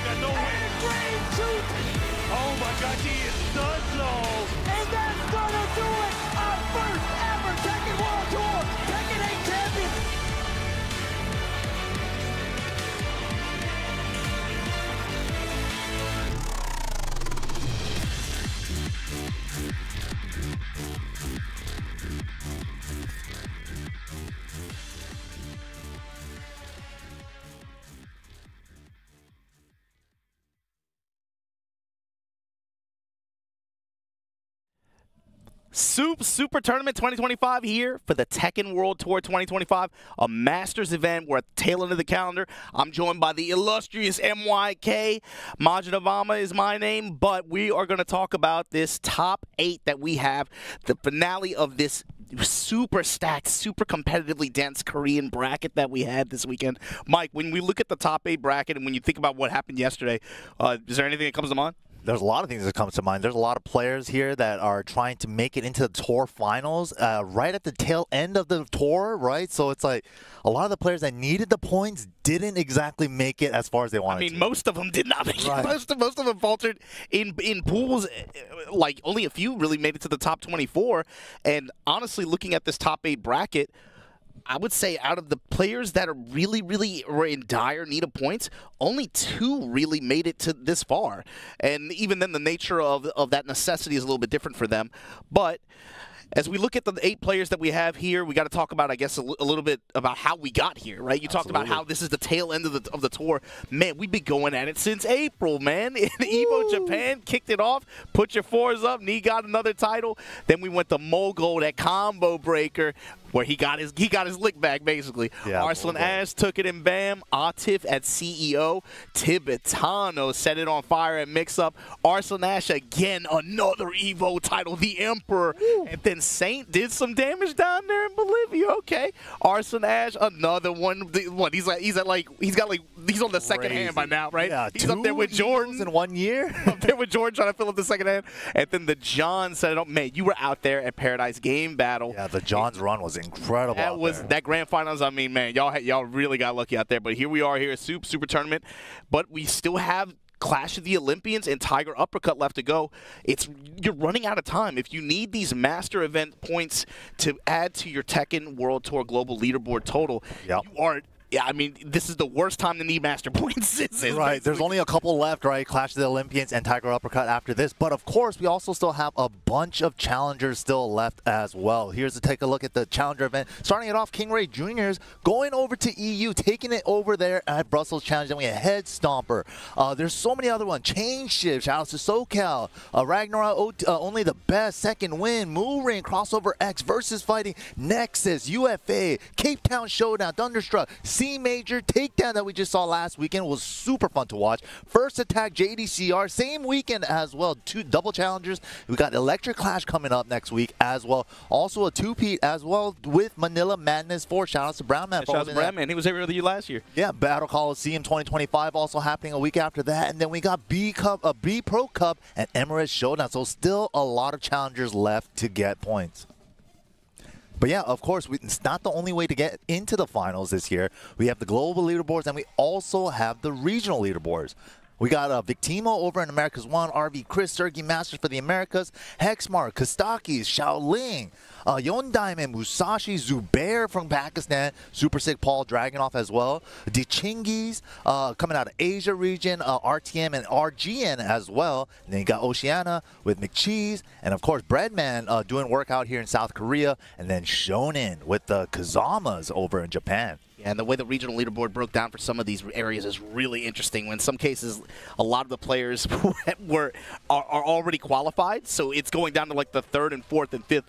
got no win. Oh my gosh, he is done so. And that's gonna do it! Our first ever Tekken World Tour Tekken 8 champion! SOOP Super Tournament 2025 here for the Tekken World Tour 2025, a Masters event. We're at the tail end of the calendar. I'm joined by the illustrious MYK. Mangja is my name, but we are going to talk about this top 8 that we have, the finale of this super stacked, super competitively dense Korean bracket that we had this weekend. Mike, when we look at the top 8 bracket and when you think about what happened yesterday, is there anything that comes to mind? There's a lot of things that come to mind. There's a lot of players here that are trying to make it into the tour finals right at the tail end of the tour, right? So it's like a lot of the players that needed the points didn't exactly make it as far as they wanted to. I mean, most of them did not make it. Most of them faltered in pools. Like, only a few really made it to the top 24. And honestly, looking at this top 8 bracket, I would say out of the players that are really were in dire need of points, only 2 really made it to this far. And even then, the nature of that necessity is a little bit different for them. But as we look at the 8 players that we have here, we got to talk about, I guess, a little bit about how we got here, right? You talked about how this is the tail end of the tour. Man, we've been going at it since April, man. Evo Japan kicked it off. Put your 4s up. Knee got another title. Then we went to Mulgold at Combo Breaker, where he got his lick back, basically. Yeah, Uslan Ash took it in BAM. Atif at CEO. Tibetano set it on fire at Mix-Up. Uslan Ash again, another Evo title, the Emperor. Woo. And then Saint did some damage down there in Bolivia. Okay. Uslan Ash, another one. What? He's on the second hand by now, right? Yeah, he's up there with Jordan in 1 year. Up there with Jordan trying to fill up the second hand. And then the John set it up. Man, you were out there at Paradise Game Battle. Yeah, the John's run was incredible. That grand finals. I mean, man, y'all really got lucky out there. But here we are here at SOOP Super Tournament. But we still have Clash of the Olympians and Tiger Uppercut left to go. You're running out of time. If you need these master event points to add to your Tekken World Tour Global Leaderboard total, you are. Yeah, I mean, this is the worst time to need master points. Right, there's only a couple left, right? Clash of the Olympians and Tiger Uppercut after this. But, of course, we also still have a bunch of challengers still left as well. Here's to take a look at the challenger event. Starting it off, King Ray Jr.'s going over to EU, taking it over there at Brussels Challenge. Then we have Head Stomper. There's so many other ones. Chain Shift, shout out to SoCal. Ragnarok, only the best, second win. Moo Ring, Crossover X versus Fighting. Nexus, UFA, Cape Town Showdown, Thunderstruck. C Major takedown that we just saw last weekend was super fun to watch. First Attack, JDCR, same weekend as well. 2 double challengers. We got Electric Clash coming up next week as well. Also a 2-peat as well with Manila Madness 4. Shout out to Brown Man. Shout out to Brown Man. He was here with you last year. Yeah, Battle Coliseum 2025 also happening a week after that. And then we got B Pro Cup and Emirates Showdown. So still a lot of challengers left to get points. But yeah, of course, it's not the only way to get into the finals this year. We have the global leaderboards, and we also have the regional leaderboards. We got Victimo over in Americas 1, RV Chris, Sergey Masters for the Americas, Hexmark, Kostakis, Shaoling, Yon Diamond, Musashi, Zubair from Pakistan, Super Sick Paul Dragunov as well, Dichingis coming out of Asia region, RTM and RGN as well. And then you got Oceania with McCheese, and of course Breadman doing work out here in South Korea, and then Shonen with the Kazamas over in Japan. Yeah, and the way the regional leaderboard broke down for some of these areas is really interesting. In some cases, a lot of the players are already qualified, so it's going down to like the 3rd and 4th and 5th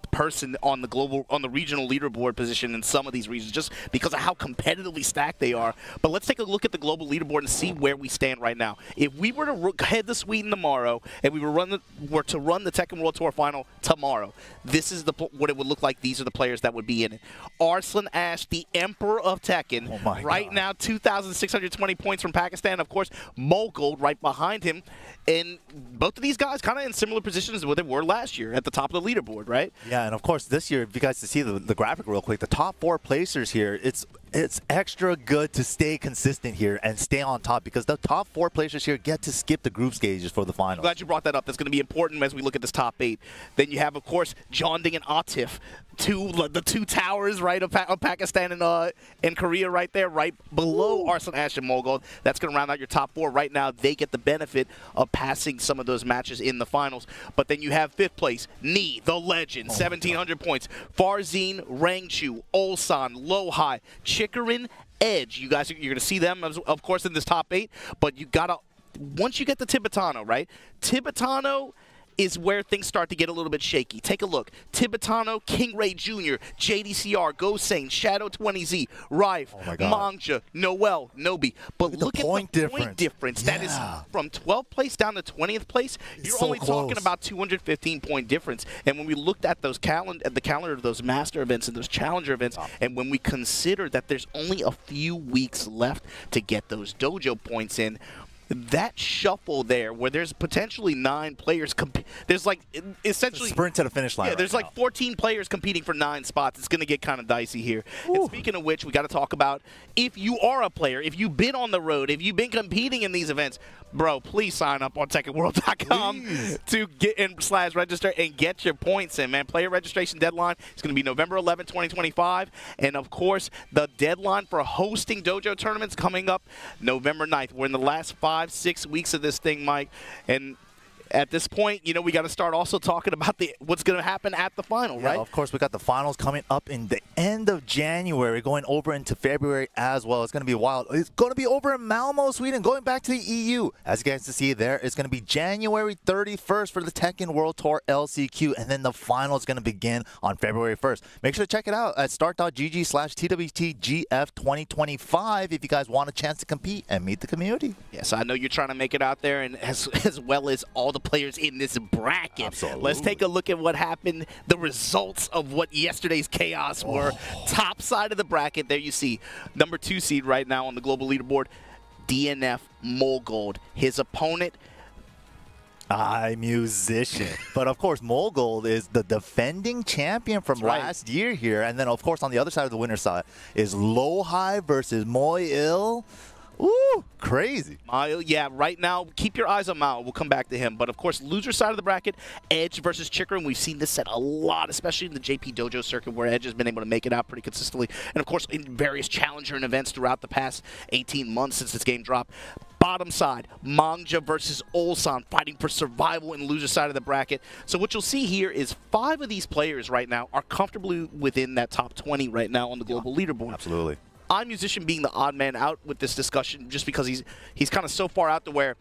person on the regional leaderboard position in some of these regions, just because of how competitively stacked they are. But let's take a look at the global leaderboard and see where we stand right now. If we were to head to Sweden tomorrow and we were to run the Tekken World Tour final tomorrow, this is what it would look like. These are the players that would be in it. Uslan Ash, the Emperor of Tekken, right now 2,620 points from Pakistan. Of course, Mulgold right behind him. And both of these guys kind of in similar positions as what they were last year at the top of the leaderboard, right? Yeah, and of course this year, if you guys see the graphic real quick, the top 4 placers here, it's it's extra good to stay consistent here and stay on top because the top 4 players here get to skip the group stages for the finals. I'm glad you brought that up. That's going to be important as we look at this top 8. Then you have, of course, Jonding and Atif, the two towers, right, of Pakistan and Korea right there, right below Uslan, Ash, and Mulgold. That's going to round out your top 4. Right now, they get the benefit of passing some of those matches in the finals. But then you have 5th place, Ni, the legend, 1,700 points. Farzin, Rangchu, Ulsan, Lowhigh, Chikurin, Edge. You guys, you're going to see them, of course, in this top 8. But you got to, once you get the Tibetano, right? Tibetano is where things start to get a little bit shaky. Take a look. Tibetano, King Ray Jr., JDCR, Gosane, Shadow 20Z, Rife, Mangja, Noel, Nobi. But look at the point difference. That is from 12th place down to 20th place. You're only talking about 215-point difference. And when we looked at those the calendar of those master events and those challenger events, and when we consider that there's only a few weeks left to get those dojo points in, that shuffle there where there's potentially 9 players, there's like essentially sprint to the finish line. Yeah, there's like 14 players competing for 9 spots. It's going to get kind of dicey here. And speaking of which, we got to talk about if you are a player, if you've been on the road, if you've been competing in these events, bro, please sign up on TekkenWorld.com to get in /register and get your points in, man. Player registration deadline is going to be November 11, 2025. And, of course, the deadline for hosting dojo tournaments coming up November 9th. We're in the last 5-6 weeks of this thing, Mike. And at this point, you know, we got to start also talking about what's going to happen at the final, right? Of course, we got the finals coming up in the end of January, going over into February as well. It's going to be wild. It's going to be over in Malmo, Sweden, going back to the EU. As you guys can see there, it's going to be January 31st for the Tekken World Tour LCQ, and then the final is going to begin on February 1st. Make sure to check it out at start.gg/TWTGF2025 if you guys want a chance to compete and meet the community. Yes, I know you're trying to make it out there, and as well as all the players in this bracket. Absolutely. Let's take a look at what happened, the results of what yesterday's chaos were. Top side of the bracket, there you see number 2 seed right now on the global leaderboard, DNF Mulgold. His opponent, Eyemusician. But of course, Mulgold is the defending champion from last year here. And then of course on the other side of the winner's side is Lowhigh versus Meo-IL. Ooh, crazy. Meo, yeah, right now, keep your eyes on Meo. We'll come back to him. But, of course, loser side of the bracket, Edge versus Chikurin. We've seen this set a lot, especially in the JP Dojo circuit, where Edge has been able to make it out pretty consistently. And, of course, in various challenger and events throughout the past 18 months since this game dropped. Bottom side, Mangja versus Ulsan, fighting for survival in the loser side of the bracket. So what you'll see here is 5 of these players right now are comfortably within that top 20 right now on the global leaderboard. Absolutely. Eyemusician being the odd man out with this discussion just because he's kind of so far out to where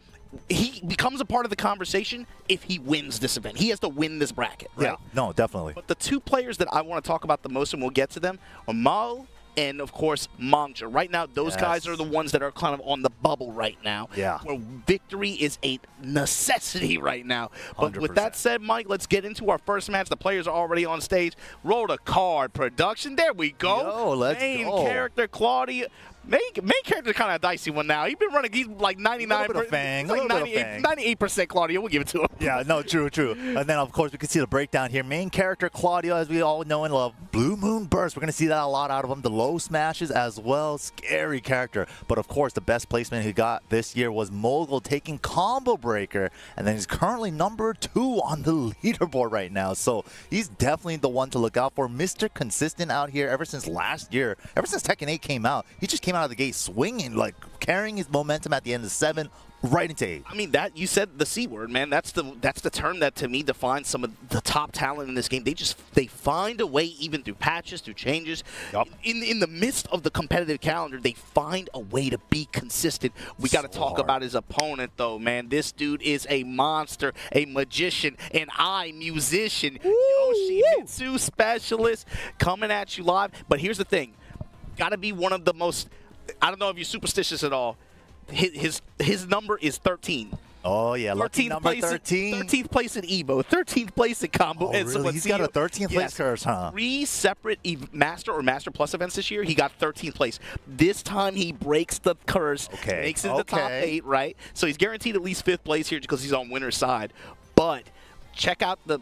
he becomes a part of the conversation if he wins this event. He has to win this bracket, right? Yeah, no, definitely. But the 2 players that I want to talk about the most, and we'll get to them, are Meo and, of course, Mangja. Right now, those guys are the ones that are kind of on the bubble right now. Yeah. Where victory is a necessity right now. But 100%. with that said, Mike, let's get into our first match. The players are already on stage. Roll the card. Production. There we go. Yo, let's Main go. character, Claudio. Main character kind of a dicey one now. He's been running, he's like 99%. 98% Claudio. We'll give it to him. Yeah, no, true. And then, of course, we can see the breakdown here. Main character, Claudio, as we all know and love. Blue Moon Burst. We're going to see that a lot out of him. The low smashes as well. Scary character. But, of course, the best placement he got this year was Mulgold taking Combo Breaker. And then he's currently number 2 on the leaderboard right now. So he's definitely the one to look out for. Mr. Consistent out here ever since last year. Ever since Tekken 8 came out. He just came out of the gate swinging, like carrying his momentum at the end of 7 right into 8. I mean, that you said the C word, man. That's the term that to me defines some of the top talent in this game. They find a way, even through patches, through changes. Yep. In the midst of the competitive calendar, they find a way to be consistent. We got to talk about his opponent, though, man. This dude is a monster, a magician, an Eyemusician, Yoshimitsu specialist coming at you live. But here's the thing. Got to be one of the most, I don't know if you're superstitious at all. His number is 13. Oh, yeah, lucky number 13. 13th place in Evo, 13th place in Combo. Oh, really? He's got a 13th place curse, huh? 3 separate Master or Master Plus events this year, he got 13th place. This time he breaks the curse, makes it the top 8, right? So he's guaranteed at least 5th place here because he's on winner's side. But check out the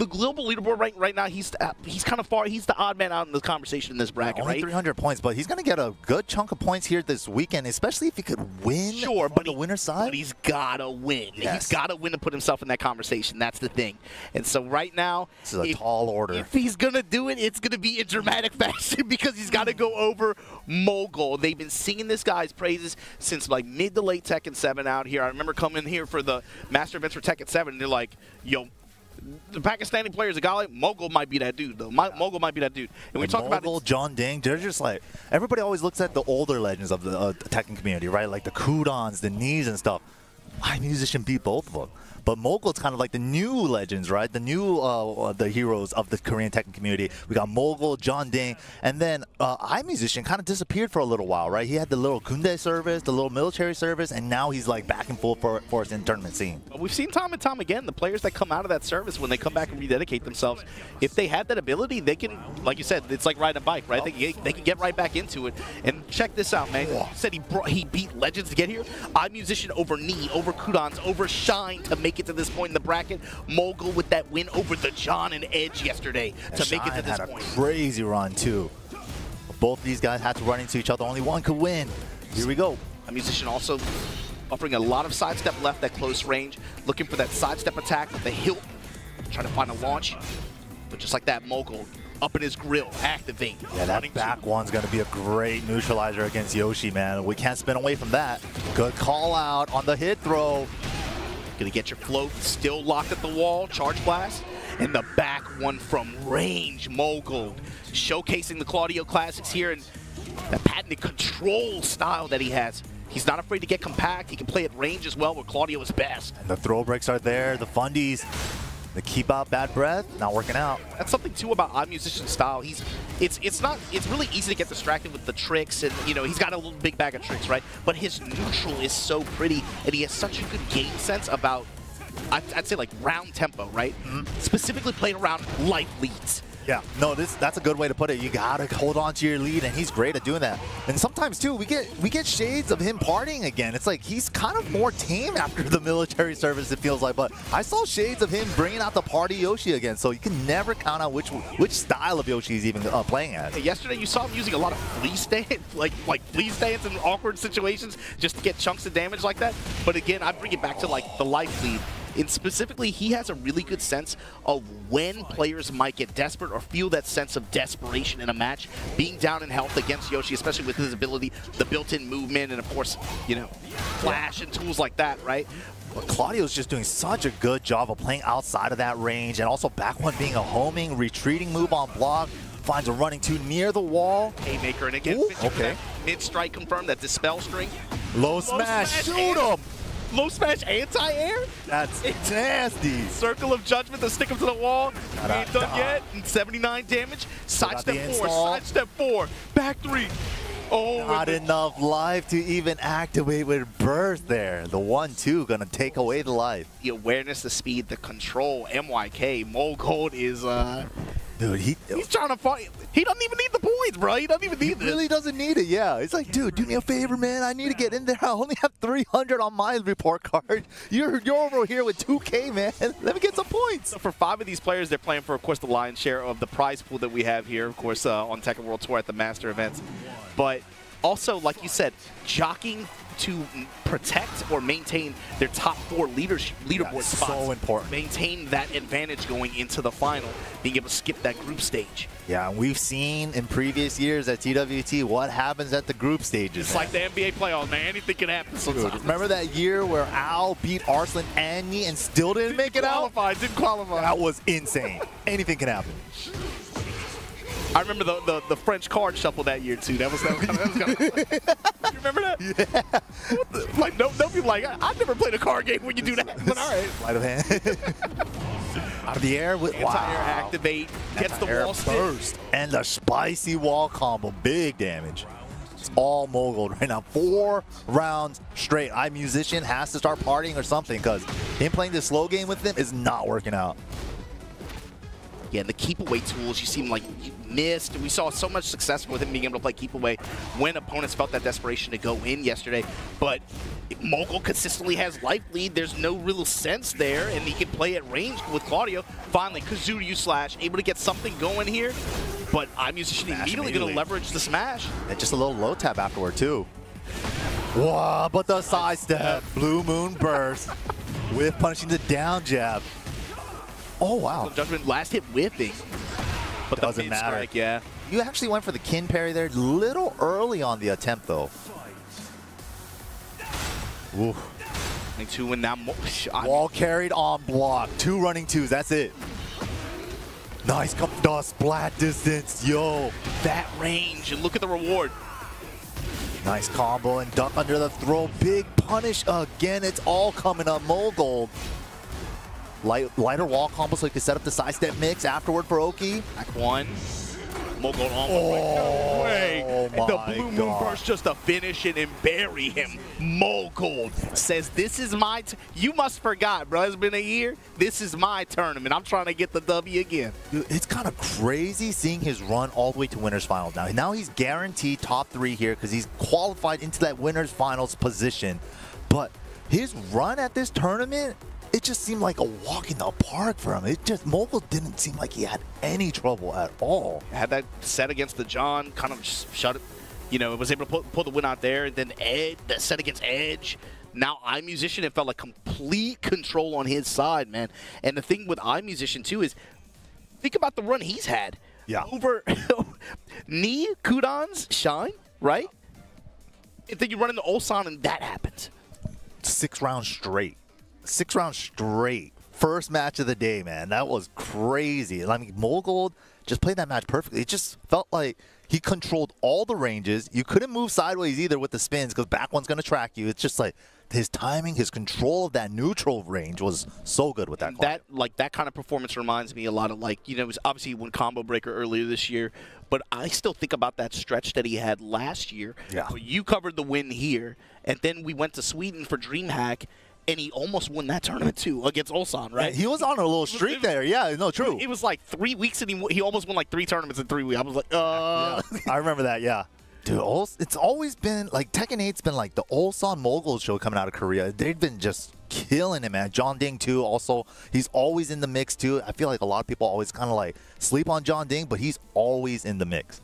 global leaderboard right now. He's kind of far. He's the odd man out in the conversation in this bracket, only right? 300 points, but he's going to get a good chunk of points here this weekend, especially if he could win on the winner's side. But he's got to win. Yes. He's got to win to put himself in that conversation. That's the thing. And so right now, this is a tall order. If he's going to do it, it's going to be in dramatic fashion because he's got to go over Mulgold. They've been singing this guy's praises since like mid to late Tekken 7 out here. I remember coming here for the Master Events for Tekken 7, and they're like, yo, the Pakistani players, a guy like Mulgold might be that dude, though. Mulgold might be that dude. And we talk about Mulgold, John Ding, they're just like, everybody always looks at the older legends of the Tekken community, right? Like the Kudons, the Knees and stuff. Eyemusician beat both of them. But Mulgold's kind of like the new legends, right? The new the heroes of the Korean Tekken community. We got Mulgold, John Ding, and then Eyemusician kind of disappeared for a little while, right? He had the little Kunde service, the little military service, and now he's like back in full force in tournament scene. We've seen time and time again, the players that come out of that service, when they come back and rededicate themselves, if they had that ability, they can, like you said, it's like riding a bike, right? They can get right back into it. And check this out, man. You said he beat legends to get here. Eyemusician over Knee, over Kudons, over Shine to make it to this point in the bracket. Mulgold with that win over the John and Edge yesterday to make it to this had point. A crazy run too. Both these guys had to run into each other. Only one could win. Here we go. Eyemusician also offering a lot of sidestep left at close range, looking for that sidestep attack with the hilt, trying to find a launch. But just like that, Mulgold up in his grill, activate. Yeah, that back one's going to be a great neutralizer against Yoshi, man. We can't spin away from that. Good call out on the hit throw. Gonna get your float, still locked at the wall, charge blast, and the back one from range, Mulgold. Showcasing the Claudio classics here and the patented control style that he has. He's not afraid to get compact, he can play at range as well, where Claudio is best. And the throw breaks are there, the fundies. They keep out bad breath, not working out. That's something too about Eyemusician's style. It's really easy to get distracted with the tricks, and you know he's got a little big bag of tricks, right? But his neutral is so pretty, and he has such a good game sense about, I'd say like round tempo, right? Specifically playing around life leads. Yeah, no, that's a good way to put it. You gotta hold on to your lead, and he's great at doing that. And sometimes too, we get shades of him partying again. It's like he's kind of more tame after the military service, it feels like. But I saw shades of him bringing out the party Yoshi again. So you can never count out which style of Yoshi he's even playing at. Yesterday, you saw him using a lot of fleece dance, like fleece dance in awkward situations, just to get chunks of damage like that. But again, I bring it back to like the life lead. And specifically, he has a really good sense of when players might get desperate or feel that sense of desperation in a match. Being down in health against Yoshi, especially with his ability, the built-in movement, and of course, you know, flash and tools like that, right? But Claudio's just doing such a good job of playing outside of that range, and also back one being a homing, retreating move on block. Finds a running two near the wall. Haymaker, and again, okay. Mid-strike confirmed, that dispel string. Low smash, shoot him! Low smash anti-air? That's nasty. Circle of Judgment to stick him to the wall. Ain't done yet. 79 damage. Sidestep 4, sidestep 4. Back 3. Oh, not enough life to even activate with burst there. The 1-2 gonna take away the life. The awareness, the speed, the control. MYK, Mulgold is dude, he's trying to fight. He doesn't even need the points, bro. He doesn't even need this. He really doesn't need it, yeah. It's like, dude, do me a favor, man. I need to get in there. I only have 300 on my report card. You're over here with 2K, man. Let me get some points. So for 5 of these players, they're playing for, of course, the lion's share of the prize pool that we have here, of course, on Tekken World Tour at the Master Events. But also, like you said, jockeying to protect or maintain their top 4 leaderboard spots. So important. Maintain that advantage going into the final, being able to skip that group stage. Yeah, and we've seen in previous years at TWT what happens at the group stages. It's like the NBA playoffs, man. Anything can happen sometimes. Remember that year where Al beat Arslan and me and still didn't make it out? Didn't qualify. That was insane. Anything can happen. I remember the French card shuffle that year too. That was kind of you remember that? Yeah. Like no people like I've never played a card game when you do that. But all right. Sleight of hand. Out of the air with anti-air activate, gets the wall burst, and the spicy wall combo, big damage. It's all Mulgold right now. 4 rounds straight. Eyemusician has to start partying or something because him playing this slow game with him is not working out. Again, the keep away tools, you seem like you missed. We saw so much success with him being able to play keep away when opponents felt that desperation to go in yesterday. But Mulgold consistently has life lead. There's no real sense there, and he can play at range with Claudio. Finally, Kazuryu slash, able to get something going here. But Eyemusician immediately going to leverage the smash. And just a little low tap afterward, too. Wow, but the sidestep, Blue Moon Burst, with punishing the down jab. Oh, wow. So Judgment last hit whipping. But doesn't matter. Strike, yeah. You actually went for the kin parry there, little early on the attempt, though. Ooh. Two and now Wall carried on block. 2 running 2s, that's it. Nice splat distance, yo. That range, and look at the reward. Nice combo and duck under the throw. Big punish again. It's all coming up. Mulgold. Lighter wall combo so he can set up the sidestep mix afterward for Oki. Back one. Mulgold on Oh, no way. And the my Blue Moon God. Burst just to finish it and bury him. Mulgold says, this is my, you must forgot, bro. It's been a year. This is my tournament. I'm trying to get the W again. Dude, it's kind of crazy seeing his run all the way to winners finals now. Now he's guaranteed top 3 here because he's qualified into that winners finals position. But his run at this tournament, it just seemed like a walk in the park for him. Mulgold didn't seem like he had any trouble at all. Had that set against the John, kind of just shut it. You know, it was able to pull the win out there. And then Ed, that set against Edge. Now Eyemusician, it felt like complete control on his side, man. And the thing with Eyemusician, too, is think about the run he's had. Yeah. Over Ni, Kudan's Shine, right? And then you run into Ulsan and that happens. 6 rounds straight. 6 rounds straight. First match of the day, man. That was crazy. I mean, Mulgold just played that match perfectly. It just felt like he controlled all the ranges. You couldn't move sideways either with the spins because back one's going to track you. It's just like his timing, his control of that neutral range was so good with that. That kind of performance reminds me a lot of, like, you know, it was obviously when Combo Breaker earlier this year, but I still think about that stretch that he had last year. Yeah. Where you covered the win here, and then we went to Sweden for DreamHack, and he almost won that tournament too against Ulsan, right? He was on a little streak there. Yeah, no, true. It was like 3 weeks, and he almost won like 3 tournaments in 3 weeks. I was like, Yeah, I remember that, yeah. Dude, it's always been, like, Tekken 8's been like the Ulsan Mulgold show coming out of Korea. They've been just killing it, man. John Ding, too, also. He's always in the mix, too. I feel like a lot of people always kind of, like, sleep on John Ding, but he's always in the mix.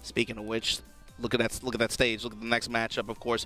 Speaking of which, look at that stage. Look at the next matchup, of course.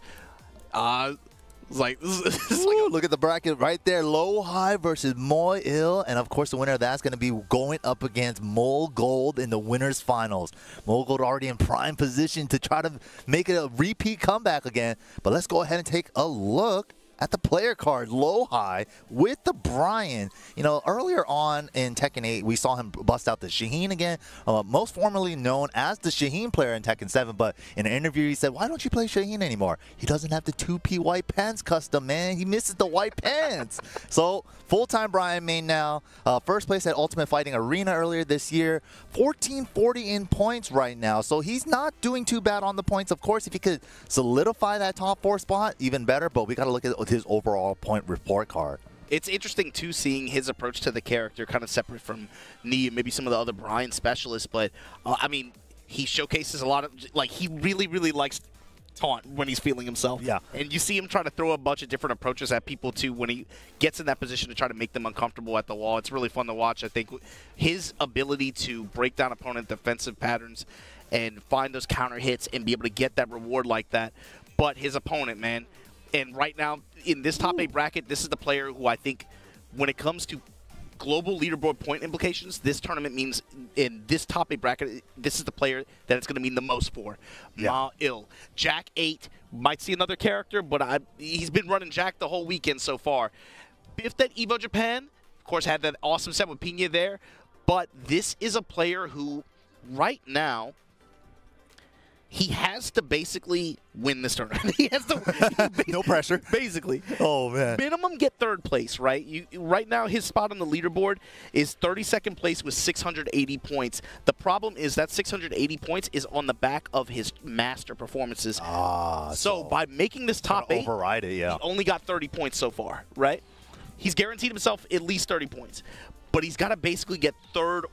Look at the bracket right there. Lowhigh versus Meo-IL. And, of course, the winner of that's going to be going up against Mulgold in the winners finals. Mulgold already in prime position to try to make it a repeat comeback again. But let's go ahead and take a look at the player card. Lowhigh with the Bryan. You know, earlier on in Tekken 8, we saw him bust out the Shaheen again, most formerly known as the Shaheen player in Tekken 7. But in an interview, he said, why don't you play Shaheen anymore? He doesn't have the 2P white pants custom, man. He misses the white pants. So, full-time Bryan main now. First place at Ultimate Fighting Arena earlier this year. 1440 in points right now. So, he's not doing too bad on the points. Of course, if he could solidify that top 4 spot, even better. But we got to look at his overall point report card. It's interesting, too, seeing his approach to the character kind of separate from Ni and maybe some of the other Bryan specialists. But, I mean, he showcases a lot of, like, he really, really likes taunt when he's feeling himself. Yeah. And you see him try to throw a bunch of different approaches at people, too, when he gets in that position to try to make them uncomfortable at the wall. It's really fun to watch. I think his ability to break down opponent defensive patterns and find those counter hits and be able to get that reward like that. But his opponent, man, and right now, in this top 8 bracket, this is the player who I think, when it comes to global leaderboard point implications, this tournament means, in this top 8 bracket, this is the player that it's going to mean the most for. Yeah. Meo-IL. Jack 8, might see another character, but he's been running Jack the whole weekend so far. Biffed at Evo Japan, of course, had that awesome set with Pina there, but this is a player who, right now, he has to basically win this tournament. He has to No pressure. Basically. Oh, man. Minimum get 3rd place, right? Right now, his spot on the leaderboard is 32nd place with 680 points. The problem is that 680 points is on the back of his master performances. So by making this top 8, override it, yeah. he only got 30 points so far, right? he's guaranteed himself at least 30 points. But he's got to basically get third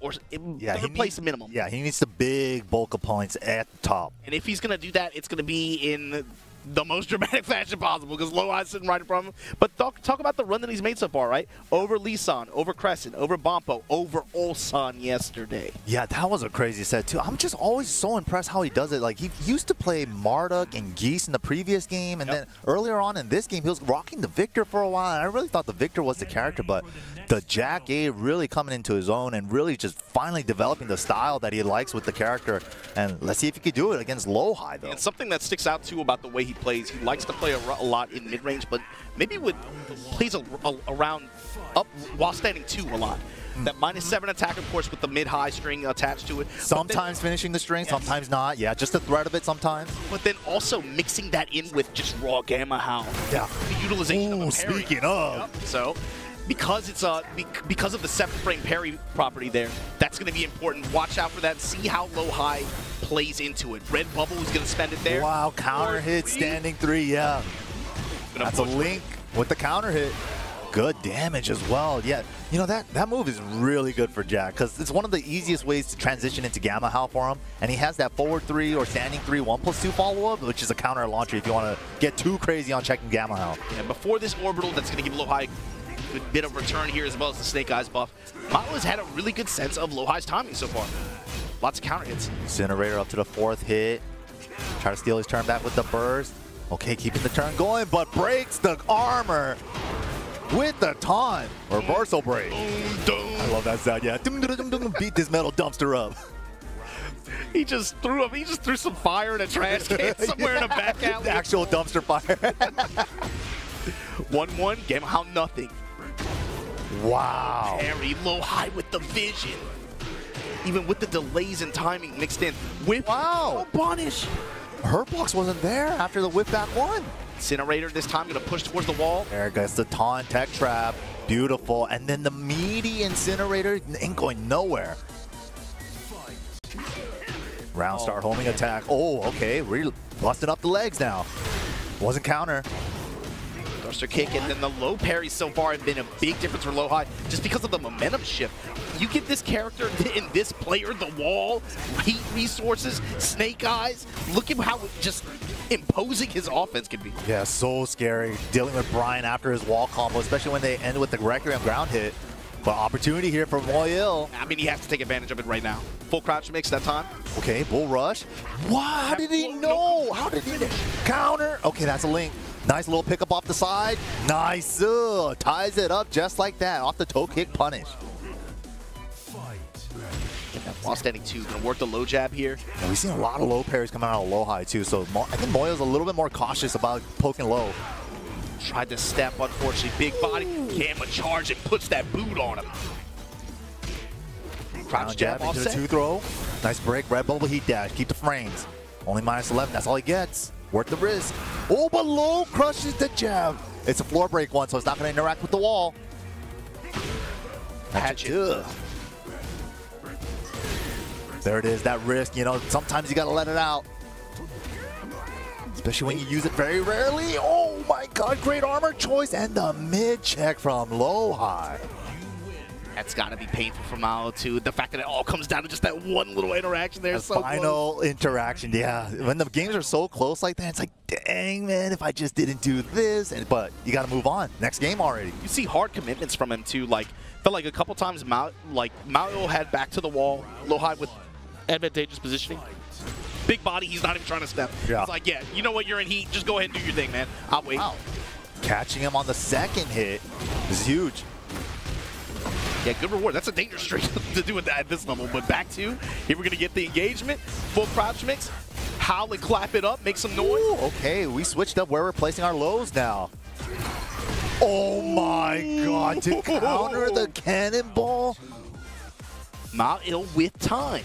place minimum. Yeah, he needs the big bulk of points at the top. And if he's going to do that, it's going to be in the most dramatic fashion possible because Lowhigh's sitting right in front of him. But talk about the run that he's made so far, right? Over Lee-san, over Crescent, over Bompo, over Ulsan yesterday. Yeah, that was a crazy set, too. I'm just always so impressed how he does it. Like, he used to play Marduk and Geese in the previous game, and then earlier on in this game, he was rocking the Victor for a while, and I really thought the Victor was the character, but the Jack A really coming into his own and really just finally developing the style that he likes with the character. And let's see if he can do it against Lowhigh, though. And something that sticks out, too, about the way he plays, he likes to play a lot in mid-range, but maybe plays around up while standing 2 a lot. That -7 attack, of course, with the mid-high string attached to it. Sometimes finishing the string, sometimes not. Yeah, just the threat of it sometimes. But then also mixing that in with just raw Gamma Howl. Yeah. The utilization of a parry. Speaking of. Yep. So, because it's because of the 7-frame parry property there, that's going to be important. Watch out for that. See how Lowhigh plays into it. Red Bubble is going to spend it there. Wow, counter hit, standing 3, yeah. That's a link with the counter hit. Good damage as well. Yeah, you know, that move is really good for Jack because it's one of the easiest ways to transition into Gamma Howl for him. And he has that forward 3 or standing 3 1+2 follow-up, which is a counter launcher if you want to get too crazy on checking Gamma Howl. Yeah, before this orbital, that's going to give Lowhigh a good bit of return here as well as the Snake Eyes buff. Mao has had a really good sense of Lowhigh's timing so far. Lots of counter hits. Incinerator up to the 4th hit. Try to steal his turn back with the burst. Okay, keeping the turn going, but breaks the armor with the taunt. Reversal break. I love that sound, yeah. Beat this metal dumpster up. He just threw some fire in a trash can somewhere in a back alley. The actual dumpster fire. 1-1, Gamma Howl nothing. Wow. Parry Lowhigh with the vision. Even with the delays and timing mixed in. Whip. Wow. Punish. Hurt box wasn't there after the whip back 1. Incinerator this time going to push towards the wall. There goes the taunt tech trap. Beautiful. And then the meaty Incinerator ain't going nowhere. Round start homing attack. Oh, okay. We're busting up the legs now. Wasn't counter. Thruster kick, and then the low parries so far have been a big difference for Lowhigh just because of the momentum shift. You give this character and this player the wall, heat resources, Snake Eyes. Look at how just imposing his offense can be. Yeah, so scary dealing with Bryan after his wall combo, especially when they end with the Requiem ground hit. But opportunity here for Meo-IL. I mean, he has to take advantage of it right now. Full crouch mix that time. Okay, bull rush. Wow, how did he know? How did he know? Counter. Okay, that's a link. Nice little pickup off the side. Nice. Ties it up just like that. Off the toe kick punish. While standing 2, gonna work the low jab here. And we've seen a lot of low parries coming out of Lowhigh too, so I think Meo-IL's a little bit more cautious about poking low. Tried to step, unfortunately. Big body, Gamma charge and puts that boot on him. Crouch jab into the offset. 2 throw. Nice break, red bubble heat dash. Keep the frames. Only -11, that's all he gets. Worth the risk. Oh, but low crushes the jab. It's a floor break one, so it's not going to interact with the wall. Hatchet. There it is, that risk. You know, sometimes you got to let it out. Especially when you use it very rarely. Oh my god, great armor choice. And the mid check from Lowhigh. That's got to be painful for Mao, too. The fact that it all comes down to just that one little interaction there. So final interaction, yeah. When the games are so close like that, it's like, dang, man, if I just didn't do this. But you got to move on. Next game already. You see hard commitments from him, too. Like, felt like a couple times Mao had back to the wall, Lowhigh with advantageous positioning. Big body, he's not even trying to step. Yeah. He's like, yeah, you know what, you're in heat. Just go ahead and do your thing, man. I'll wait. Wow. Catching him on the 2nd hit is huge. Yeah, good reward. That's a dangerous streak to do at this level. But back to, here we're going to get the engagement. Full crouch mix. Howl and clap it up. Make some noise. Ooh, okay, we switched up where we're placing our lows now. Oh my god, to counter the cannonball. Meo-IL with time.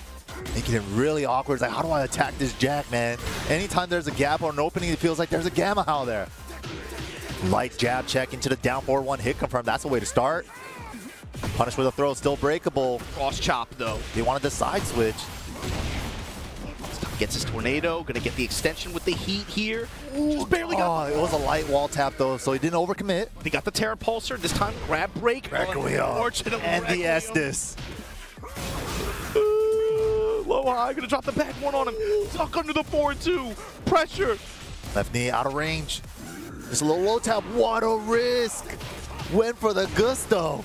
Making it really awkward. It's like, how do I attack this Jack, man? Anytime there's a gap or an opening, it feels like there's a Gamma Howl there. Light jab check into the down forward 1 hit confirm. That's the way to start. Punish with a throw, still breakable. Cross chop, though. They wanted the side switch. Gets his tornado, gonna get the extension with the heat here. Just barely got it was a light wall tap though, so he didn't overcommit. He got the Terra Pulsar, this time grab break. Unfortunately, and the Estus. Lowhigh gonna drop the back one on him. Tuck under the 4-2. Pressure. Left knee out of range. Just a little low tap. What a risk. Went for the gusto.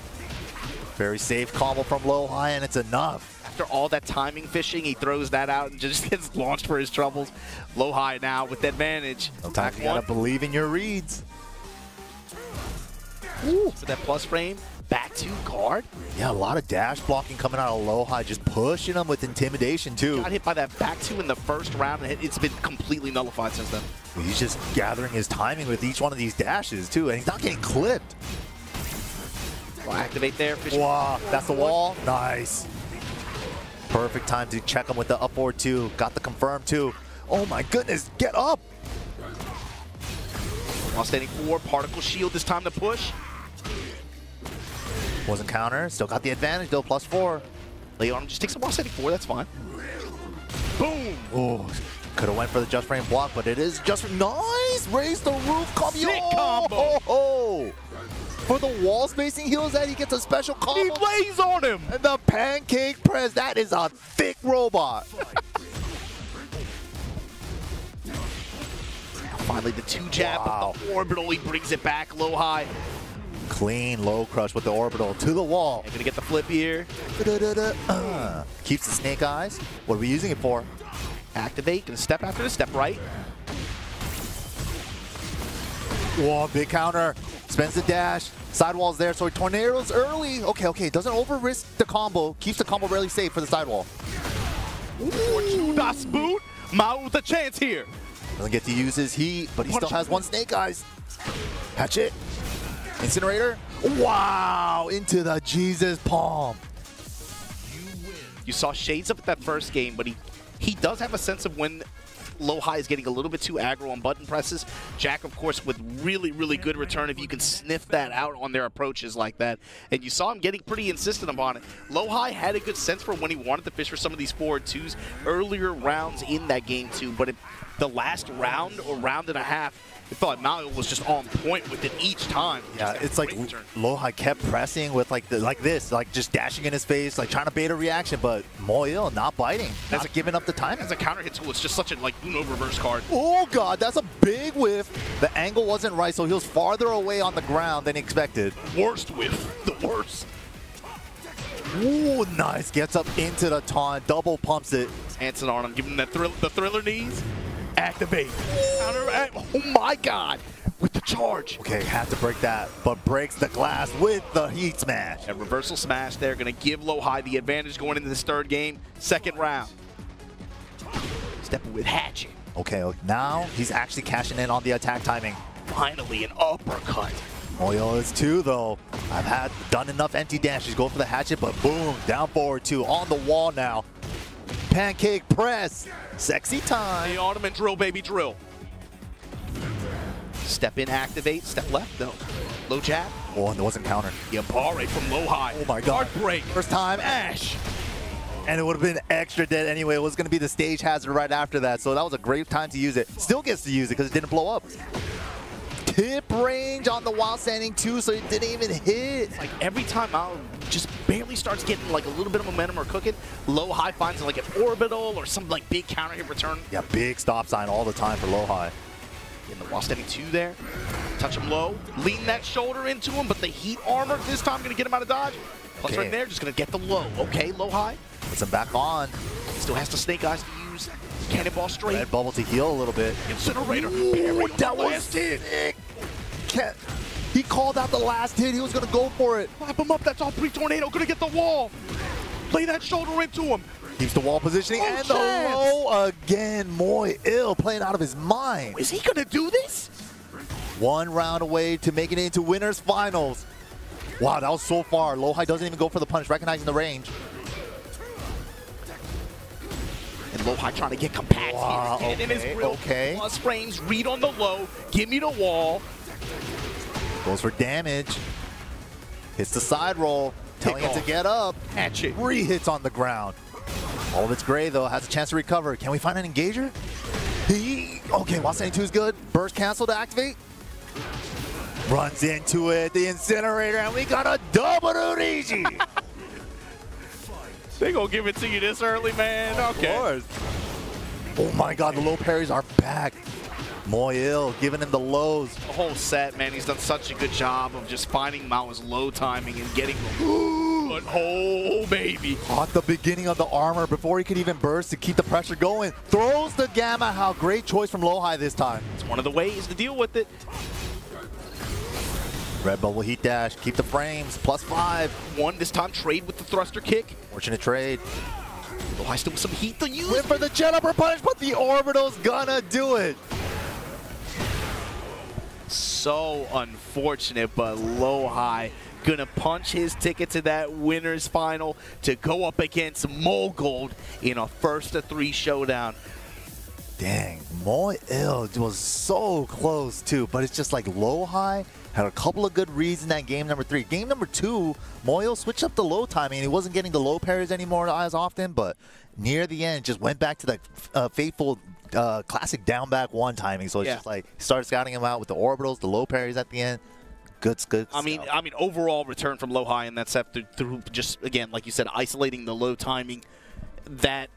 Very safe combo from Lowhigh, and it's enough. After all that timing fishing, he throws that out and just gets launched for his troubles. Lowhigh now with the advantage. Sometimes you gotta believe in your reads. Ooh. For that plus frame. Back to guard. Yeah, a lot of dash blocking coming out of Lowhigh, just pushing him with intimidation too. Got hit by that back two in the first round, and it's been completely nullified since then. He's just gathering his timing with each one of these dashes too, and he's not getting clipped. We'll activate there. Wow, that's the wall. Nice. Perfect time to check him with the up forward two. Got the confirm too. Oh my goodness, get up. While standing 4, particle shield this time to push. Wasn't counter, still got the advantage though, +4. Leon just takes a while standing 4, that's fine. Boom! Oh, could have went for the just frame block, but it is just nice. Raise the roof combo. Sick combo. Oh. For the wall spacing heals that, he gets a special combo. He lays on him. And the pancake press, that is a thick robot. Finally the 2 jab, wow. but the orbital, he brings it back Lowhigh. Clean low crush with the orbital to the wall. I'm gonna get the flip here. Keeps the snake eyes. What are we using it for? Activate, gonna step after the step right. Whoa, big counter. Spends the dash. Sidewall's there, so he tornadoes early. Okay, doesn't over risk the combo. Keeps the combo really safe for the sidewall. Das boot. Mao with a chance here. Doesn't get to use his heat, but he still has 1 snake eyes. Hatchet. Incinerator. Wow, into the Jesus palm. You saw shades of it that first game, but he does have a sense of when Lowhigh is getting a little bit too aggro on button presses. Jack, of course, with really, really good return if you can sniff that out on their approaches like that. And you saw him getting pretty insistent upon it. Lowhigh had a good sense for when he wanted to fish for some of these forward 2s earlier rounds in that game too. But the last round or round and a half, I thought Meo-IL was just on point with it each time. Yeah, it's like Lowhigh kept pressing with like this, like just dashing in his face, like trying to bait a reaction, but Meo-IL not biting, not giving up the time. As a counter hit tool, it's just such a Uno reverse card. Oh god, that's a big whiff. The angle wasn't right, so he was farther away on the ground than he expected. Worst whiff, the worst. Ooh, nice. Gets up into the taunt, double pumps it. Hanson on him, giving him the thriller knees. Activate. Counter. Oh my god. With the charge. Okay, had to break that, but breaks the glass with the heat smash. A reversal smash there, going to give Lowhigh the advantage going into this third game. Second round. Stepping with Hatchet. Okay, now he's actually cashing in on the attack timing. Finally, an uppercut. Meo-IL is 2 though. I've done enough empty dashes. Go for the hatchet, but boom, down forward 2 on the wall now. Pancake press. Sexy time. The Ottoman drill, baby, drill. Step in, activate, step left, no. Low jab. Oh, and it wasn't countered. Yabare from Lowhigh. Oh my god. Hard break. First time, Ash. And it would have been extra dead anyway. It was going to be the stage hazard right after that, so that was a great time to use it. Still gets to use it because it didn't blow up. Tip range on the while standing 2, so it didn't even hit. Like every time Mao just barely starts getting like a little bit of momentum or cooking, Lowhigh finds like an orbital or some like big counter hit return. Yeah, big stop sign all the time for Lowhigh. In the while standing 2 there, touch him low, lean that shoulder into him, but the heat armor this time gonna get him out of dodge. Plus right there, just gonna get the low. Okay, Lowhigh. Puts him back on. Still has the snake eyes to use. Cannonball straight. Red bubble to heal a little bit. Incinerator. Ooh, that was sick. He called out the last hit. He was gonna go for it. Clap him up. That's all 3 tornado. Gonna get the wall. Lay that shoulder into him. Keeps the wall positioning and the low again. Meo-IL playing out of his mind. Is he gonna do this? 1 round away to making it into winners finals. Wow, that was so far. Lowhigh doesn't even go for the punish, recognizing the range. And Lowhigh trying to get compact here. Okay, in his grill. okay. Plus frames, read on the low. Give me the wall. Goes for damage. Hits the side roll, telling it to get up. Hatchet. 3 hits on the ground. All of it's gray, though. Has a chance to recover. Can we find an engager? Okay, 172 is good. Burst cancel to activate. Runs into it, the incinerator, and we got a double Urigi. They gonna give it to you this early, man. Okay. Of course. Oh my god, the low parries are back. Meo-IL giving him the lows. The whole set, man, he's done such a good job of just finding Mao's low timing and getting the oh, baby. Caught the beginning of the armor before he could even burst to keep the pressure going. Throws the Gamma. How great choice from Lowhigh this time. It's one of the ways to deal with it. Red bubble heat dash, keep the frames, +5. One this time, trade with the thruster kick. Fortunate trade. Lowhigh still with some heat to use. Went for the jet upper punish, but the orbital's gonna do it. So unfortunate, but Lowhigh gonna punch his ticket to that winner's final to go up against Mulgold in a 1st-to-3 showdown. Dang, Meo-IL was so close too, but it's just like Lowhigh had a couple of good reads in that game number 3. Game number 2, Meo-IL switched up the low timing. He wasn't getting the low parries anymore as often, but near the end just went back to that fateful classic down back 1 timing. So it's just like started scouting him out with the orbitals, the low parries at the end. Good. I mean, overall return from Lowhigh in that set through just, again, like you said, isolating the low timing. That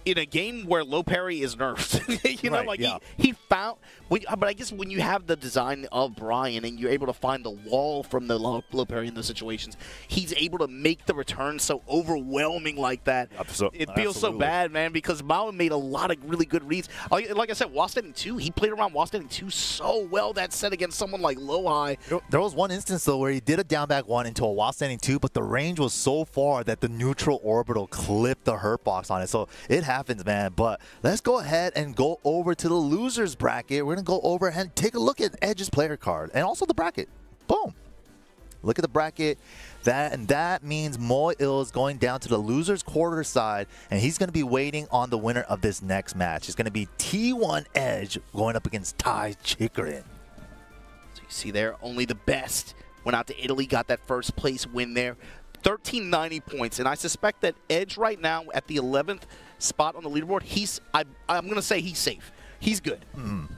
in a game where low parry is nerfed, you know, right, he found. But I guess when you have the design of Bryan and you're able to find the wall from the low parry in those situations, he's able to make the return so overwhelming like that. It feels so bad, man, because Mao made a lot of really good reads. Like I said, while standing 2, he played around while standing 2 so well that set against someone like Lowhigh. There was one instance, though, where he did a down back 1 into a while standing 2, but the range was so far that the neutral orbital clipped the hurt box on it. So it happens, man. But let's go ahead and go over to the losers bracket. We're going to go over and take a look at Edge's player card and also the bracket. Boom. Look at the bracket. That means Meo-IL is going down to the losers quarter side, and he's going to be waiting on the winner of this next match. It's going to be T1 Edge going up against Chikurin. So you see there, only the best went out to Italy, got that first place win there. 1390 points, and I suspect that Edge right now at the 11th spot on the leaderboard, I'm going to say he's safe. He's good.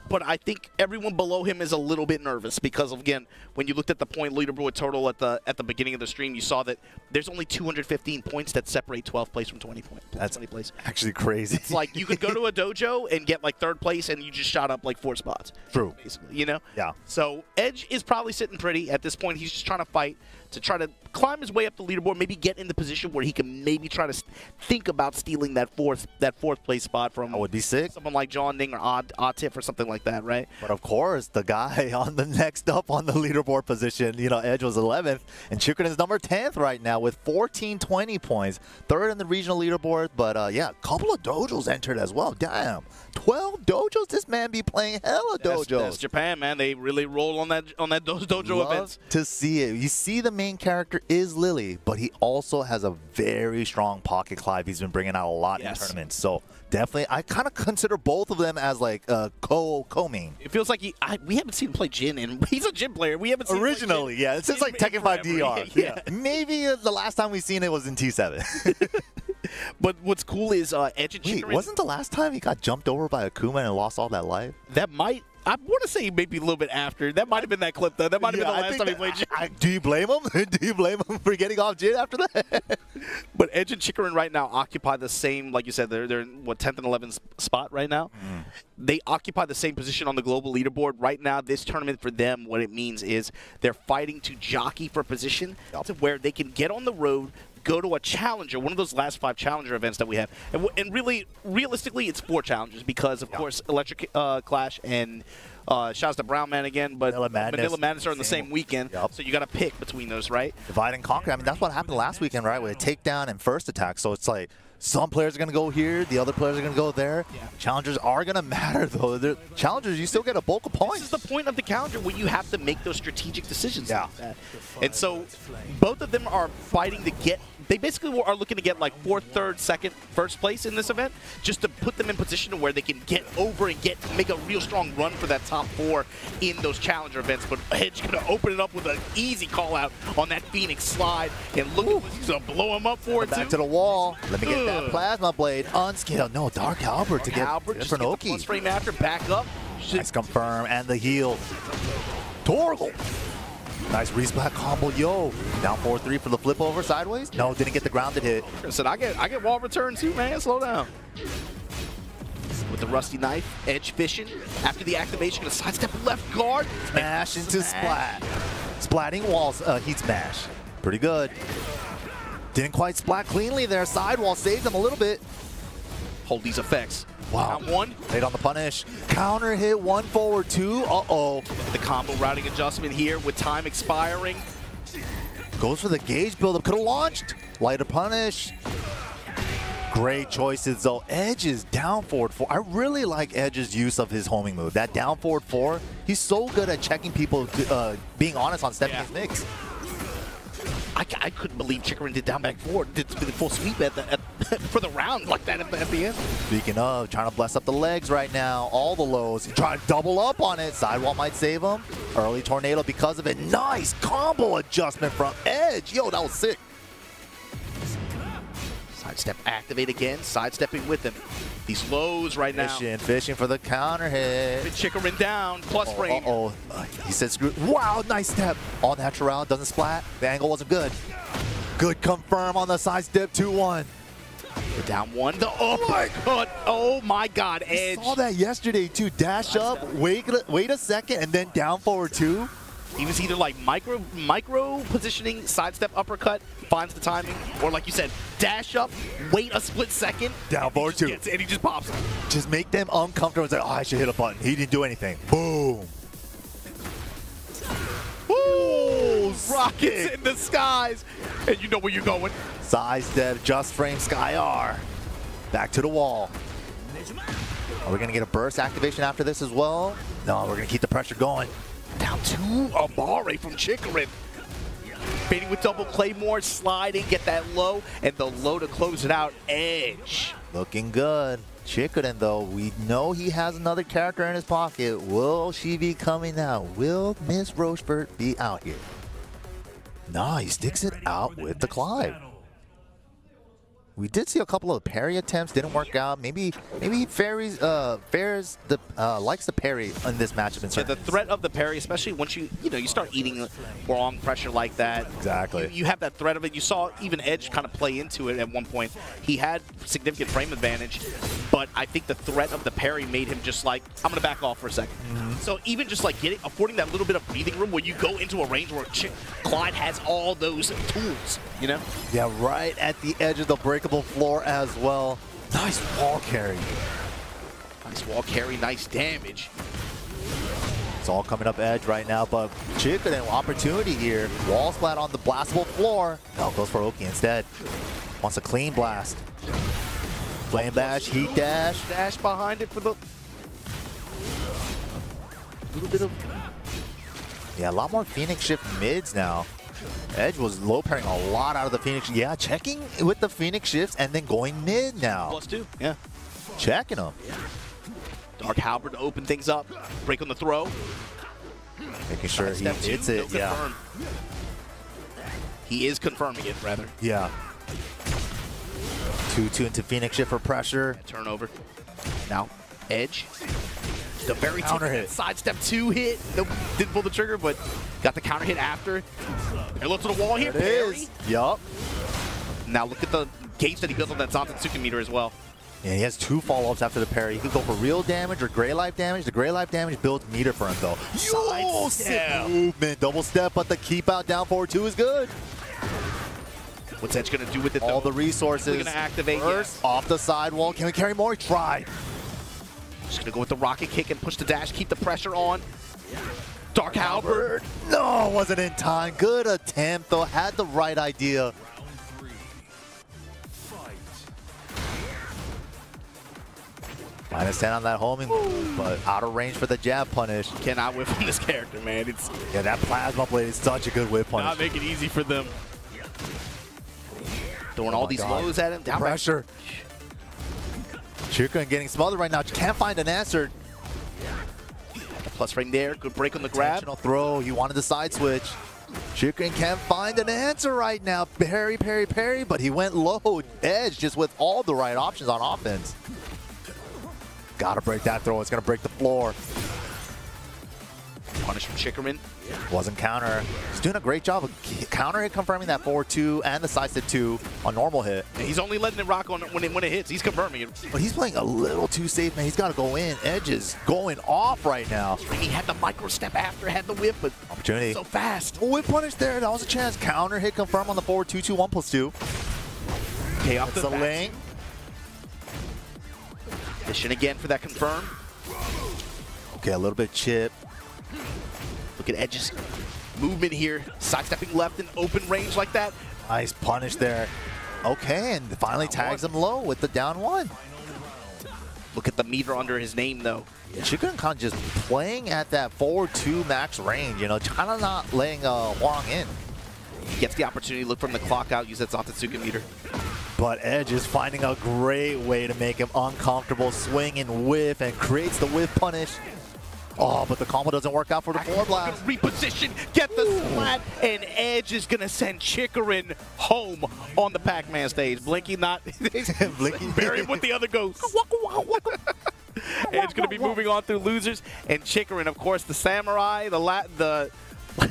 But I think everyone below him is a little bit nervous because, again, when you looked at the point leaderboard total at the beginning of the stream, you saw that there's only 215 points that separate 12th place from 20 place. That's 20 place. Actually crazy. It's like you could go to a dojo and get like 3rd place and you just shot up like 4 spots. True. Basically, you know? Yeah. So Edge is probably sitting pretty at this point. He's just trying to fight to try to climb his way up the leaderboard, maybe get in the position where he can maybe try to think about stealing that fourth place spot from That would be sick. Someone like John Ding or Atif or something like that, right? But of course, the guy on the next up on the leaderboard position, you know, Edge was 11th, and Chikurin is number 10th right now with 1420 points. 3rd in the regional leaderboard, but yeah, a couple of dojos entered as well. Damn, 12 dojos. This man be playing hella dojos. That's Japan, man. They really roll on those dojo Love events. To see it. You see, the main character is Lily, but he also has a very strong pocket Clive. He's been bringing out a lot in tournaments, so definitely, I kind of consider both of them as like co-main. It feels like we haven't seen him play Jin, and he's a Jin player. We haven't seen originally, him play Jin. Since like Tekken 5 DR. Yeah. Maybe the last time we seen it was in T7. But what's cool is Edge and Chikurin. Wasn't the last time he got jumped over by Akuma and lost all that life? That might. I want to say maybe a little bit after. That might have been that clip, though. That might have been the last time he played Jin. Do you blame him? Do you blame him for getting off Jin after that? But Edge and Chikurin right now occupy the same, like you said, they're in, what, 10th and 11th spot right now? They occupy the same position on the global leaderboard. Right now, this tournament for them, what it means is they're fighting to jockey for position to where they can get on the road, go to a challenger, one of those last 5 challenger events that we have. And really, realistically, it's 4 challengers because, of course, Electric Clash and shouts to Brown Man again, but Manila Madness are in the same weekend, so you got to pick between those, right? Divide and conquer. I mean, that's what happened last weekend, right? With a takedown and first attack. So it's like some players are going to go here, the other players are going to go there. Challengers are going to matter, though. Challengers, you still get a bulk of points. This is the point of the challenger where you have to make those strategic decisions like that. And so both of them are fighting to get. They basically are looking to get like 4th, 3rd, 2nd, 1st place in this event, just to put them in position to where they can get over and make a real strong run for that top 4 in those challenger events, but Edge gonna open it up with an easy call out on that Phoenix slide, and look at he's gonna blow him up for it Back too. to the wall. Let me get that plasma blade unscaled. No, Dark Halberd to get just for get the Oki. plus frame after, back up. Nice confirm and the heal. Torgal. Nice resplat combo, yo. Down 4-3 for the flip over sideways. No, didn't get the grounded hit. I said I get wall return too, man. Slow down. With the rusty knife, Edge fishing. After the activation, gonna sidestep left guard. Smash into splat. Splatting walls, heat smash. Pretty good. Didn't quite splat cleanly there. Sidewall saved him a little bit. Hold these effects. Wow. Down 1. Late on the punish. Counter hit, 1 forward, 2. Uh-oh. The combo routing adjustment here with time expiring. Goes for the gauge buildup. Could have launched. Lighter punish. Great choices, though. Edge is down forward 4. I really like Edge's use of his homing move. That down forward 4, he's so good at checking people, being honest on stepping his mix. I couldn't believe Chikurin did down back forward, did the full sweep for the round like that at the end. Speaking of, trying to bless up the legs right now. All the lows. Trying to double up on it. Sidewall might save him. Early tornado because of it. Nice combo adjustment from Edge. Yo, that was sick. Sidestep activate again, sidestepping with him. These lows right now. Fishing for the counter hit. Chikurin down, plus frame. He said screw. Wow, nice step. All natural, doesn't splat. The angle wasn't good. Good confirm on the sidestep, 2-1. We're down 1. Oh my God, Edge. I saw that yesterday too. Dash up, wait a second, and then down forward 2. He was either like micro positioning, sidestep uppercut, finds the timing, or like you said, dash up, wait a split second, down forward 2, and he just pops it. Just make them uncomfortable and say, oh, I should hit a button. He didn't do anything. Boom. Ooh, rockets in the skies, and you know where you're going. Sidestep, just frame Sky R. Back to the wall. Are we gonna get a burst activation after this as well? No, we're gonna keep the pressure going. Down 2, a barre from Chikurin. Baiting with double claymore, sliding, get that low, and the low to close it out, Edge. Looking good. Chikurin, though, we know he has another character in his pocket. Will she be coming out? Will Miss Rochefort be out here? No, he sticks it out with the Clive. We did see a couple of parry attempts, didn't work out. Maybe Fares likes the parry in this matchup. Yeah, the threat of the parry, especially once you start eating wrong pressure like that. Exactly. You have that threat of it. You saw even Edge kind of play into it at one point. He had significant frame advantage, but I think the threat of the parry made him just like, I'm gonna back off for a second. So even just like affording that little bit of breathing room where you go into a range where Clyde has all those tools, you know? Yeah, right at the edge of the breakable floor as well. Nice wall carry. Nice wall carry, nice damage. It's all coming up Edge right now, but Chikurin, opportunity here. Wall splat on the blastable floor. No, goes for Oki instead. Wants a clean blast. Flame bash, heat dash. Dash behind it for the... Little bit of... Yeah, a lot more Phoenix shift mids now. Edge was low parrying a lot out of the Phoenix. Yeah, checking with the Phoenix shifts and then going mid now. +2, yeah. Checking them. Dark Halberd to open things up. Break on the throw. Making sure he hits it, yeah. He is confirming it, rather. Yeah. 2-2 into Phoenix shift for pressure. Turnover. Now, Edge. The very counter hit. Sidestep 2 hit. Nope, didn't pull the trigger, but got the counter hit after. And look to the wall here. There it is. Yup. Now look at the gauge that he built on that Zantetsuki meter as well. Yeah, he has 2 follow-ups after the parry. He could go for real damage or gray life damage. The gray life damage builds meter for him, though. Yo, Sick movement. Double step, but the keep out down forward 2 is good. What's Edge going to do with it, though? All the resources. We're going to activate first, off the sidewall. Can we carry more? He tried. Just going to go with the rocket kick and push the dash, keep the pressure on. Dark Halberd. No, wasn't in time. Good attempt, though. Had the right idea. -10 on that homing move, but out of range for the jab punish. Cannot whip from this character, man. Yeah, that plasma blade is such a good whip punish. Not make it easy for them. Throwing all these lows at him. Down pressure. Chikurin getting smothered right now. Can't find an answer. Plus frame there. Good break on the grab. Intentional throw. He wanted the side switch. Chikurin can't find an answer right now. Parry, parry, parry, but he went low edge just with all the right options on offense. Gotta break that throw. It's gonna break the floor. Punish from Chikurin. Wasn't counter. He's doing a great job of counter hit confirming that 4-2 and the side step 2 on normal hit. And he's only letting it rock on when it hits. He's confirming it. But he's playing a little too safe, man. He's got to go in. Edge is going off right now. He had the micro step after, had the whip, but opportunity. So fast. Oh, whip punish there. That was a chance. Counter hit confirm on the forward 2-2, 1+2. Okay, off It's the a lane. Mission again for that confirm. Okay, a little bit chip. Look at Edge's movement here. Sidestepping left in open range like that. Nice punish there. Okay, and finally tags him low with the down 1. Look at the meter under his name, though. Yeah, Chikurin kind of just playing at that forward 2 max range, you know, kind of not letting Hwoarang in. He gets the opportunity to look from the clock out, use that Zantetsuka meter. But Edge is finding a great way to make him uncomfortable, swing and whiff, and creates the whiff punish. Oh, but the combo doesn't work out for the forward blast. Reposition, get the splat, and Edge is going to send Chikurin home on the Pac-Man stage. Blinky not. Blinky. Bury him with the other ghosts. Edge going to be moving on through losers, and Chikurin, of course, the samurai, the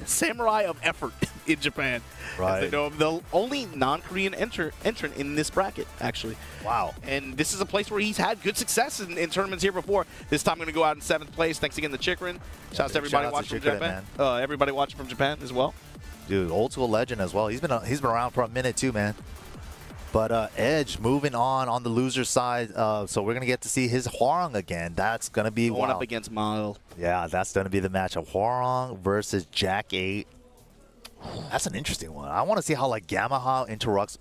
samurai of effort in Japan. Right. As they know him, the only non-Korean entrant in this bracket, actually. Wow. And this is a place where he's had good success in tournaments here before. This time going to go out in 7th place. Thanks again to Chikurin. Shouts to everybody watching from Japan. Everybody watching from Japan as well. Dude, old school legend as well. He's been around for a minute too, man. But Edge moving on the loser side. So we're going to get to see his Hwoarang again. That's going to be going up against Meo-IL. Yeah, that's going to be the match of Hwoarang versus Jack 8. That's an interesting one. I want to see how like Yamaha interrupts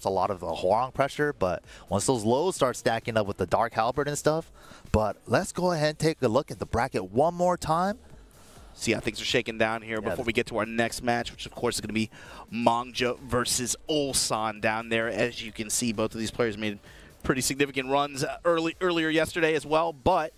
a lot of the Hwoarang pressure, but once those lows start stacking up with the Dark Halberd and stuff. But let's go ahead and take a look at the bracket one more time. See how things are shaking down here before we get to our next match, which of course is going to be Mangja versus Ulsan down there. As you can see, both of these players made pretty significant runs earlier yesterday as well, but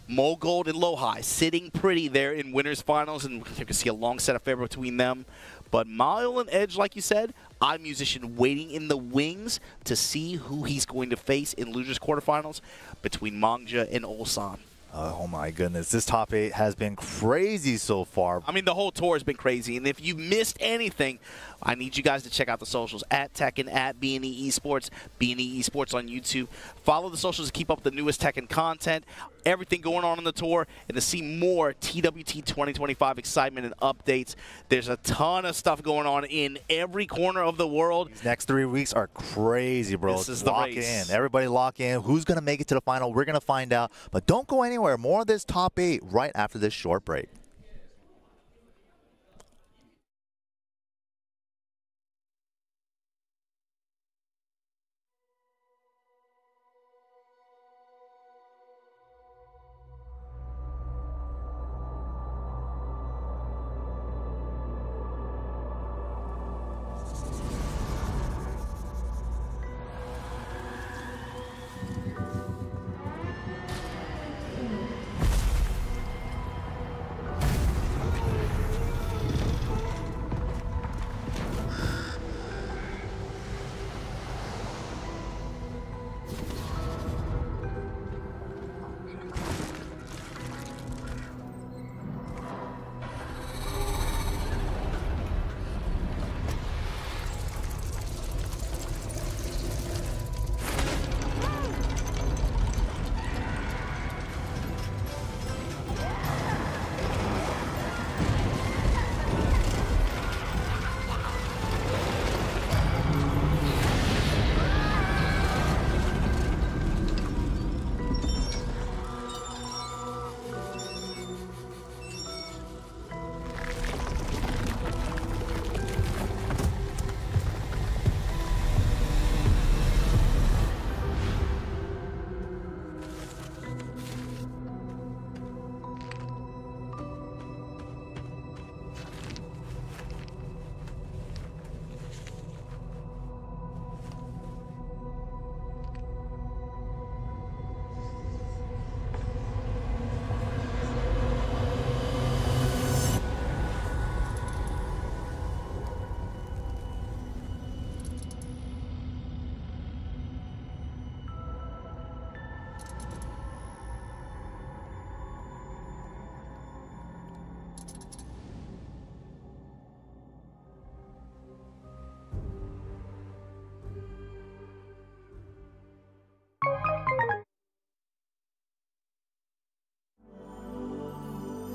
Mulgold and Lowhigh sitting pretty there in winners finals, and you can see a long set of favor between them. But Meo-IL and Edge, like you said, Eyemusician waiting in the wings to see who he's going to face in losers quarterfinals between Mangja and Ulsan. Oh my goodness, this top 8 has been crazy so far. I mean, the whole tour has been crazy, and if you missed anything, I need you guys to check out the socials, at Tekken, at B&E Esports, B&E Esports on YouTube. Follow the socials to keep up with the newest Tekken content, everything going on the tour, and to see more TWT 2025 excitement and updates. There's a ton of stuff going on in every corner of the world. These next 3 weeks are crazy, bro. This is the lock race. in. Everybody lock in. Who's going to make it to the final? We're going to find out. But don't go anywhere. More of this top 8 right after this short break.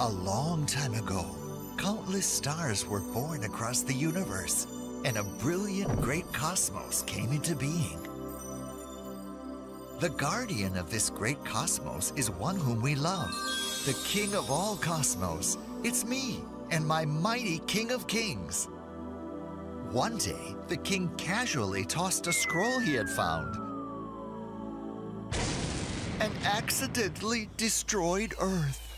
A long time ago, countless stars were born across the universe, and a brilliant great cosmos came into being. The guardian of this great cosmos is one whom we love, the king of all cosmos. It's me and my mighty king of kings. One day, the king casually tossed a scroll he had found and accidentally destroyed Earth.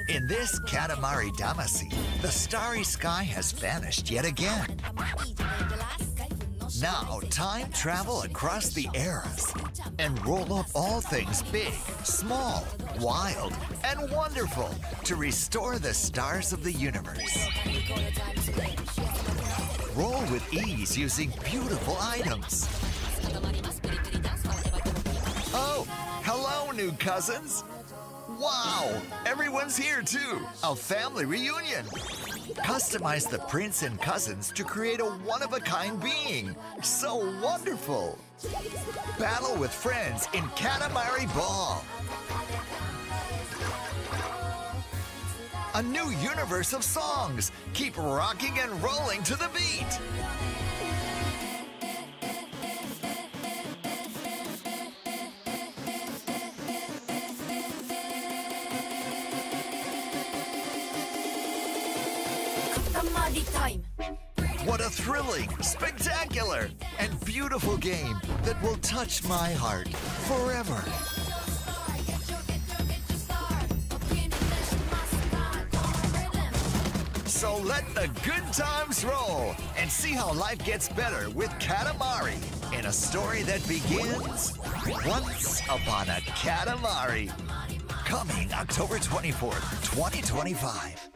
In this Katamari Damacy, the starry sky has vanished yet again. Now, time travel across the eras and roll up all things big, small, wild, and wonderful to restore the stars of the universe. Roll with ease using beautiful items. Oh, hello, new cousins. Wow, everyone's here too. A family reunion. Customize the prince and cousins to create a one-of-a-kind being. So wonderful. Battle with friends in Katamari Ball. A new universe of songs. Keep rocking and rolling to the beat. What a thrilling, spectacular, and beautiful game that will touch my heart forever. So let the good times roll and see how life gets better with Katamari in a story that begins once upon a Katamari. Coming October 24th, 2025.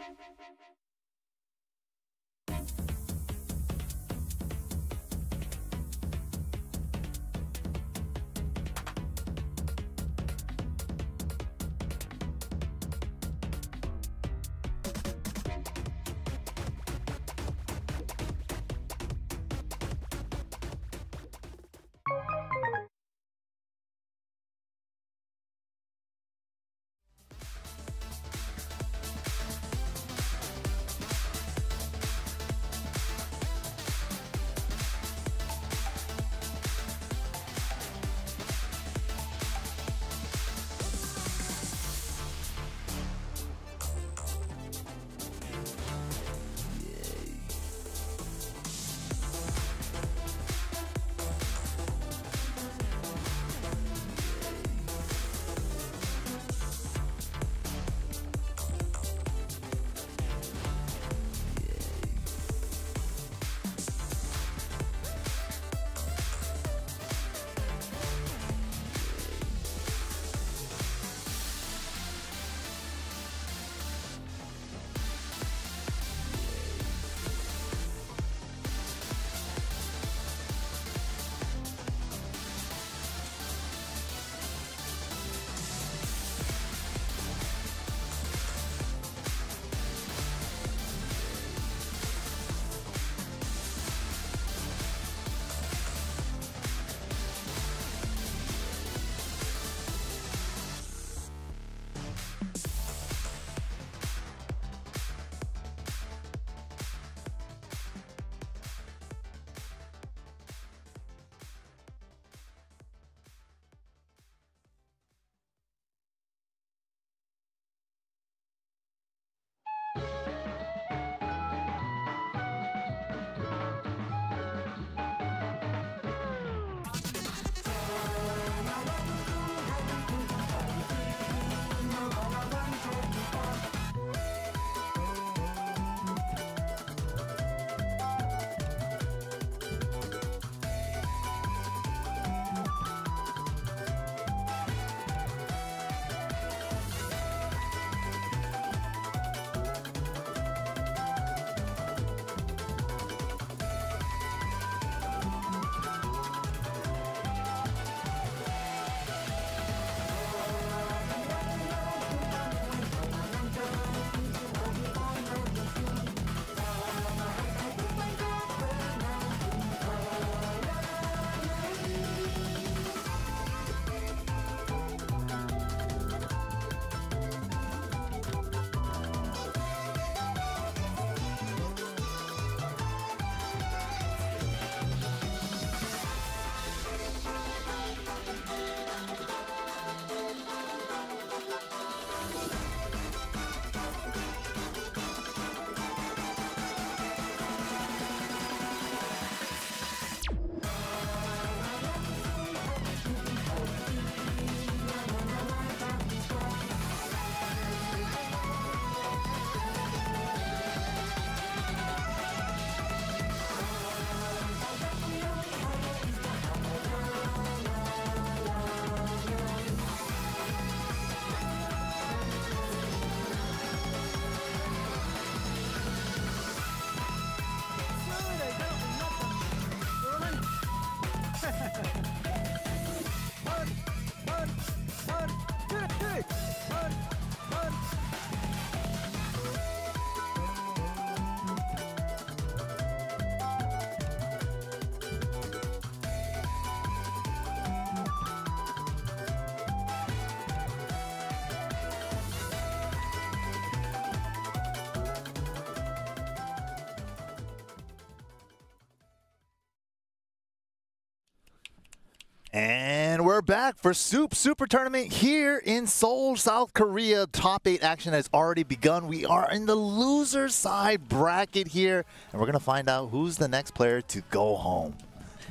And we're back for SOOP Super Tournament here in Seoul, South Korea. Top 8 action has already begun. We are in the loser side bracket here, and we're going to find out who's the next player to go home.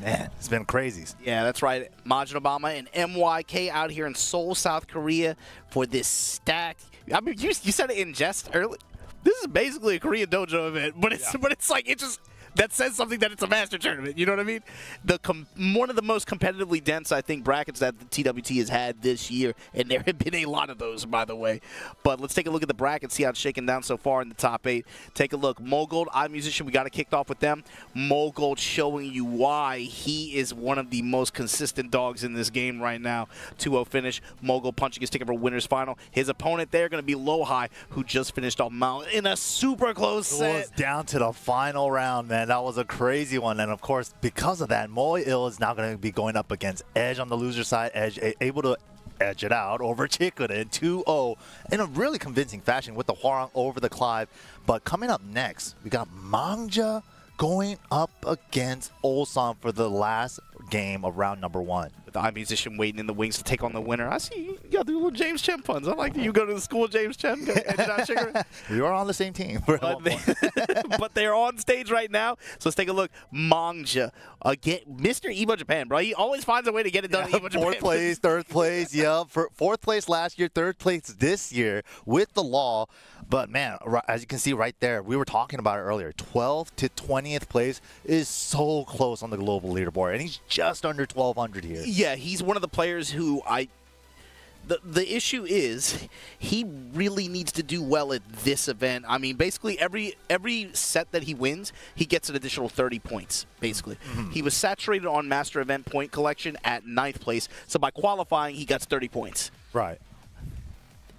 Man, it's been crazy. Yeah, that's right. Majin Obama and MYK out here in Seoul, South Korea for this stacked. I mean, you said it in jest early. This is basically a Korean dojo event, but it's like, it just... That says something that it's a master tournament. You know what I mean? One of the most competitively dense, I think, brackets that the TWT has had this year, and there have been a lot of those, by the way. But let's take a look at the bracket, see how it's shaken down so far in the top 8. Take a look. Mulgold, Eyemusician, we got it kicked off with them. Mulgold showing you why he is one of the most consistent dogs in this game right now. 2-0 finish. Mulgold punching his ticket for winner's final. His opponent there going to be Lowhigh, who just finished off Mount in a super close set. It was down to the final round, man. That was a crazy one. And, of course, because of that, Meo-IL is now going to be going up against Edge on the loser side. Edge able to edge it out over Chikurin 2-0 in a really convincing fashion with the Hwoarang over the Clive. But coming up next, we got Mangja going up against Uslan for the last game of round number 1. With the Eyemusician waiting in the wings to take on the winner. I see you got the little James Chen puns. I like that you go to the school of James Chen. We are on the same team. But they're on stage right now. So let's take a look. Mangja. Again, Mr. Evo Japan, bro. He always finds a way to get it done in Evo Japan. 4th place, 3rd place. Yeah, 4th place last year, 3rd place this year with the law. But, man, as you can see right there, we were talking about it earlier. 12th to 20th place is so close on the global leaderboard. And he's just under 1,200 here. Yeah, he's one of the players who the issue is he really needs to do well at this event. I mean, basically every set that he wins, he gets an additional 30 points, basically. He was saturated on Master Event point collection at 9th place, so by qualifying, he gets 30 points. Right.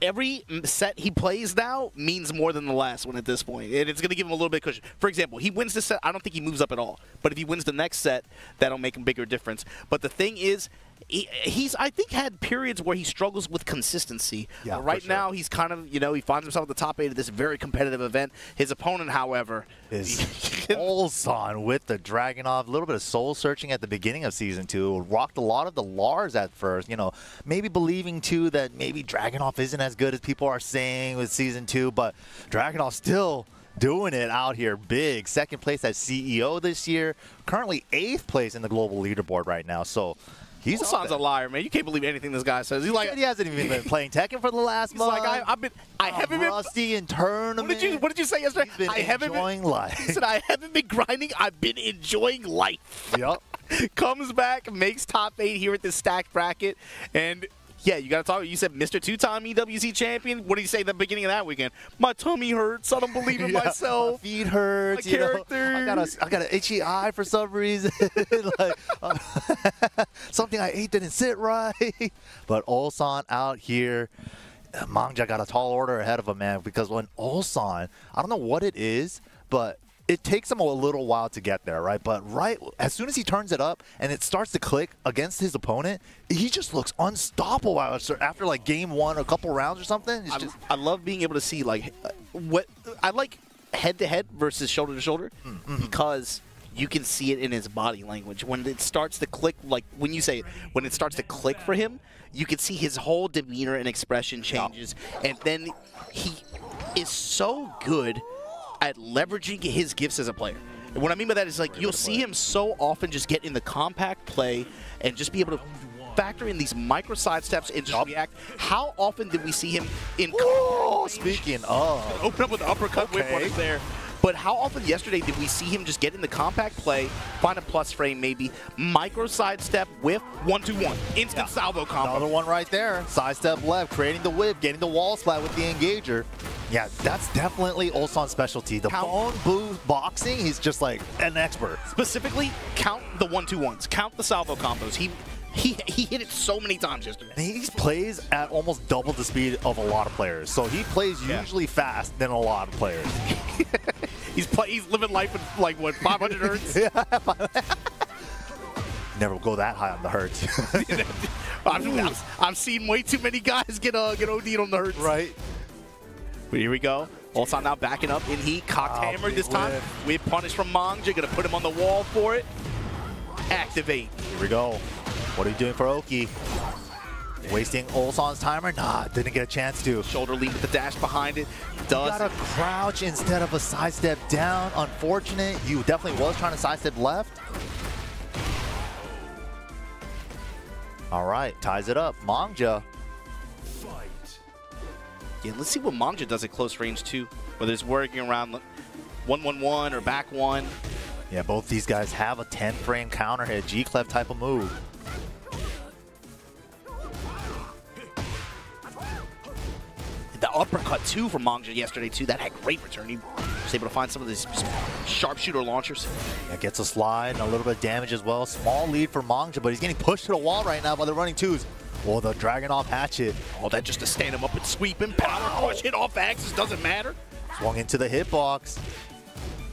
Every set he plays now means more than the last one at this point, and it's going to give him a little bit of cushion. For example, he wins this set, I don't think he moves up at all. But if he wins the next set, that'll make a bigger difference. But the thing is, he's, I think, had periods where he struggles with consistency. Yeah, right now, he's kind of, you know, he finds himself at the top 8 of this very competitive event. His opponent, however, is Uslan with the Dragunov. A little bit of soul searching at the beginning of Season 2. Rocked a lot of the Lars at first. You know, maybe believing, too, that maybe Dragunov isn't as good as people are saying with Season 2. But Dragunov still doing it out here big. 2nd place at CEO this year. Currently 8th place in the global leaderboard right now. So he's Uslan's a liar, man. You can't believe anything this guy says. He's like, he hasn't even been playing Tekken for the last month. Like, I haven't been rusty in tournament. What did you say yesterday? He's been enjoying life. He said, I haven't been grinding. I've been enjoying life. Yep. Comes back, makes top 8 here at this stacked bracket, and yeah, you got to talk. You said Mr. 2-time EWC champion. What did you say at the beginning of that weekend? My tummy hurts. I don't believe in myself. My feet hurts. My character. I got an itchy eye for some reason. Like, something I ate didn't sit right. But Uslan out here. Mangja got a tall order ahead of him, man, because when Uslan, I don't know what it is, but it takes him a little while to get there, right? But as soon as he turns it up and it starts to click against his opponent, he just looks unstoppable after like game 1, a couple rounds or something. I love being able to see like what I like head-to-head versus shoulder-to-shoulder because you can see it in his body language. When it starts to click, like when you say when it starts to click for him, you can see his whole demeanor and expression changes. And then he is so good at leveraging his gifts as a player. And what I mean by that is like you'll see him so often just get in the compact play and just be able to factor in these micro side steps and just react. How often did we see him in speaking of open up with the uppercut whip one there? But how often yesterday did we see him just get in the compact play, find a plus frame maybe, micro sidestep, whiff, 1-2-1, instant salvo combo. Another one right there. Sidestep left, creating the whip, getting the wall splat with the engager. Yeah, that's definitely Ulsan's specialty. The phone booth boxing, he's just like an expert. Specifically, count the 1-2-1s. Count the salvo combos. He hit it so many times yesterday. And he plays at almost double the speed of a lot of players. So he plays usually fast than a lot of players. He's living life at like, what, 500 hertz? Never go that high on the hertz. I've seen way too many guys get OD'd on the hertz. Right. But here we go. Ulsan now backing up in heat. Cocked hammer this time. With punish from Mangja. Gonna put him on the wall for it. Activate. Here we go. What are you doing for Oki? Wasting Ulsan's timer? Nah, didn't get a chance to. Shoulder lead with the dash behind it. Does. Got a crouch instead of a sidestep down. Unfortunate. You definitely was trying to sidestep left. All right, ties it up. Mangja. Yeah, let's see what Mangja does at close range too. Whether it's working around 1-1-1 or back one. Yeah, both these guys have a 10-frame counter hit, G-Clef type of move. The uppercut too from Mangja yesterday too. That had great return. He was able to find some of these sharpshooter launchers. Yeah, gets a slide and a little bit of damage as well. Small lead for Mangja, but he's getting pushed to the wall right now by the running twos. Oh, the Dragunov hatchet. All that just to stand him up and sweep him. Power crush, hit off axis, doesn't matter. Swung into the hitbox.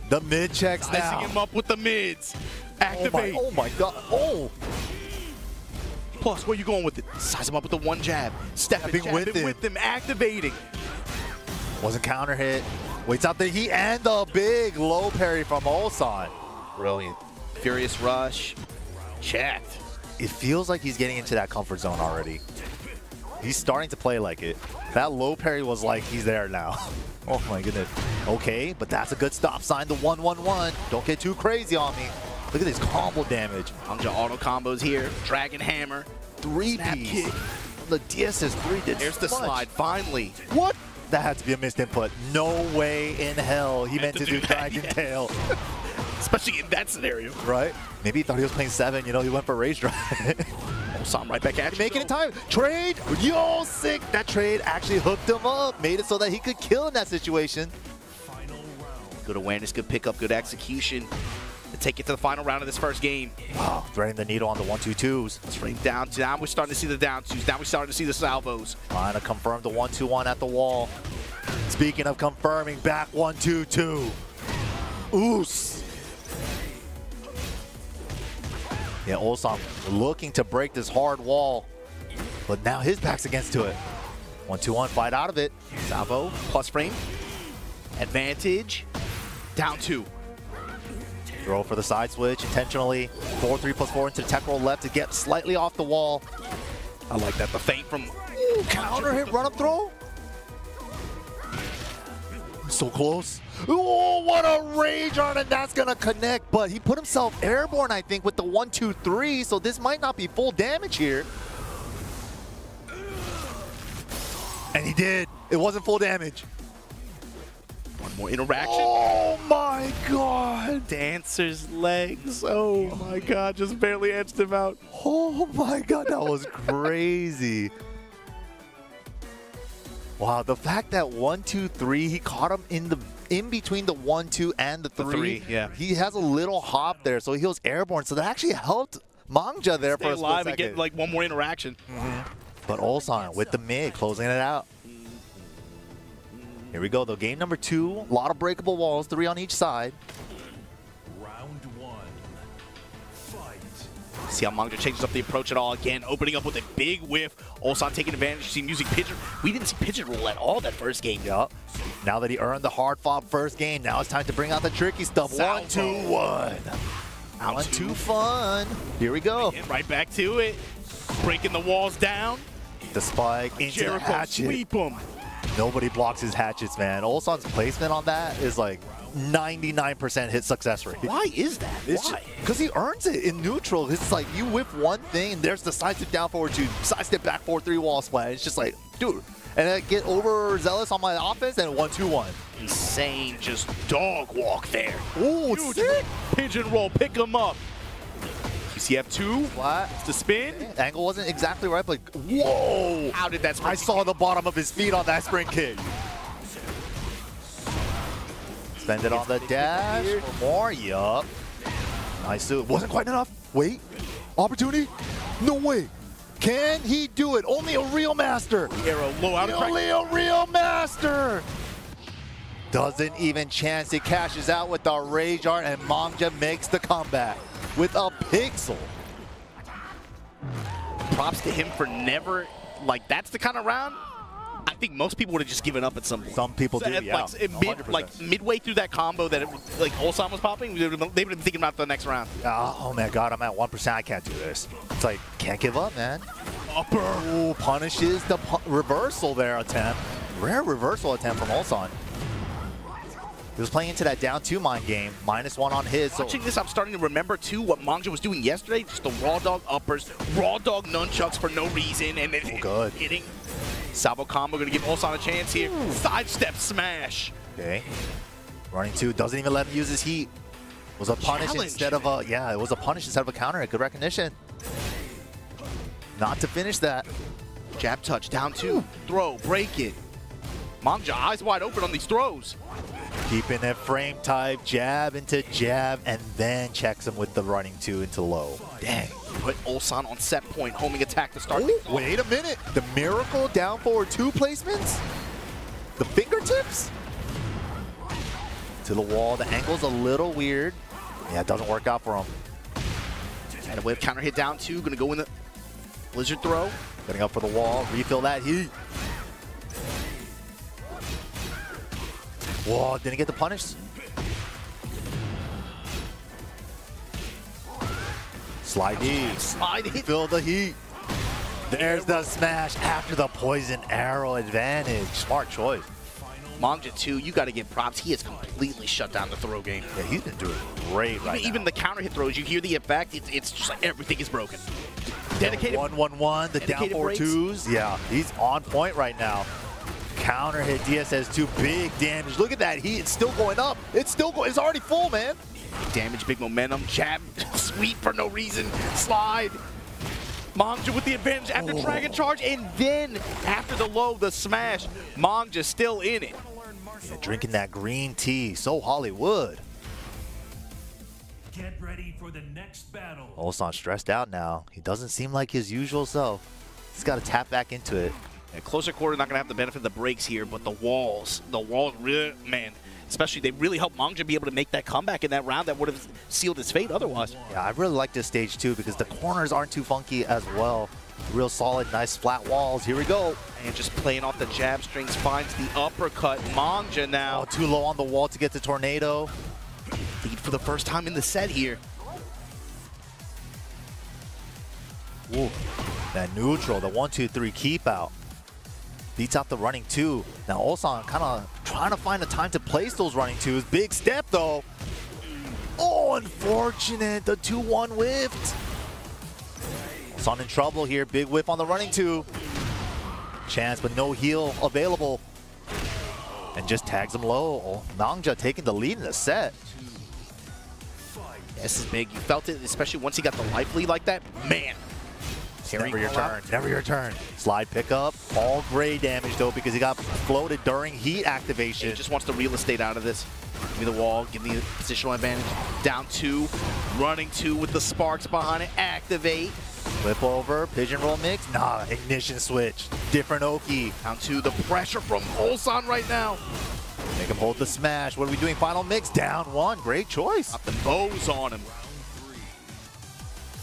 The mid checks now. Sizing him up with the mids. Activate. Oh my god. Oh. Plus, where you going with it? Size him up with the one jab. Stepping with him. Activating. Wasn't counter hit. Waits out the heat and the big low parry from Ulsan. Brilliant. Furious rush. Checked. It feels like he's getting into that comfort zone already. He's starting to play like it. That low parry was like he's there now. Oh my goodness. Okay, but that's a good stop sign. The 1-1-1. Don't get too crazy on me. Look at this combo damage. Mangja auto combos here. Dragon hammer. 3-piece. The DSS3 did There's the slide, finally. What? That had to be a missed input. No way in hell he meant to do Dragon Tail. Especially in that scenario. Right? Maybe he thought he was playing 7. You know, he went for Rage Drive. Ulsan right back at you. Making it time. Trade. Yo, sick. That trade actually hooked him up. Made it so that he could kill in that situation. Good awareness, good pickup, good execution. To take it to the final round of this first game. Wow, threading the needle on the 1-2-2s. Let's bring down. Now we're starting to see the down twos. Now we're starting to see the salvos. Trying to confirm the 1-2-1 at the wall. Speaking of confirming, back 1-2-2. Oos. Yeah, Ulsan looking to break this hard wall, but now his back's against to it. 1-2-1, fight out of it. Salvo, plus frame. Advantage. Down 2. Throw for the side switch intentionally. 4-3+4 into the tech roll left to get slightly off the wall. I like that. The feint from Counter hit, run up throw. So close. Oh, what a rage on it. That's going to connect, but he put himself airborne, I think, with the 1-2-3, so this might not be full damage here. And he did. It wasn't full damage. One more interaction. Oh my god. Dancer's legs. Oh my god, just barely edged him out. Oh my god, that was crazy. Wow, the fact that 1-2-3, he caught him in between the 1-2 and the 3. Yeah. He has a little hop there, so he was airborne. So that actually helped Mangja there for a split second. And get like one more interaction. But Ulsan with the mid, closing it out. Here we go, though. Game number 2. A lot of breakable walls, 3 on each side. Round 1. Fight. See how Mangja changes up the approach at all again, opening up with a big whiff. Ulsan taking advantage, seen using pigeon. We didn't see pigeon roll at all that first game. Yup. Now that he earned the hard fought first game, now it's time to bring out the tricky stuff. 1-2-1. 1-2 fun. Here we go. And right back to it. Breaking the walls down. The spike into Jericho, the hatchet. sweep him. Nobody blocks his hatchets, man. Ulsan's placement on that is like 99% hit success rate. Why is that? Why? Because he earns it in neutral. It's like you whip one thing and there's the side step down forward 2, side step back 4-3 wall splat. It's just like, dude. And I get overzealous on my offense and 1-2-1. Insane, just dog walk there. Ooh, Dude, sick. Pigeon roll, pick him up. UCF2, Flat. the spin. Angle wasn't exactly right, but whoa. How did that spin? I saw the bottom of his feet on that sprint kick. Spend it on the dash for more. Yup. Nice suit. Wasn't quite enough. Wait. Opportunity? No way. Can he do it? Only a real master. Arrow low out of Only a real master. Doesn't even chance. It cashes out with the Rage Art, and Mangja makes the comeback with a pixel. Props to him for never, like, that's the kind of round I think most people would have just given up at some point. Some people do, yeah. Like midway through that combo that like Ulsan was popping, they would have been thinking about the next round. Oh my god, I'm at 1%. I can't do this. It's like, can't give up, man. Upper. Ooh, punishes the reversal there attempt. Rare reversal attempt from Ulsan. He was playing into that down 2 mind game. -1 on his. Watching this, I'm starting to remember, too, what Mangja was doing yesterday. Just the raw dog uppers, raw dog nunchucks for no reason. And then hitting. Salvo combo going to give Ulsan a chance here. Sidestep smash. Okay. Running 2, doesn't even let him use his heat. Was a punish instead of a, yeah, it was a punish instead of a counter. Good recognition. Not to finish that. Jab touch, down 2, throw, break it. Mangja eyes wide open on these throws. Keeping it frame type, jab into jab, and then checks him with the running 2 into low. Dang. Put Ulsan on set point, homing attack to start. Ooh, wait a minute. The miracle down forward 2 placements? The fingertips? To the wall. The angle's a little weird. Yeah, it doesn't work out for him. And a whip counter hit down 2, gonna go in the blizzard throw. Getting up for the wall, refill that heat. Whoa, didn't get the punish. Slide heat. Slide hit. Fill the heat. There's the smash after the poison arrow advantage. Smart choice. Mangja, too, you got to give props. He has completely shut down the throw game. Yeah, he's been doing great right now. Even the counter hit throws, you hear the effect. It's just like everything is broken. Dedicated 1-1-1, the down 4-2s. Yeah, he's on point right now. Counter hit, DSS2, big damage. Look at that heat, it's still going up. It's still going, it's already full, man. Big damage, big momentum, jab, sweep for no reason, slide. Mangja with the advantage after Dragon Charge, and then after the low, the smash. Mangja still in it. Yeah, drinking that green tea, so Hollywood. Get ready for the next battle. Ulsan stressed out now. He doesn't seem like his usual self. He's got to tap back into it. Yeah, closer quarter, not going to have the benefit of the breaks here, but the walls really, man, especially they really helped Mangja be able to make that comeback in that round that would have sealed his fate otherwise. Yeah, I really like this stage too because the corners aren't too funky as well. Real solid, nice flat walls. Here we go. And just playing off the jab strings, finds the uppercut. Mangja now. Oh, too low on the wall to get the tornado. Lead for the first time in the set here. Ooh, that neutral, the 1-2-3 keep out. Beats out the running 2. Now Ulsan kind of trying to find a time to place those running 2s. Big step though. Oh, unfortunate. The 2-1 whiffed. Ulsan in trouble here. Big whiff on the running 2. Chance, but no heal available. And just tags him low. Mangja taking the lead in the set. This is big. You felt it, especially once he got the life lead like that. Man. Never your turn. Never your turn. Slide pickup. All gray damage though because he got floated during heat activation. He just wants the real estate out of this. Give me the wall. Give me the positional advantage. Down 2. Running 2 with the sparks behind it. Activate. Flip over. Pigeon roll mix. Nah. Ignition switch. Different Oki. Down 2. The pressure from Ulsan right now. Make him hold the smash. What are we doing? Final mix. Down 1. Great choice. Got the bows on him.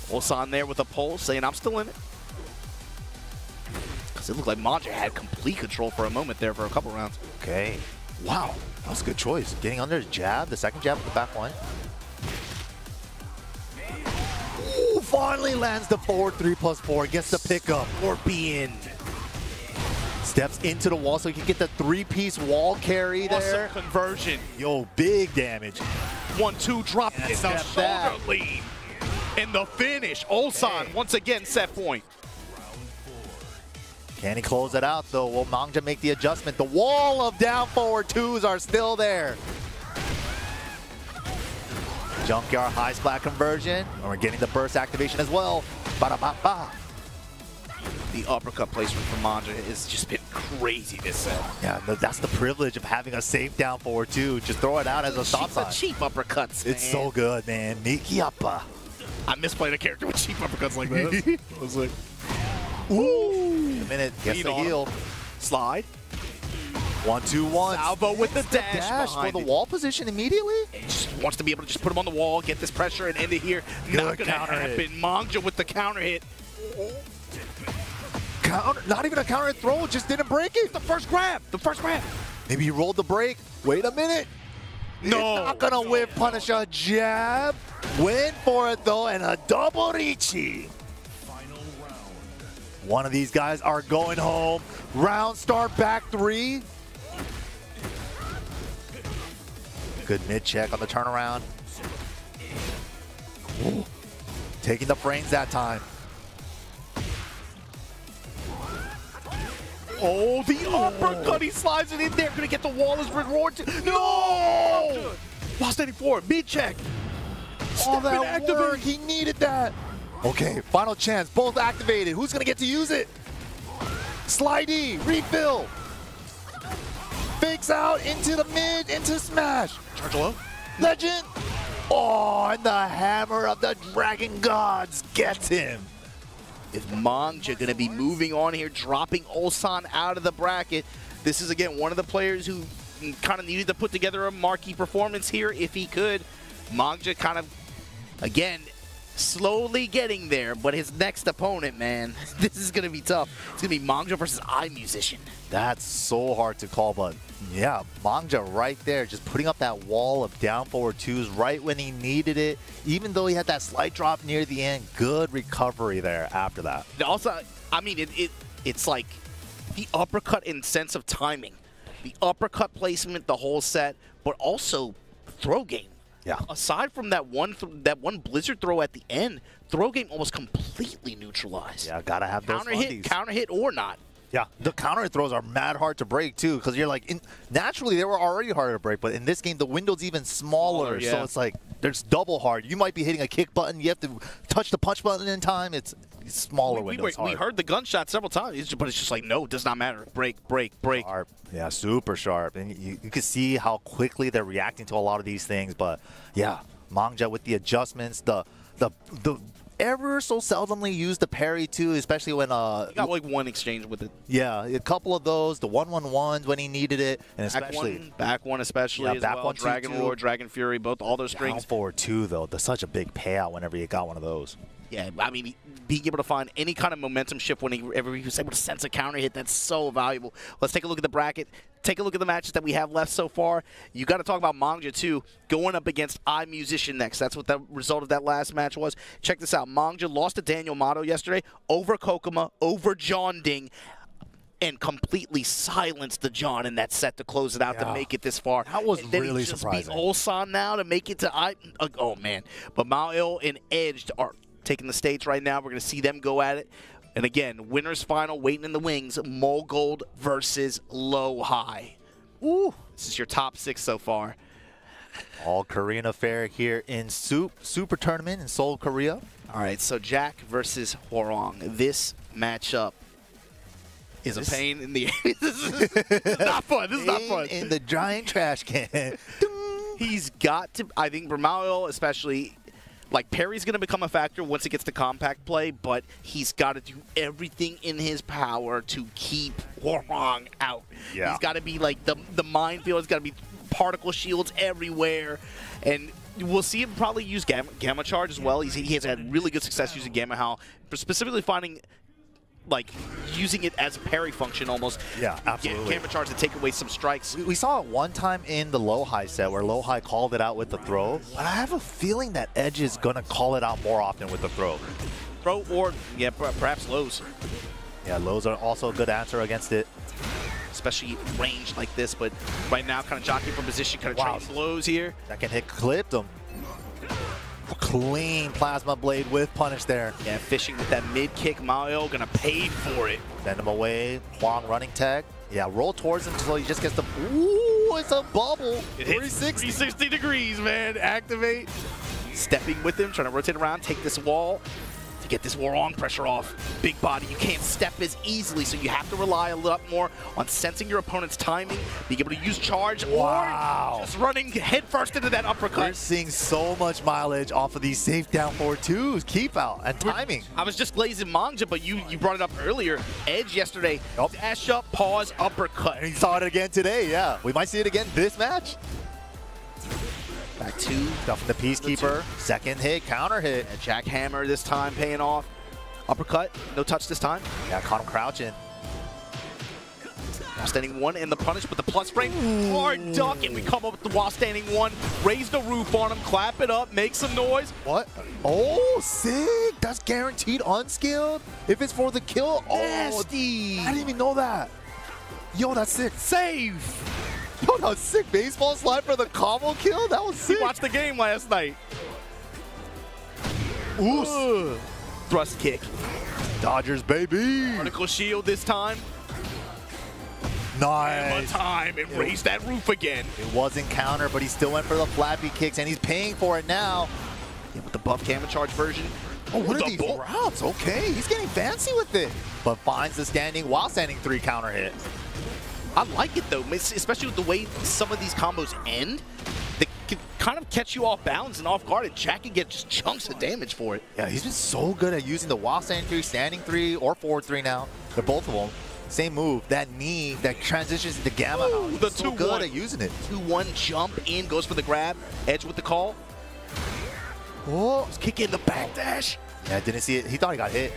Ulsan there with a pulse saying, I'm still in it. Because it looked like Mangja had complete control for a moment there for a couple rounds. Okay. Wow. That was a good choice. Getting under his jab, the second jab with the back line. Ooh, finally lands the forward 3+4. Gets the pickup. Scorpion. Steps into the wall so he can get the 3-piece wall carry there. Awesome conversion. Yo, big damage. 1-2 drop in the shoulder lead. And the finish, Ulsan once again set point. Can he close it out though? Will Mangja make the adjustment? The wall of down forward 2s are still there. Junkyard high splat conversion. And we're getting the burst activation as well. Ba-da-ba-ba. The uppercut placement from Mangja has just been crazy this set. Yeah, that's the privilege of having a safe down forward too. Just throw it out as a stop sign. Cheap uppercuts, man. It's so good, man. Mikiappa. I miss playing a character with cheap uppercuts like that. I was like, ooh. A minute, gets the heel. Slide. 1-2-1. Salvo with the dash for the wall position immediately. He just wants to be able to just put him on the wall, get this pressure, and end it here. Good Not gonna counter happen. hit. Mangja with the counter hit. Counter, not even a counter hit throw, just didn't break it. The first grab. The first grab. Maybe he rolled the break. Wait a minute. No. It's not gonna whip punish a jab. Went for it though, and a double Richi. One of these guys are going home. Round start, back three. Good mid check on the turnaround. Ooh. Taking the frames that time. Oh, the uppercut. He slides it in there. Gonna get the wall as reward. No! Lost 84. Mid check. All that activate. work. He needed that. Okay, final chance. Both activated. Who's gonna get to use it? Slidey, refill. Fakes out into the mid, into smash. Charge low. Legend. Oh, and the hammer of the Dragon Gods gets him. Is Mangja going to be moving on here, dropping Ulsan out of the bracket? This is, again, one of the players who kind of needed to put together a marquee performance here if he could. Mangja kind of, again, slowly getting there, but his next opponent, man, this is going to be tough. It's going to be Mangja versus Eyemusician. That's so hard to call, but yeah, Mangja right there, just putting up that wall of down forward twos right when he needed it. Even though he had that slight drop near the end, good recovery there after that. Also, I mean, it's like the uppercut in sense of timing, the uppercut placement, the whole set, but also throw game. Yeah. Aside from that one blizzard throw at the end, throw game almost completely neutralized. Yeah, gotta have those counter hit or not. Yeah, the counter throws are mad hard to break too, because you're like, naturally they were already harder to break, but in this game the window's even smaller, yeah. so it's like there's double hard. You might be hitting a kick button, you have to touch the punch button in time. It's smaller windows. We heard the gunshot several times, but it's just like, no, it does not matter. Break, break, break. Sharp. Yeah, super sharp, and you can see how quickly they're reacting to a lot of these things. But yeah, Mangja with the adjustments, the ever so seldomly use the parry too, especially when you got like one exchange with it. Yeah, a couple of those, the 1-1-1s when he needed it, and especially back one especially, yeah, as back well. one, Dragon two, Roar, Dragon Fury, both all those down strings. forward too, though. That's such a big payout whenever you got one of those. Yeah, I mean, being able to find any kind of momentum shift whenever he was able to sense a counter hit, that's so valuable. Let's take a look at the bracket. Take a look at the matches that we have left so far. You got to talk about Mangja, too, going up against Eyemusician next. That's what the result of that last match was. Check this out. Mangja lost to Daniel Mato yesterday over Kokuma, over John Ding, and completely silenced the John in that set to close it out to make it this far. That was and then really he just surprising. Beat Ulsan now to make it to oh, man. But Meo-IL and Edge are taking the stage right now. We're going to see them go at it. And again, winner's final waiting in the wings, Mulgold versus Lowhigh. Ooh, this is your top 6 so far. All Korean affair here in SOOP Super Tournament in Seoul, Korea. All right, so Jack versus Hwoarang. This matchup is a pain in the This is not fun. This is not fun. In the giant trash can. He's got to, I think, for Meo-IL especially, like, parry's going to become a factor once it gets to compact play, but he's got to do everything in his power to keep Hwoarang out. Yeah. He's got to be, like, the minefield. He's got to be particle shields everywhere. And we'll see him probably use Gamma Charge as well. He has had really good success using Gamma Howl, specifically finding, like, using it as a parry function almost. Yeah, absolutely. Gamma Charge to take away some strikes. We saw it one time in the Lowhigh set where Lowhigh called it out with the throw, but I have a feeling that Edge is going to call it out more often with the throw. Throw or, yeah, perhaps lows. Yeah, lows are also a good answer against it. Especially range like this, but right now kind of jockeying for position, kind of trying blows here. That can hit clipped him. Clean plasma blade with punish there. Yeah, fishing with that mid kick. Meo-IL gonna pay for it. Send him away. Hwoarang running tag. Yeah, roll towards him until he just gets the. Ooh, it's a bubble. It hits 360 degrees, man. Activate. Stepping with him, trying to rotate around, take this wall. to get this Hwoarang pressure off. Big body, you can't step as easily, so you have to rely a lot more on sensing your opponent's timing, being able to use charge, Wow. or just running headfirst into that uppercut. We're seeing so much mileage off of these safe down forward twos, keep out, and timing. I was just glazing Mangja, but you brought it up earlier. Edge yesterday, Yep. dash up, pause, uppercut. And he saw it again today, yeah. We might see it again this match. Back two. Stuffing the Peacekeeper. Second hit, counter hit. And jackhammer this time paying off. Uppercut, no touch this time. Yeah, caught him crouching. While standing one in the punish, but the plus frame, hard duck, and we come up with the while standing one. Raise the roof on him, clap it up, make some noise. What? Oh, sick! That's guaranteed unskilled. If it's for the kill, Nasty. I didn't even know that. Yo, that's sick. Save. Yo, that was sick. Baseball slide for the combo kill. That was sick. Watched the game last night. Ooh. Thrust kick. Dodgers, baby. Vertical shield this time. Nice. Time and raise that roof again. It wasn't counter, but he still went for the flappy kicks, and he's paying for it now. Yeah, with the buff camera charge version. Oh, what are the these bull- routes? Okay, he's getting fancy with it. But finds the standing while standing 3 counter hit. I like it though, especially with the way some of these combos end. They can kind of catch you off balance and off guard, and Jack can get just chunks of damage for it. Yeah, he's been so good at using the while standing 3, or forward 3 now. They're both of them. Same move. That knee that transitions into Gamma. Ooh, He's the so 2-1. good at using it. 2-1 jump in, goes for the grab. Edge with the call. Oh, Kick in the backdash. yeah, didn't see it. He thought he got hit.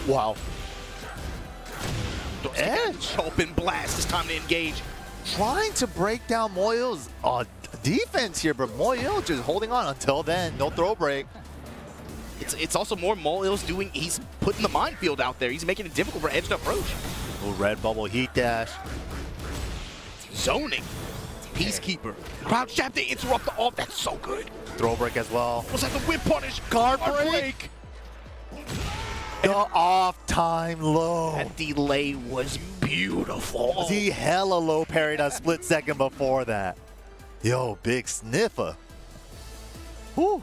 Wow. Edge Open blast. It's time to engage. trying to break down Meo-IL's defense here, but Meo-Il just holding on until then. No throw break. It's also more Meo-IL's doing. He's putting the minefield out there. He's making it difficult for Edge to approach. Little red bubble heat dash. Zoning. Peacekeeper. Crouch jab to interrupt the off. That's so good. Throw break as well. Was that the whip punish? Guard break. The off time low. That delay was beautiful. He hella low parried a split second before that. Yo, big sniffer. Whew.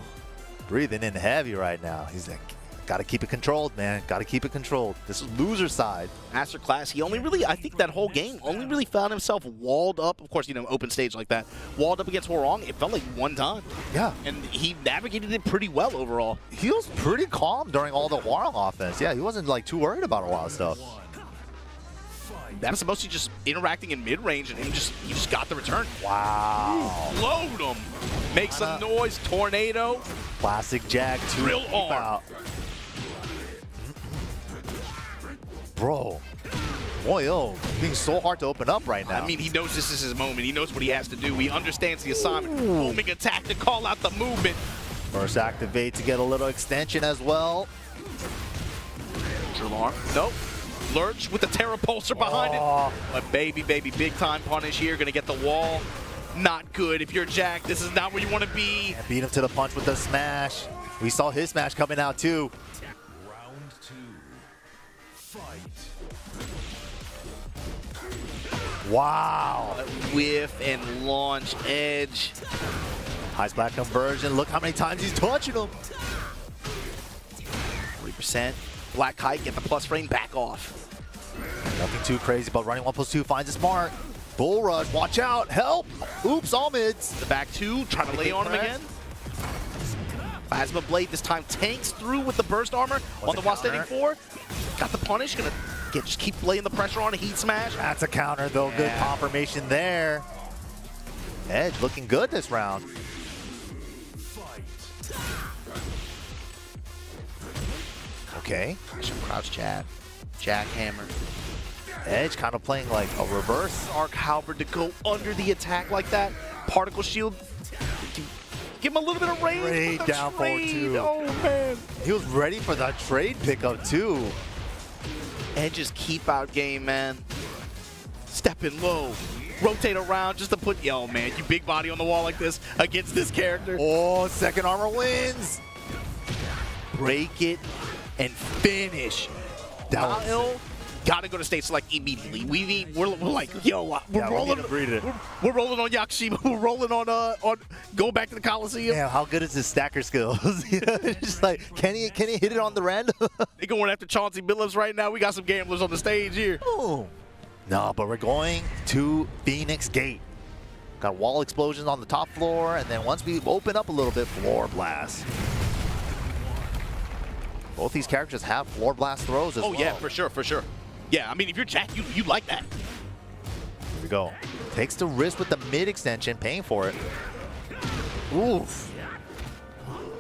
Breathing in heavy right now. He's like, gotta keep it controlled, man. Gotta keep it controlled. This is loser side. Masterclass, he only really, I think that whole game, only really found himself walled up. Of course, you know, open stage like that. Walled up against Hwoarang, it felt like one time. Yeah. And he navigated it pretty well overall. He was pretty calm during all the Hwoarang offense. Yeah, he wasn't like too worried about a lot of stuff. That was mostly just interacting in mid-range, and he just got the return. Wow. Load him. Make some noise. Tornado. Classic Jack 2. Drill arm. Out. Bro, Meo-Il being so hard to open up right now. I mean, he knows this is his moment. He knows what he has to do. He understands the assignment. Homing attack to call out the movement. First activate to get a little extension as well. Drill arm. Nope. Lurch with the Terra Pulsar behind it. But baby, big time punish here. Gonna get the wall. Not good. If you're Jack, this is not where you want to be. And beat him to the punch with the smash. We saw his smash coming out too. Round 2. Fight. Wow. Whiff and launch Edge. High splat conversion. Look how many times he's touching him. 40%. Black Kite, get the plus frame back off. Nothing too crazy, but running 1+2 finds a smart. Bull rush, watch out, help. Oops, all mids. The back two, trying to lay on him again. Plasma Blade this time tanks through with the burst armor on the while standing 4. Got the punish, gonna just keep laying the pressure on a heat smash. That's a counter though, good confirmation there. Edge looking good this round. Okay. Crouch jab, jackhammer. Edge kind of playing like a reverse. Arc halberd to go under the attack like that. Particle shield. Give him a little bit of range. Trade with the down forward trade. two. Oh man. He was ready for that trade pickup too. Edge's keep out game, man. Stepping low. Rotate around just to put, yo man, you big body on the wall like this against this character. Oh, second armor wins. Break it and finish. That was Meo-IL got to go to stage select immediately. We're like, yo, we're rolling. We're rolling on Yakushima. We're rolling on going back to the Coliseum. Yeah, how good is his stacker skills? Just like, can he hit it on the random? They going after Chauncey Billups right now. We got some gamblers on the stage here. Ooh. No, but we're going to Phoenix Gate. Got wall explosions on the top floor, and then once we open up a little bit, floor blast. Both these characters have floor blast throws as well. Oh yeah, for sure. Yeah, I mean, if you're Jack, you like that. Here we go. Takes the risk with the mid extension, paying for it. Oof.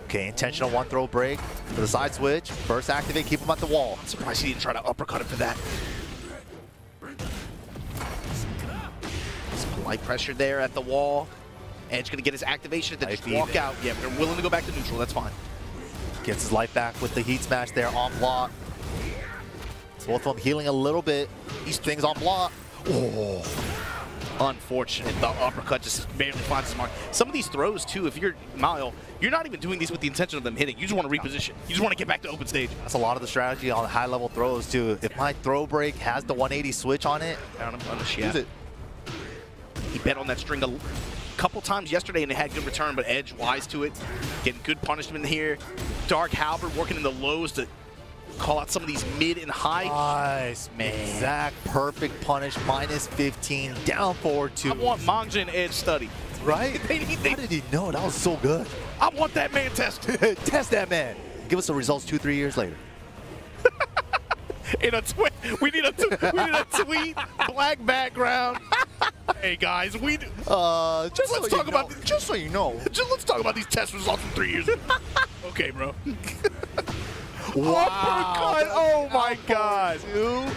Okay, intentional one throw break for the side switch. First activate, keep him at the wall. I'm surprised he didn't try to uppercut him for that. Some light pressure there at the wall. Edge gonna get his activation and then just walk out. Yeah, but they're willing to go back to neutral. That's fine. Gets his life back with the heat smash there on block. Both of them healing a little bit. These things on block. Oh. Unfortunate. The uppercut just barely finds his mark. Some of these throws, too, if you're Meo, you're not even doing these with the intention of them hitting. You just want to reposition. You just want to get back to open stage. That's a lot of the strategy on high-level throws, too. If my throw break has the 180 switch on it, use it. He bet on that string a couple times yesterday and it had good return, but Edge wise to it. Getting good punishment here. Dark Halberd working in the lows to call out some of these mid and high. Nice, man. Exact perfect punish, minus 15, down forward 2. I want Mangja and Edge study. Right? How did he know? That was so good. I want that man tested. Test that man. Give us the results 2-3 years later. In a tweet, we need a tweet, black background. Hey guys, let's talk about these test results from 3 years ago. Okay, bro. Wow. Uppercut! Oh my God! Dude.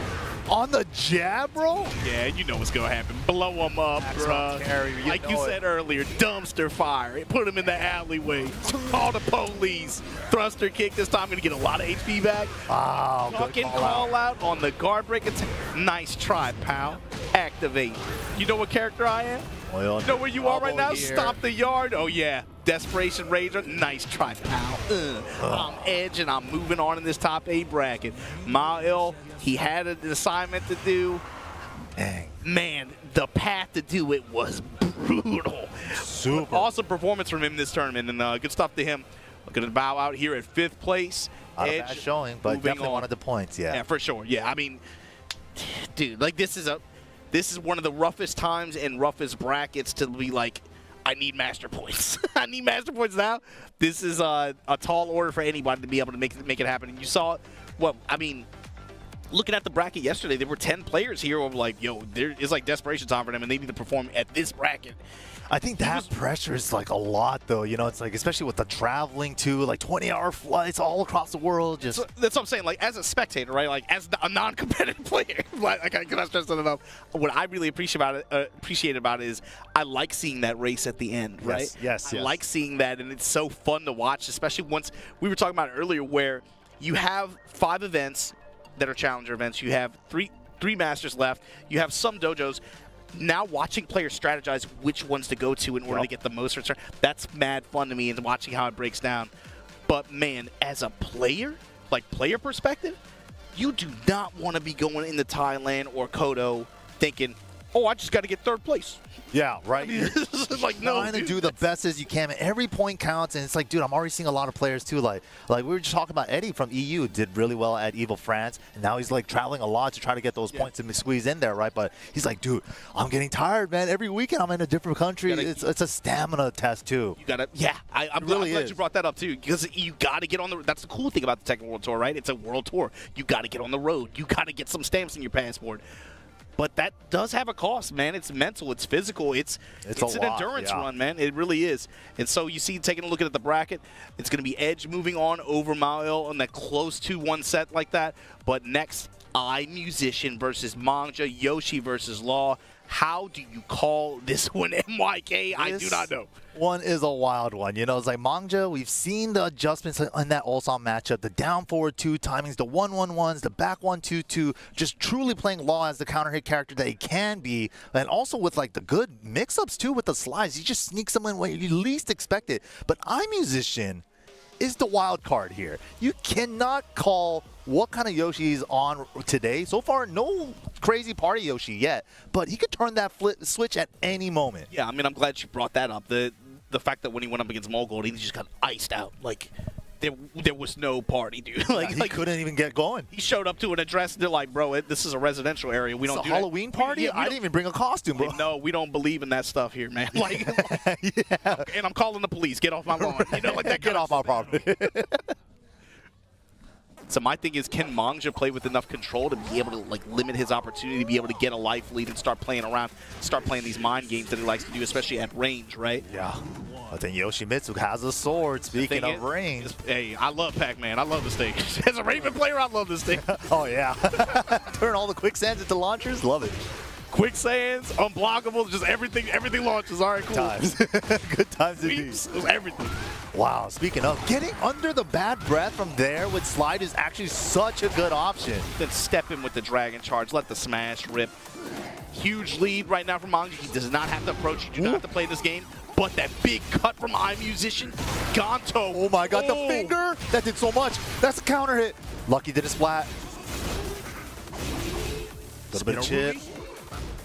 On the jab, bro? Yeah, you know what's gonna happen. Blow him up, bro. Like you said earlier, dumpster fire. Put him in the alleyway. Call the police. Thruster kick. This time, gonna get a lot of HP back. Wow. Fucking call out on the guard break attack. Nice try, pal. Activate. You know what character I am? Well, you know where you are right now? here. Stomp the yard. Oh yeah. Desperation Razor. Nice try, pal. I'm Edge and I'm moving on in this top 8 bracket. Meo-IL, he had an assignment to do. Dang. Man, the path to do it was brutal. Super. Awesome performance from him this tournament, and good stuff to him. Going to bow out here at 5th place. Not Edge a bad showing, but definitely on. wanted the points, yeah. Yeah, for sure. Yeah, I mean, dude, like this is one of the roughest times and roughest brackets to be like, I need master points. I need master points now. This is a tall order for anybody to be able to make it happen. And you saw it. Well, I mean, looking at the bracket yesterday, there were 10 players here who were like, yo, there is like desperation time for them, and they need to perform at this bracket. I think that pressure is like a lot, though. You know, it's like, especially with the traveling too, like 20-hour flights all across the world. Just that's what I'm saying. Like, as a spectator, right? Like, as a non-competitive player, like, I cannot stress that enough. What I really appreciate about it is I like seeing that race at the end, right? Yes. I like seeing that, and it's so fun to watch, especially once we were talking about it earlier, where you have 5 events that are challenger events. You have three masters left. You have some dojos. Now watching players strategize which ones to go to in order to get the most return, that's mad fun to me, and watching how it breaks down. But man, as a player, like player perspective, you do not want to be going into Thailand or Kodo thinking, oh, I just got to get 3rd place. Yeah, right. Like, no, trying to do the best as you can, and every point counts. And it's like, dude, I'm already seeing a lot of players too. Like we were just talking about Eddie from EU did really well at Evil France, and now he's like traveling a lot to try to get those points and squeeze in there, right? But he's like, dude, I'm getting tired, man. Every weekend I'm in a different country. It's a stamina test too. You gotta, yeah. I'm glad you brought that up too, because you gotta get on the. That's the cool thing about the Tekken World Tour, right? It's a world tour. You gotta get on the road. You gotta get some stamps in your passport. But that does have a cost, man. It's mental, it's physical, it's an endurance run, man. It really is. And so you see, taking a look at the bracket, it's going to be Edge moving on over Meo-IL on that close to 1 set like that. But next, Eyemusician versus Mangja, Yoshi versus Law. How do you call this one, MYK? I do not know. One is a wild one. You know, it's like Mangja, we've seen the adjustments in that Ulsan matchup. The down forward 2 timings, the 1-1-1s, the back 1-2-2. Just truly playing Law as the counter hit character that he can be. And also with like the good mix-ups too with the slides. He just sneaks them in when you least expect it. But Eyemusician is the wild card here. You cannot call what kind of Yoshi is on today. So far, no crazy party Yoshi yet, but he could turn that switch at any moment. Yeah, I mean, I'm glad you brought that up. The fact that when he went up against Mulgold, he just got iced out. Like, there was no party, dude. He couldn't even get going. He showed up to an address, and they're like, bro, this is a residential area. We don't do a Halloween party? I didn't even bring a costume, bro. No, we don't believe in that stuff here, man. Like, yeah. And I'm calling the police. Get off my lawn. You know, like that. Get off my property. So my thing is, can Mangja play with enough control to be able to like limit his opportunity to be able to get a life lead and start playing around, start playing these mind games that he likes to do, especially at range, right? Yeah. But then Yoshimitsu has a sword, speaking of range. Hey, I love Pac-Man. I love this thing. As a Raven player, I love this thing. Oh, yeah. Turn all the quicksands into launchers. Love it. Quicksands, unblockable, just everything launches. All right, cool. Times. Good times indeed. Everything. Wow, speaking of, getting under the bad breath from there with slide is actually such a good option. Then step in with the dragon charge, let the smash rip. Huge lead right now from Mangja. He does not have to approach, you do not have to play this game, but that big cut from Eyemusician, Gonto. Oh my god, the finger! That did so much. That's a counter hit. Lucky did a splat. Little bit of chip.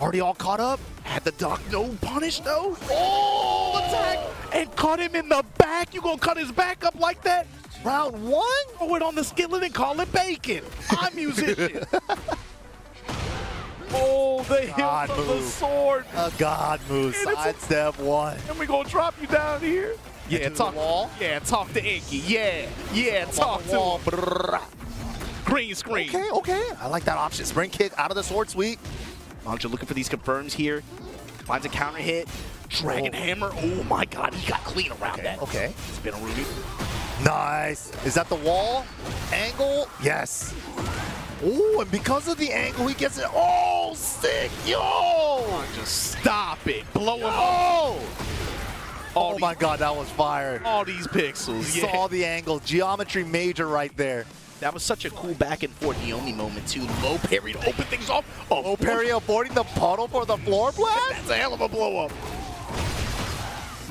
Already all caught up. Had the duck, no punish though. Oh, attack and cut him in the back. You gonna cut his back up like that? Round one? Throw it on the skillet and call it bacon. Eyemusician. Oh, the hilt of the sword. A god move. Sidestep one. And we gonna drop you down here. Yeah, talk the wall. Yeah, talk to Inky. Yeah, talk to wall. him. Green screen. Okay. I like that option. Spring kick out of the sword suite. Mangja looking for these confirms here. Finds a counter hit. Dragon hammer. Oh my god, he got clean around that. Okay. Spin a Ruby. Nice. Is that the wall? Angle? Yes. Oh, and because of the angle, he gets it. Oh, sick. Yo! Just stop it. Blow him up. Oh my god, that was fire. All these pixels. You saw the angle. Geometry major right there. That was such a cool back and forth Naomi moment too. Low parry to open things off. Oh, low parry avoiding the puddle for the floor blast? That's a hell of a blow up.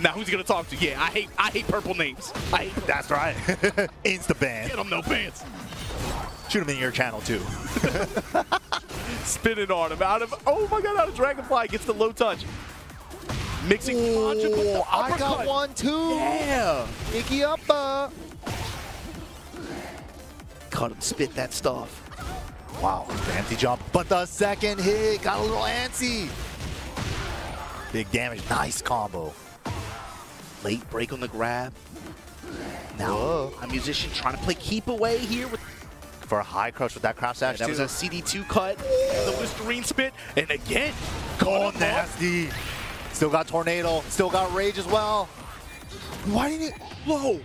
Now who's gonna talk to? Yeah, I hate purple names. That's right. Insta ban. Get them no pants. Shoot him in your channel too. Spin it on him out of Dragonfly gets the low touch. Mixing Mangja with the uppercut. I got one too. Yeah. Iggy up. Cut him, spit that stuff. Wow, empty jump. But the second hit got a little antsy. Big damage, nice combo. Late break on the grab. Now, Eyemusician trying to play keep away here with for a high crush with that crouch dash. That was a CD2 cut. The Listerine spit, and again, nasty. Still got tornado. Still got rage as well. Why didn't he? Whoa.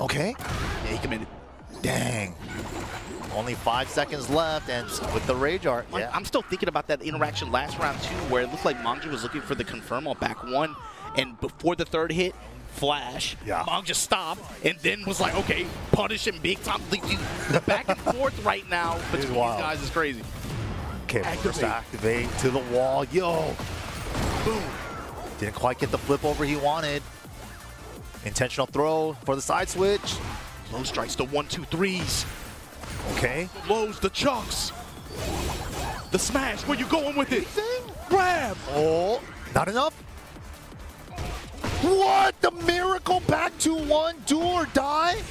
Okay. Yeah, he committed. Dang. Only 5 seconds left, and with the rage art, yeah. I'm still thinking about that interaction last round too, where it looked like Mangja was looking for the confirm on back one, and before the third hit, flash. Yeah. Mangja stopped, and then was like, okay, punish him big time. The back and forth right now between these guys is crazy. Okay, first activate to the wall. Yo. Boom. Didn't quite get the flip over he wanted. Intentional throw for the side switch. Low strikes, the 1-2-3s. Okay. The lows, the chucks. The smash, where you going with it? Grab. Oh, not enough. What? The miracle back to 1, do or die?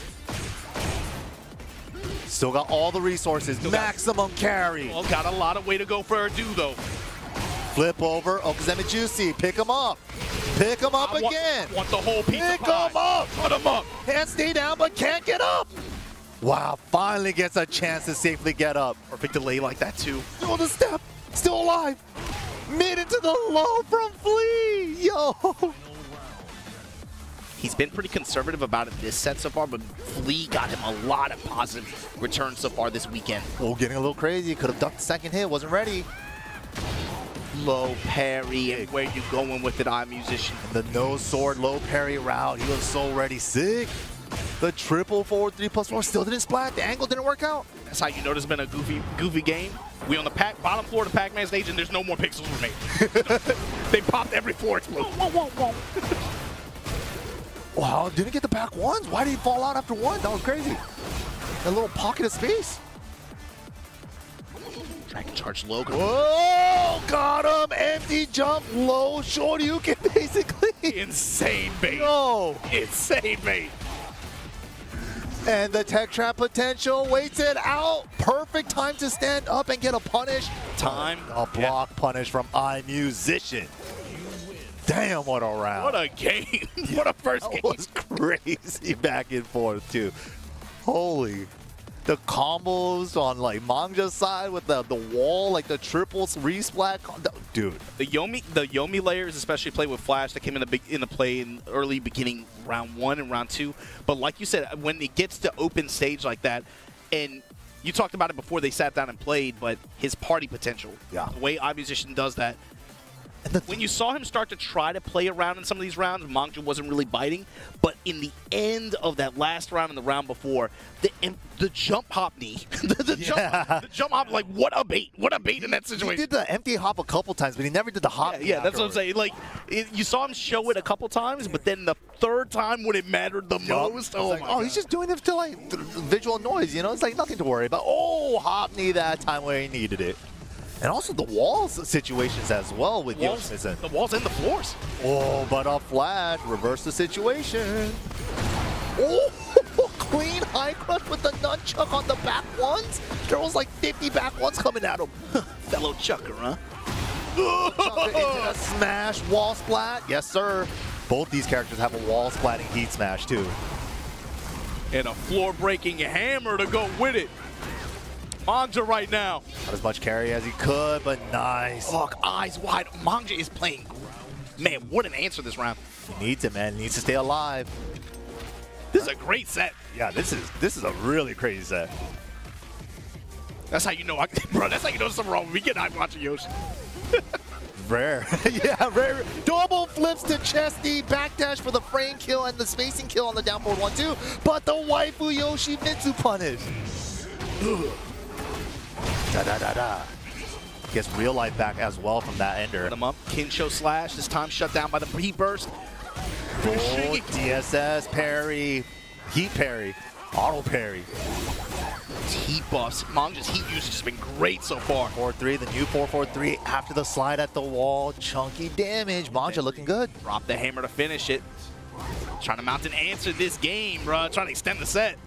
Still got all the resources. Maximum carry. Well, got a lot of way to go for her do though. Flip over. Yoshimitsu, pick him up. Pick him up again. Want the whole piece Pick him up. Cut him up. Can't stay down, but can't get up. Wow, finally gets a chance to safely get up. Perfect delay like that too. Oh, the step. Still alive. Mid into the low from Flea. Yo. He's been pretty conservative about it this set so far, but Flea got him a lot of positive returns so far this weekend. Oh, getting a little crazy. Could have ducked the second hit. Wasn't ready. Low parry, and where you going with it, Eyemusician? The no sword, low parry route. He was so ready. Sick. The triple forward 3+4 still didn't splat. The angle didn't work out. That's how you know it's been a goofy game. We on the bottom floor of the Pac-Man stage, and there's no more pixels remaining. They popped every floor. It's blue. Wow, didn't get the back ones. Why did he fall out after one? That was crazy. A little pocket of space. Dragon charge low. Whoa, got him. Empty jump, low Shoryuken, basically. Insane bait. No. Insane bait. And the tech trap potential waits it out. Perfect time to stand up and get a punish. Time. A block punish from Eyemusician. Damn, what a round. What a game. What a first game. That was crazy back and forth, too. Holy. The combos on, like, Mangja's side with the wall, like the triple resplat. Dude. The Yomi layers, especially played with Flash, that came into play in early beginning round 1 and round 2. But like you said, when it gets to open stage like that, and you talked about it before they sat down and played, but his party potential, yeah. The way Eyemusician does that. When you saw him start to try to play around in some of these rounds, Mangja wasn't really biting. But in the end of that last round and the round before, the jump hop knee, the jump hop, like, what a bait in that situation. He did the empty hop a couple times, but he never did the hop. Yeah, that's what I'm saying. Like, you saw him show it a couple times, but then the third time when it mattered the most, oh, like, my God. He's just doing it to, like, visual noise, you know? It's like nothing to worry about. Oh, hop knee that time where he needed it. And also the walls situations as well with Yoshimitsu. The walls and the floors. Oh, but a flash. Reverse the situation. Oh, clean high crush with the nunchuck on the back ones. There was like 50 back ones coming at him. Fellow chucker, huh? Into a smash wall splat. Yes, sir. Both these characters have a wall splatting heat smash, too. And a floor-breaking hammer to go with it. Mangja right now. Not as much carry as he could, but nice. Look, eyes wide. Mangja is playing. Man, what an answer this round. He needs it, man. He needs to stay alive. This is a great set. Yeah, this is a really crazy set. That's how you know, bro. That's how you know something wrong. We get not watching Yoshi. Rare. Yeah, rare. Double flips to chesty, backdash for the frame kill and the spacing kill on the down forward 1-2. But the waifu Yoshimitsu punish. Da-da-da-da. Gets real life back as well from that ender. Them up. Kinsho slash. This time shut down by the heat burst. Oh, DSS parry. Heat parry. Auto parry. Heat buffs. Manga's heat usage has been great so far. 4-3, the new 4-4-3 after the slide at the wall. Chunky damage. Mangja looking good. Drop the hammer to finish it. Trying to mount an answer this game, bro. Trying to extend the set.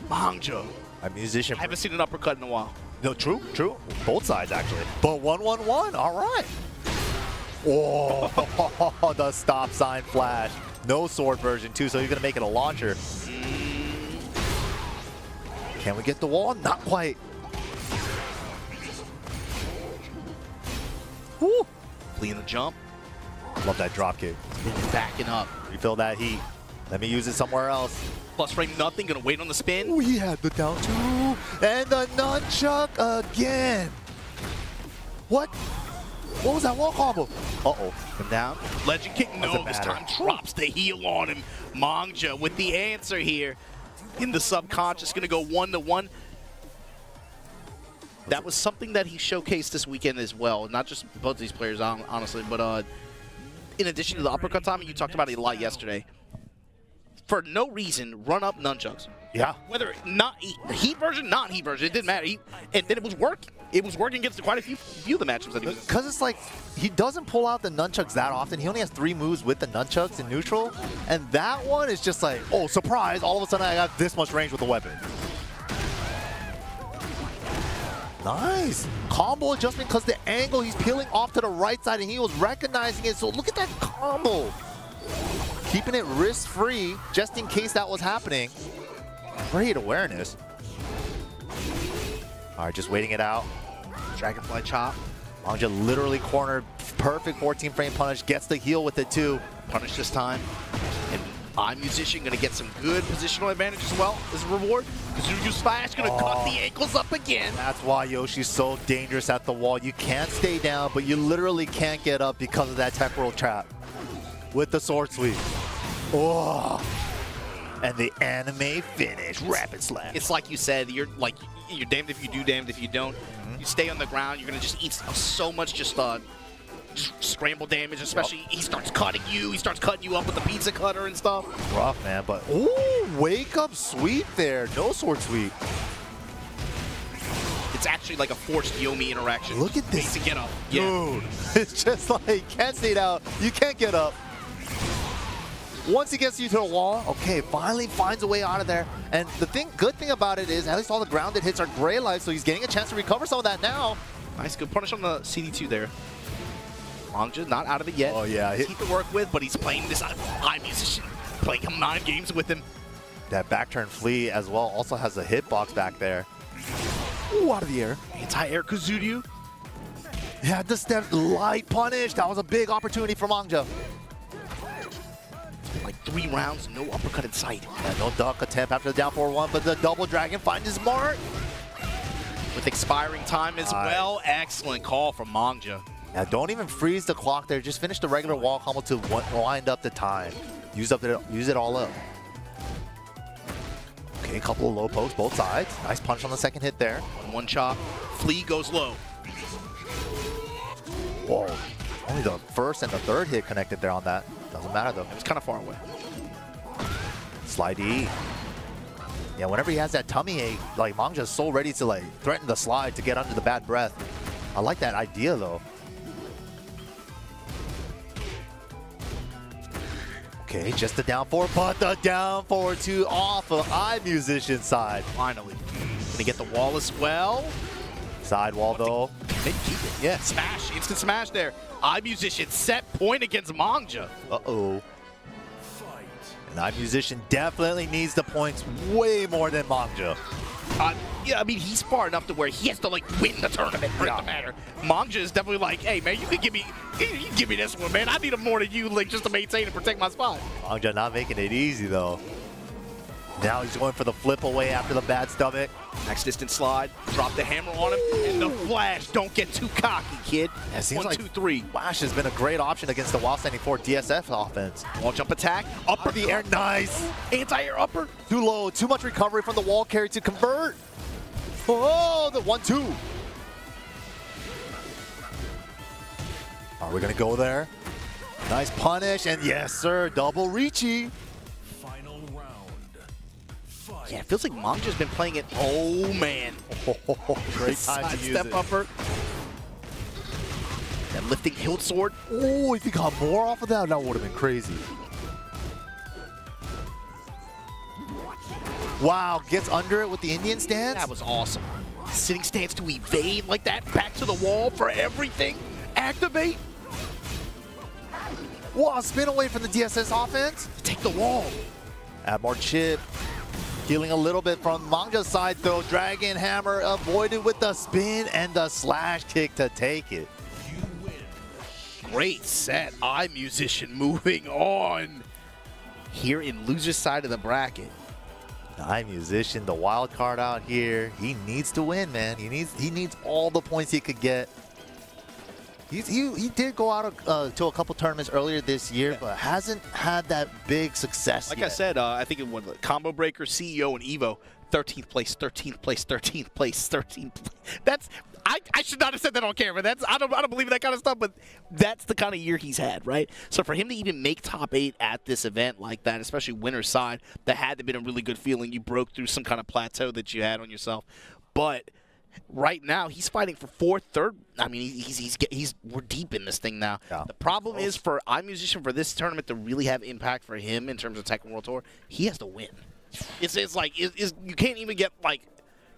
Mangja. Eyemusician. I haven't seen an uppercut in a while. No, true. Both sides, actually. But 1-1-1. All right. Oh, the stop sign flash. No sword version, too, so he's going to make it a launcher. Can we get the wall? Not quite. Woo. Clean the jump. Love that drop kick. Backing up. Refill that heat. Let me use it somewhere else. Plus frame nothing. Gonna wait on the spin. Oh, he had the down two. And the nunchuck again. What? What was that wall combo? Uh-oh. Come down. Legend kick. No, this time drops the heel on him. Mangja with the answer here. In the subconscious, gonna go 1-1. That was something that he showcased this weekend as well. Not just both these players, honestly, but in addition to the uppercut timing, you talked about it a lot yesterday. For no reason, run up nunchucks. Yeah. Whether not heat version, not heat version, it didn't matter. And then it was working. It was working against quite a few of the matchups that he was in. Because it's like, he doesn't pull out the nunchucks that often. He only has 3 moves with the nunchucks in neutral. And that one is just like, oh, surprise, all of a sudden I got this much range with the weapon. Nice. Combo adjustment because the angle, he's peeling off to the right side and he was recognizing it. So look at that combo. Keeping it wrist-free just in case that was happening. Great awareness. All right, just waiting it out. Dragonfly chop. Mangja literally cornered. Perfect 14-frame punish. Gets the heal with it, too. Punish this time. And Eyemusician going to get some good positional advantage as well as a reward. Kazuyu Splash going to cut the ankles up again. That's why Yoshi's so dangerous at the wall. You can't stay down, but you literally can't get up because of that tech roll trap. With the sword sweep. Oh. And the anime finish. Rapid slam. It's like you said, you're damned if you do, damned if you don't. You stay on the ground, you're going to just eat so much just scramble damage, especially he starts cutting you. He starts cutting you up with the pizza cutter and stuff. Rough, man. But ooh, wake up sweep there. No sword sweep. It's actually like a forced Yomi interaction. Look at this. To get up. Dude, it's just like, can't stay down. You can't get up. Once he gets you to the wall, okay, finally finds a way out of there. And the good thing about it is, at least all the grounded hits are gray life, so he's getting a chance to recover some of that now. Nice, good punish on the CD2 there. Mangja not out of it yet. Oh, yeah. He to work with, but he's playing this Eyemusician, playing him 9 games with him. That back turn flea as well also has a hitbox back there. Ooh, out of the air. Anti-air Kazuryu. Yeah, the step light punish. That was a big opportunity for Mangja. Like 3 rounds, no uppercut in sight. Yeah, no duck attempt after the down 4-1, but the double dragon finds his mark. With expiring time as well. Excellent call from Mangja. Yeah, don't even freeze the clock there. Just finish the regular wall combo to wind up the time. Use it all up. Okay, a couple of low pokes, both sides. Nice punch on the second hit there. One chop. Flea goes low. Whoa. Only the first and the third hit connected there on that. Doesn't matter though. It was kind of far away. Slide E. Yeah, whenever he has that tummy ache, like Mangja's so ready to like threaten the slide to get under the bad breath. I like that idea though. Okay, just the down 4, but the down 4-2 off of Eyemusician's side. Finally. Gonna get the wall as well. Side wall though. They keep it. Yeah, smash. Instant smash there. Eyemusician set point against Mangja. Uh-oh. And Eyemusician definitely needs the points way more than Mangja. Yeah, I mean, he's far enough to where he has to, like, win the tournament for it to matter. Mangja is definitely like, hey, man, you can give me this one, man. I need him more than you, like, just to maintain and protect my spot. Mangja not making it easy, though. Now he's going for the flip away after the bad stomach. Next distance slide, drop the hammer on him, and the flash. Don't get too cocky, kid. Yeah, it seems 1, like 2, 3. Flash has been a great option against the Wild Standing 4 DSF offense. Wall jump attack, upper The air, nice. anti-air upper. Too low, too much recovery from the wall carry to convert. Oh, the 1-2. Are we gonna go there? Nice punish, and yes, sir, double reachy. Final round. Fight. Yeah, it feels like Mangja's been playing it. Oh, man. Great time to Side use step it. upper. That lifting hilt sword. Oh, if he got more off of that, that would have been crazy. Wow, gets under it with the Indian stance. That was awesome. Sitting stance to evade like that. Back to the wall for everything. Activate. Wow, spin away from the DSS offense. Take the wall. Add more chip. Healing a little bit from Mangja's side though. Dragon Hammer avoided with the spin and the slash kick to take it. You win. Great set. Eyemusician moving on. Here in loser's side of the bracket. Eyemusician, the wild card out here. He needs to win, man. He needs all the points he could get. He did go out to a couple tournaments earlier this year, but hasn't had that big success Like yet. I said, I think it was Combo Breaker, CEO, and Evo. 13th place, 13th place, 13th place, 13th place. That's I should not have said that on camera. That's I don't believe in that kind of stuff, but that's the kind of year he's had, right? So for him to even make top 8 at this event like that, especially winner's side, that had to been a really good feeling. You broke through some kind of plateau that you had on yourself. But right now he's fighting for 4th, 3rd. I mean, we're deep in this thing now. Yeah. The problem is for Eyemusician, for this tournament to really have impact for him in terms of Tekken World Tour, he has to win. It's like you can't even get like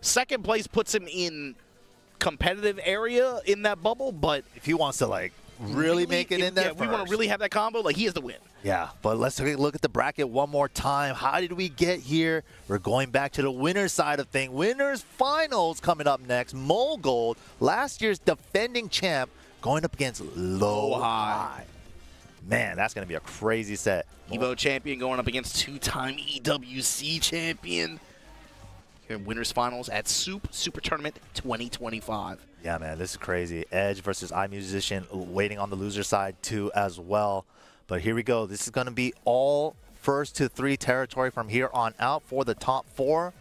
2nd place puts him in competitive area in that bubble, but if he wants to like really make it in there, we want to really have that combo. Like he has to win. Yeah, but let's take a look at the bracket one more time. How did we get here? We're going back to the winner's side of things. Winners finals coming up next. Mulgold, last year's defending champ, going up against Lowhigh. Man, that's going to be a crazy set. Evo champion going up against 2-time EWC champion. Here in winners finals at SOOP Super Tournament 2025. Yeah, man, this is crazy. Edge versus Eyemusician waiting on the loser side too as well. But here we go. This is going to be all 1st to 3 territory from here on out for the top 4.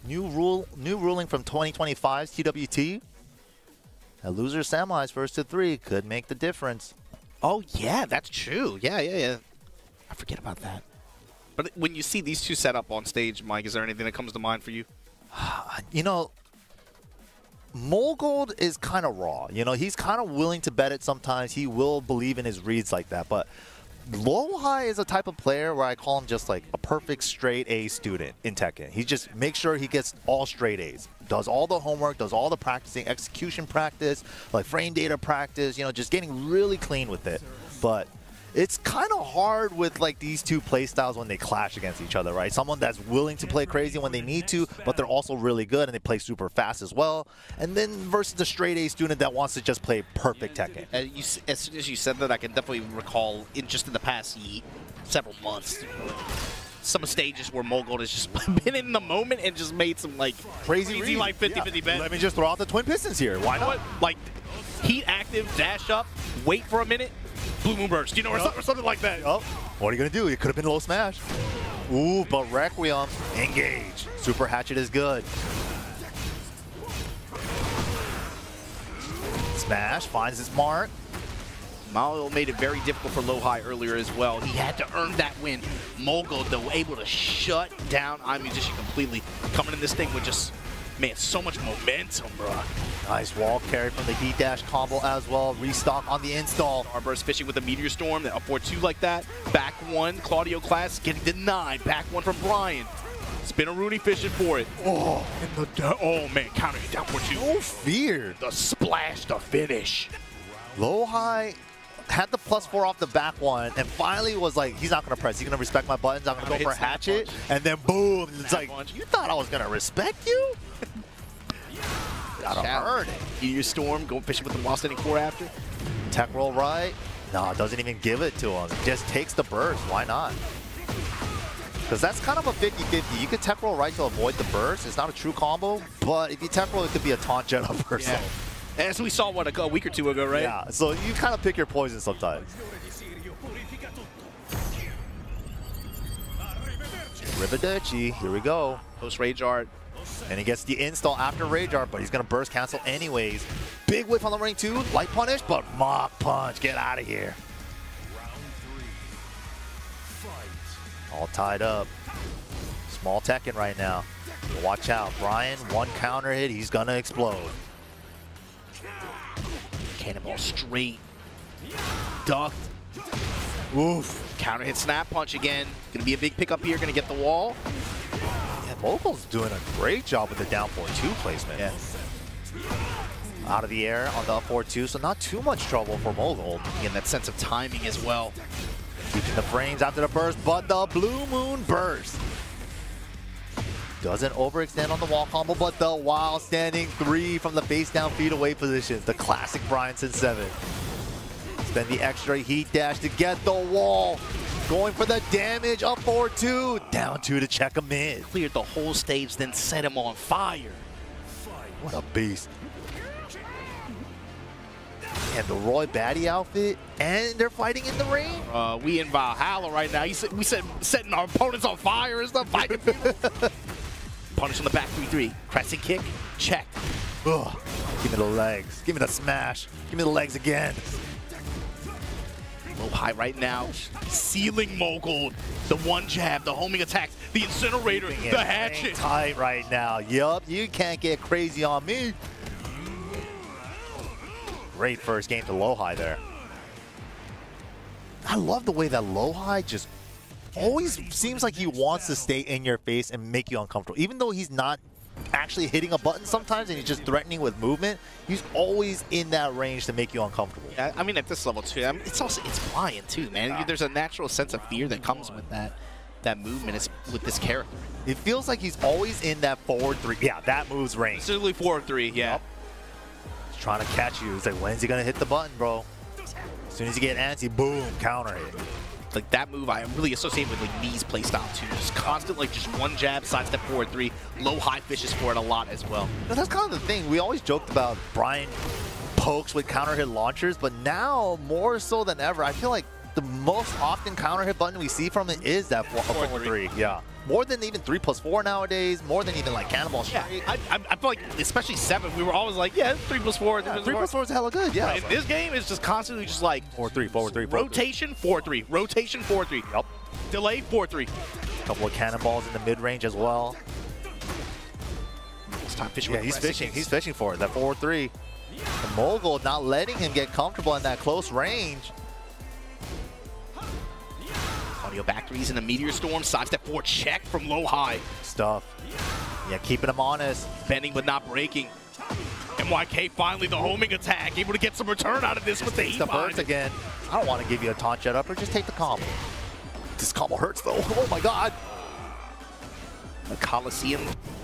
New ruling from 2025's TWT. A loser semis 1st to 3 could make the difference. Oh, yeah, that's true. Yeah. I forget about that. But when you see these two set up on stage, Mike, is there anything that comes to mind for you? You know, Mulgold is kind of raw. You know, he's kind of willing to bet it sometimes. He will believe in his reads like that. But Lowhigh is a type of player where I call him just like a perfect straight A student in Tekken. He just makes sure he gets all straight A's. Does all the homework, does all the practicing, execution practice, like frame data practice, you know, just getting really clean with it. But it's kind of hard with like these two play styles when they clash against each other, right? Someone that's willing to play crazy when they need to, but they're also really good and they play super fast as well. And then versus the straight A student that wants to just play perfect Tekken. As soon as you said that, I can definitely recall in the past several months, some stages where Mulgold has just been in the moment and just made some like crazy like 50-50 bet. Let me just throw out the twin pistons here. Why not? Like heat active, dash up, wait for a minute, blue moon burst, you know, or something like that. Oh, what are you gonna do? It could have been low smash. Ooh, but Requiem, engage. Super hatchet is good. Smash finds his mark. Meo-IL made it very difficult for Lowhigh earlier as well. He had to earn that win. Mulgold, though, able to shut down Eyemusician completely. Coming in this thing with just, man, so much momentum, bro. Nice wall carry from the heat dash combo as well. Restock on the install. Starburst fishing with a Meteor Storm, then up 4-2 like that. Back one, Claudio class getting denied. Back one from Bryan. Spinaroonie fishing for it. Oh, man, counter hit down 4-2. No fear. The splash, the finish. Lowhigh had the +4 off the back one, and finally was like, he's not going to press. He's going to respect my buttons. I'm going to go for a hatchet. Punch. And then boom. It's like, Punch. you thought I was going to respect you? Gotta earn it. Meteor Storm, going fishing with the while standing 4 after. Tech roll right. No, doesn't even give it to him. Just takes the burst. Why not? Because that's kind of a 50-50. You could tech roll right to avoid the burst. It's not a true combo, but if you tech roll, it could be a taunt jet up burst. Yeah. As we saw, what, a week or two ago, right? Yeah, so you kind of pick your poison sometimes. Arrivederci, here we go. Post Rage Art. And he gets the install after Rage Art, but he's going to burst cancel anyways. Big whip on the ring too, light punish, but Mach Punch, get out of here. All tied up. Small Tekken right now. Watch out, Bryan, one counter hit, he's going to explode. Cannonball straight. Ducked. Oof. Counter hit snap punch again. Gonna be a big pickup here, gonna get the wall. Yeah, Mulgold's doing a great job with the down 4-2 placement. Yeah. Out of the air on the up 4-2, so not too much trouble for Mulgold. Again, that sense of timing as well. Keeping the frames after the burst, but the Blue Moon burst. Doesn't overextend on the wall combo, but the wild standing 3 from the face down feet away positions. The classic Bryan since 7. Spend the extra heat dash to get the wall. Going for the damage, up 4-2. Down 2 to check him in. Cleared the whole stage, then set him on fire. What a beast. And the Roy Batty outfit, and they're fighting in the rain. We in Valhalla right now. We said setting our opponents on fire and stuff. Fighting. Punish on the back 3-3. Crescent kick, check. Ugh. Give me the legs. Give me the smash. Give me the legs again. Lowhigh right now, sealing Mulgold. The one jab, the homing attacks, the incinerator, the hatchet. Tight right now. Yup, you can't get crazy on me. Great first game to Lowhigh there. I love the way that Lowhigh just always seems like he wants to stay in your face and make you uncomfortable. Even though he's not actually hitting a button sometimes and he's just threatening with movement, he's always in that range to make you uncomfortable. Yeah, I mean, at this level too, it's Bryan too, man. There's a natural sense of fear that comes with that movement with this character. It feels like he's always in that forward 3. Yeah, that moves range. Specifically forward 3, yeah. Yep. He's trying to catch you. He's like, when's he gonna hit the button, bro? As soon as you get antsy, boom, counter hit. Like that move I really associate with like Knee's playstyle too. Just constant, like just one jab, sidestep forward 3. Lowhigh fishes for it a lot as well. But that's kind of the thing. We always joked about Bryan pokes with counter hit launchers, but now more so than ever, I feel like the most often counter hit button we see from it is that 4-3. Yeah. More than even 3+4 nowadays, more than even like Cannonball Straight. Yeah, I feel like, especially 7, we were always like, yeah, 3+4. Yeah, 3+4 is hella good, yeah. But in this game, it's just constantly just like 4-3, 4-3, rotation, 4-3, rotation, 4-3. Yep. Delay, 4-3. Couple of cannonballs in the mid-range as well. It's time fishing. Yeah, he's fishing. He's fishing for it. That 4-3. And Mulgold not letting him get comfortable in that close range. Claudio back threes in the Meteor Storm. Sidestep 4 check from Lowhigh. Stuff. Yeah, keeping him honest. Bending but not breaking. MYK finally the homing attack. Able to get some return out of this with the heat burst again. I don't want to give you a taunt jet up or just take the combo. This combo hurts though. Oh my god. A Coliseum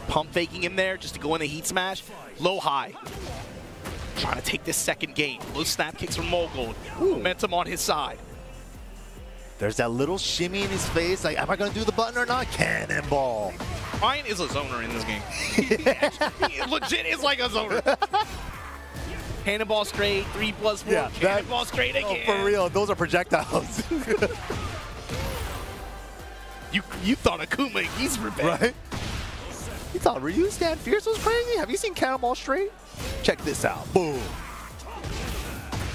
pump faking him there just to go in the heat smash. Lowhigh trying to take this second game. Those snap kicks from Mulgold. Momentum on his side. There's that little shimmy in his face. Like, am I going to do the button or not? Cannonball. Bryan is a zoner in this game. He legit is like a zoner. Cannonball straight, 3+4. Yeah, Cannonball straight again. Oh, for real, those are projectiles. You thought Akuma, he's revenge. Right? You thought Ryu Stand Fierce was crazy? Have you seen Cannonball Straight? Check this out. Boom.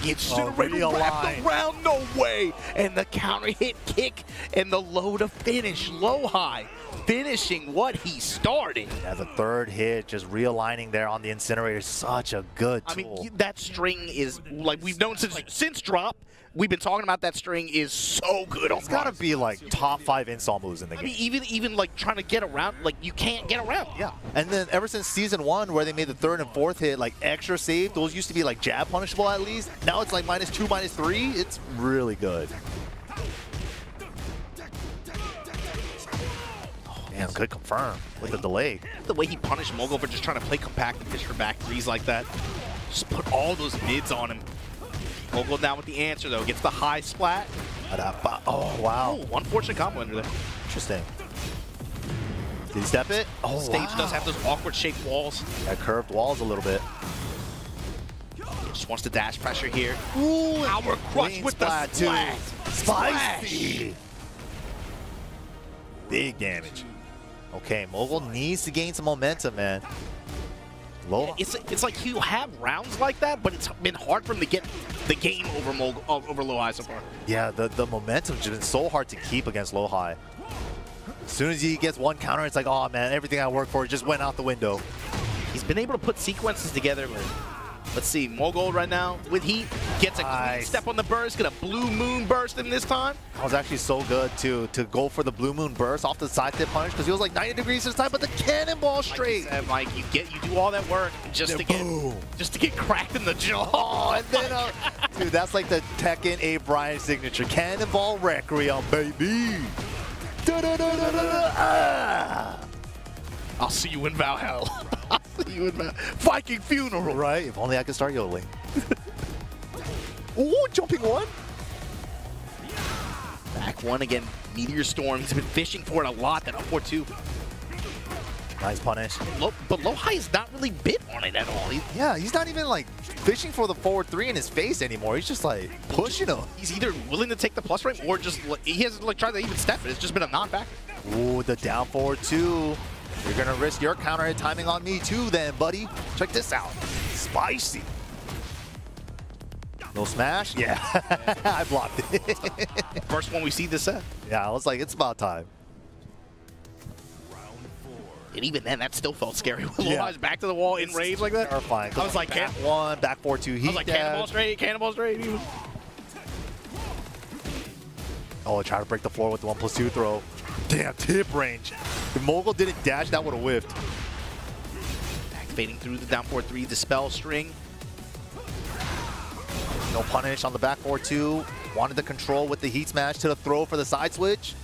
Incinerator wrapped around, no way. And the counter hit kick and the low to finish. Lowhigh finishing what he started. Yeah, the third hit, just realigning there on the incinerator. Such a good tool. I mean, that string is, like we've known since drop, we've been talking about that string is so good. It's got to be like top 5 install moves in the game. I mean, even like trying to get around, like you can't get around. Yeah, and then ever since season 1 where they made the third and fourth hit like extra safe, those used to be like jab punishable at least. Now it's like -2, -3. It's really good. Man, good confirm with the delay. The way he punished Mulgold for just trying to play compact and fish for back threes like that. Just put all those mids on him. Mulgold down with the answer though. Gets the high splat. Oh, wow. Oh, unfortunate combo under there. Interesting. Did he step it? Oh, Stage does have those awkward shaped walls. Yeah, curved walls a little bit. Just wants to dash pressure here. Ooh, power crush with the splat. Spicy. Big damage. Okay, Mulgold needs to gain some momentum, man. Yeah, it's like he'll have rounds like that, but it's been hard for him to get the game over over Lowhigh so far. Yeah, the momentum's been so hard to keep against Lowhigh. As soon as he gets one counter, it's like, oh man, everything I worked for just went out the window. He's been able to put sequences together. Let's see, Mulgold right now with heat gets a clean step on the burst, get a blue moon burst in this time. That was actually so good to go for the blue moon burst off the side tip punch because he was like 90 degrees this time, but the cannonball straight. Like you do all that work just to get cracked in the jaw. Oh, and then dude, that's like the Tekken 8 Bryan signature, cannonball requiem, baby. I'll see you in Valhalla. I'll see you in Viking funeral. Right? If only I could start yodeling. Ooh, jumping one. Back one again. Meteor Storm. He's been fishing for it a lot. That up 4-2. Nice punish. But Lowhigh is not really bit on it at all. He's not even like fishing for the forward 3 in his face anymore. He's just like pushing him. He's either willing to take the plus frame or just he hasn't like tried to even step it. It's just been a non-factor. Ooh, the down forward 2. You're gonna risk your counter hit timing on me too then, buddy. Check this out. Spicy. No smash? Yeah. I blocked it. First one we see this set. Yeah, I was like, it's about time. And even then, that still felt scary. When Lowhigh's back to the wall in rage like that. Terrifying. I was like, back 1, back 4-2 heat. I was like, cannonball straight, cannonball straight. Oh, try to break the floor with the 1+2 throw. Damn, tip range. If Mulgold didn't dash, that would have whiffed. Activating through the down 4-3, the spell string. No punish on the back 4-2. Wanted the control with the heat smash to the throw for the side switch.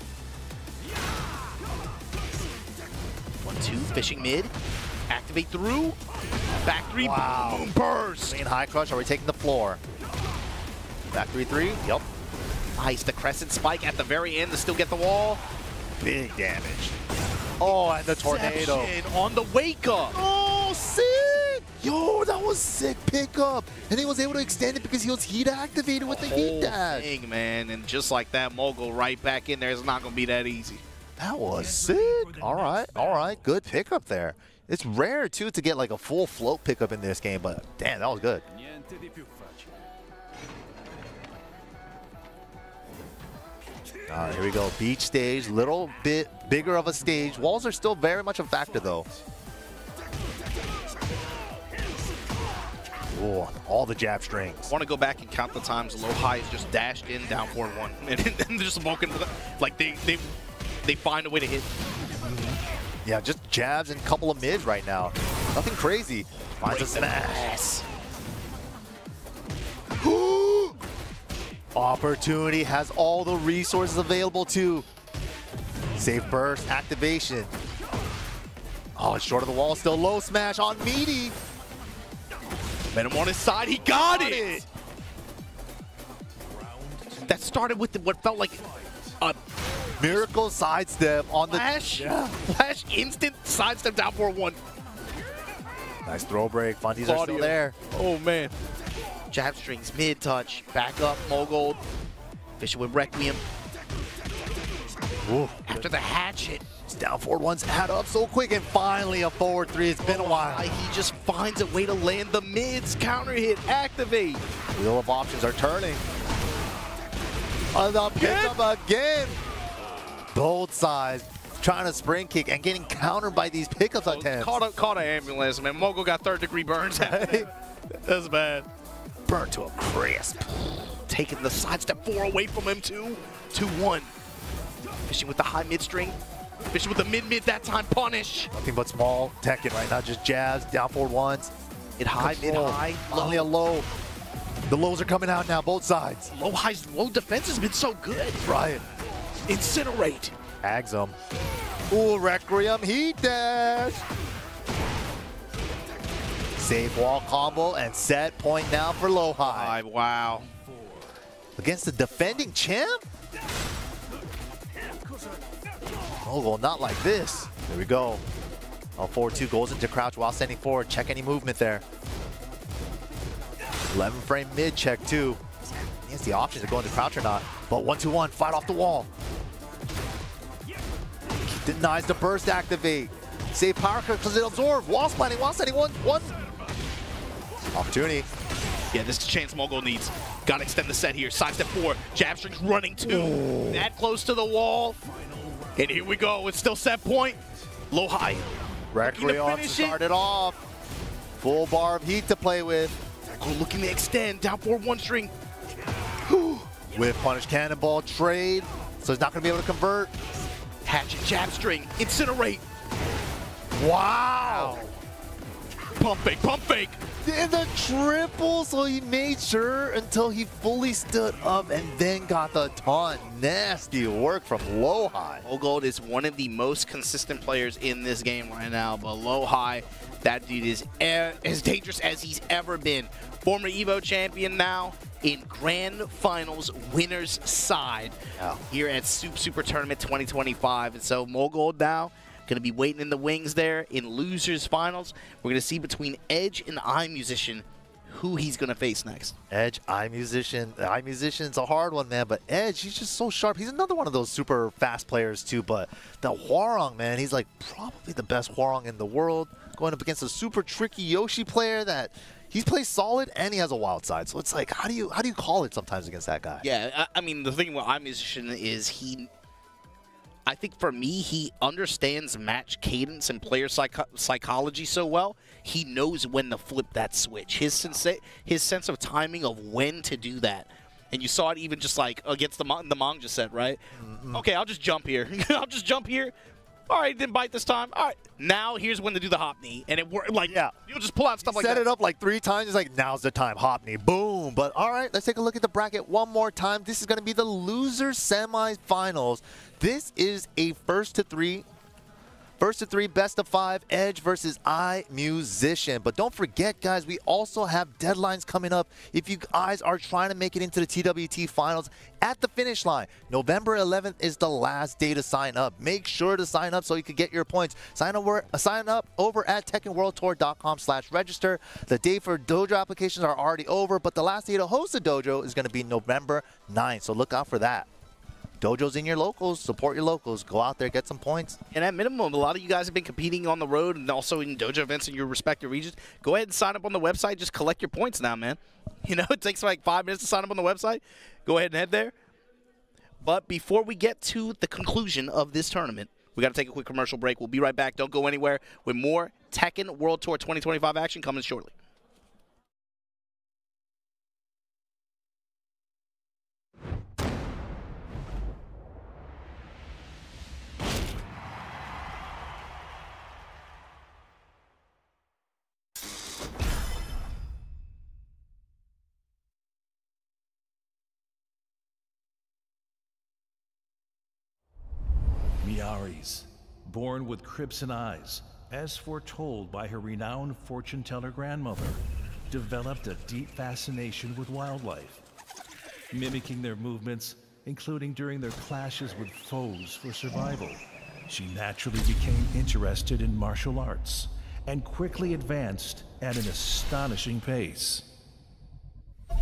1-2, fishing mid. Activate through. Back 3, boom, burst. Clean high crush. Are we taking the floor? Back 3-3. Yep. Nice, the crescent spike at the very end to still get the wall. Big damage. Oh, and the tornado. On the wake up. Oh, sick. Yo, that was sick pickup. And he was able to extend it because he was heat activated with the heat dash. Thing, man. And just like that, Mulgold right back in there. It's not going to be that easy. That was sick. All right. Good pickup there. It's rare, too, to get like a full float pickup in this game, but damn, that was good. All right, here we go. Beach stage, little bit bigger of a stage. Walls are still very much a factor, though. Oh, all the jab strings. I want to go back and count the times Lowhigh has just dashed in, down 4-1. And just smoking, like they find a way to hit. Yeah, just jabs and a couple of mids right now. Nothing crazy. Finds a smash. Opportunity has all the resources available too. Safe burst, activation. Oh, it's short of the wall, still low smash on Meaty. Venom on his side, he got it! That started with what felt like a miracle sidestep on the flash. Flash instant sidestep down 4-1. Nice throw break. Fundies are still there. Oh man. Jab strings, mid touch, back up, Mulgold. Fishing with Requiem. Ooh. After the hatchet. It's down 4-1's add up so quick, and finally a forward 3. It's been a while. He just finds a way to land the mids, counter hit, activate. Wheel of options are turning. On the pickup again. Both sides trying to spring kick and getting countered by these pickups attempts. Caught an ambulance, man. Mulgold got third-degree burns. That's bad. Burned to a crisp. Taking the sidestep 4 away from him, too. 2-1. Fishing with the high mid string. Fishing with the mid that time. Punish. Nothing but small Tekken right now. Just jabs, down 4-1s. Mid high, mid high. Only a low. The lows are coming out now, both sides. Lowhigh's low defense has been so good. Bryan. Incinerate. Ags him. Ooh, Requiem heat dash. Safe wall combo and set point now for Lowhigh. Wow. Against the defending champ? Oh, well, not like this. There we go. Oh, 4-2 goes into crouch while standing forward. Check any movement there. 11 frame mid check too. He has the option to go into crouch or not. But 1-2-1, fight off the wall. Denies the burst activate. Save power because it absorbs. Wall sliding, 1. Opportunity. Yeah, this is the chance Mulgold needs. Gotta extend the set here. Sidestep 4. Jab strings running 2. Ooh. That close to the wall. And here we go. It's still set point. Lowhigh. Requiem to start it off. Full bar of heat to play with. Looking to extend. Down 4-1 string. With punish cannonball trade. So he's not going to be able to convert. Hatchet jab string. Incinerate. Wow. Pump fake. Pump fake. In the triple, so he made sure until he fully stood up and then got the taunt. Nasty work from Lowhigh. Mulgold is one of the most consistent players in this game right now, but Lowhigh, that dude is as dangerous as he's ever been. Former EVO champion now in Grand Finals winners side here at SOOP Super Tournament 2025. And so Mulgold now going to be waiting in the wings there in losers finals. We're going to see between Edge and Eyemusician who he's going to face next. Edge, Eyemusician. Eyemusician's a hard one, man, but Edge, he's just so sharp. He's another one of those super fast players, too, but the Hwoarang, man, he's like probably the best Hwoarang in the world, going up against a super tricky Yoshi player that he plays solid and he has a wild side. So it's like, how do you call it sometimes against that guy? Yeah, I mean, the thing with Eyemusician is I think for me, he understands match cadence and player psychology so well. He knows when to flip that switch. His sense of timing of when to do that. And you saw it even just like against the Mangja set, right? Okay, I'll just jump here. I'll just jump here. All right, didn't bite this time. All right, now here's when to do the hop knee. And it worked. Like, you'll just pull out stuff like that. Set it up like 3 times. It's like, now's the time. Hop knee. Boom. But all right, let's take a look at the bracket one more time. This is going to be the loser semifinals. This is a first to 3 First to 3, best of 5, Edge versus Eyemusician. But don't forget, guys, we also have deadlines coming up if you guys are trying to make it into the TWT finals at the finish line. November 11th is the last day to sign up. Make sure to sign up so you can get your points. Sign up over at TekkenWorldTour.com/register. The date for dojo applications are already over, but the last day to host the dojo is going to be November 9th, so look out for that. Dojos in your locals, support your locals, go out there, get some points. And at minimum, a lot of you guys have been competing on the road and also in dojo events in your respective regions. Go ahead and sign up on the website. Just collect your points now, man. You know, it takes like 5 minutes to sign up on the website. Go ahead and head there. But before we get to the conclusion of this tournament, we got to take a quick commercial break. We'll be right back. Don't go anywhere with more Tekken World Tour 2025 action coming shortly. Miari's, born with crimson eyes, as foretold by her renowned fortune-teller grandmother, developed a deep fascination with wildlife, mimicking their movements, including during their clashes with foes for survival. She naturally became interested in martial arts and quickly advanced at an astonishing pace.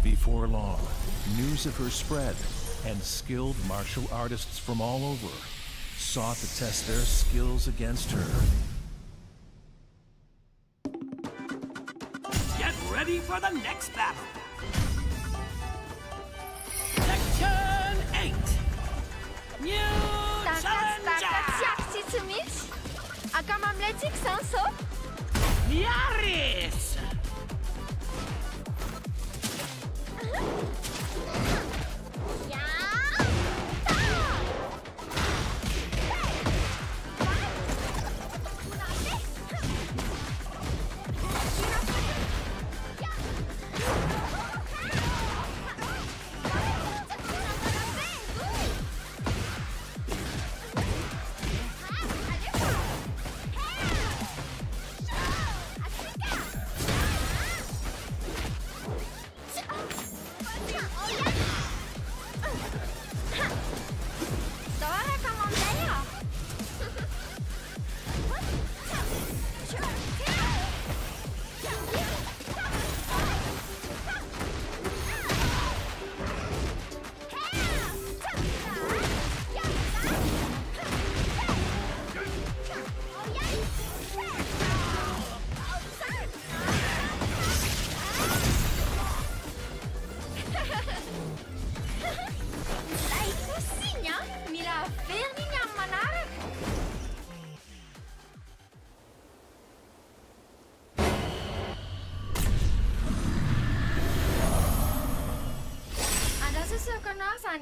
Before long, news of her spread, and skilled martial artists from all over sought to test their skills against her. Get ready for the next battle! Section 8! New Challenger! Jak si chcę mieć? Aka mam lecieć senso? Yaris!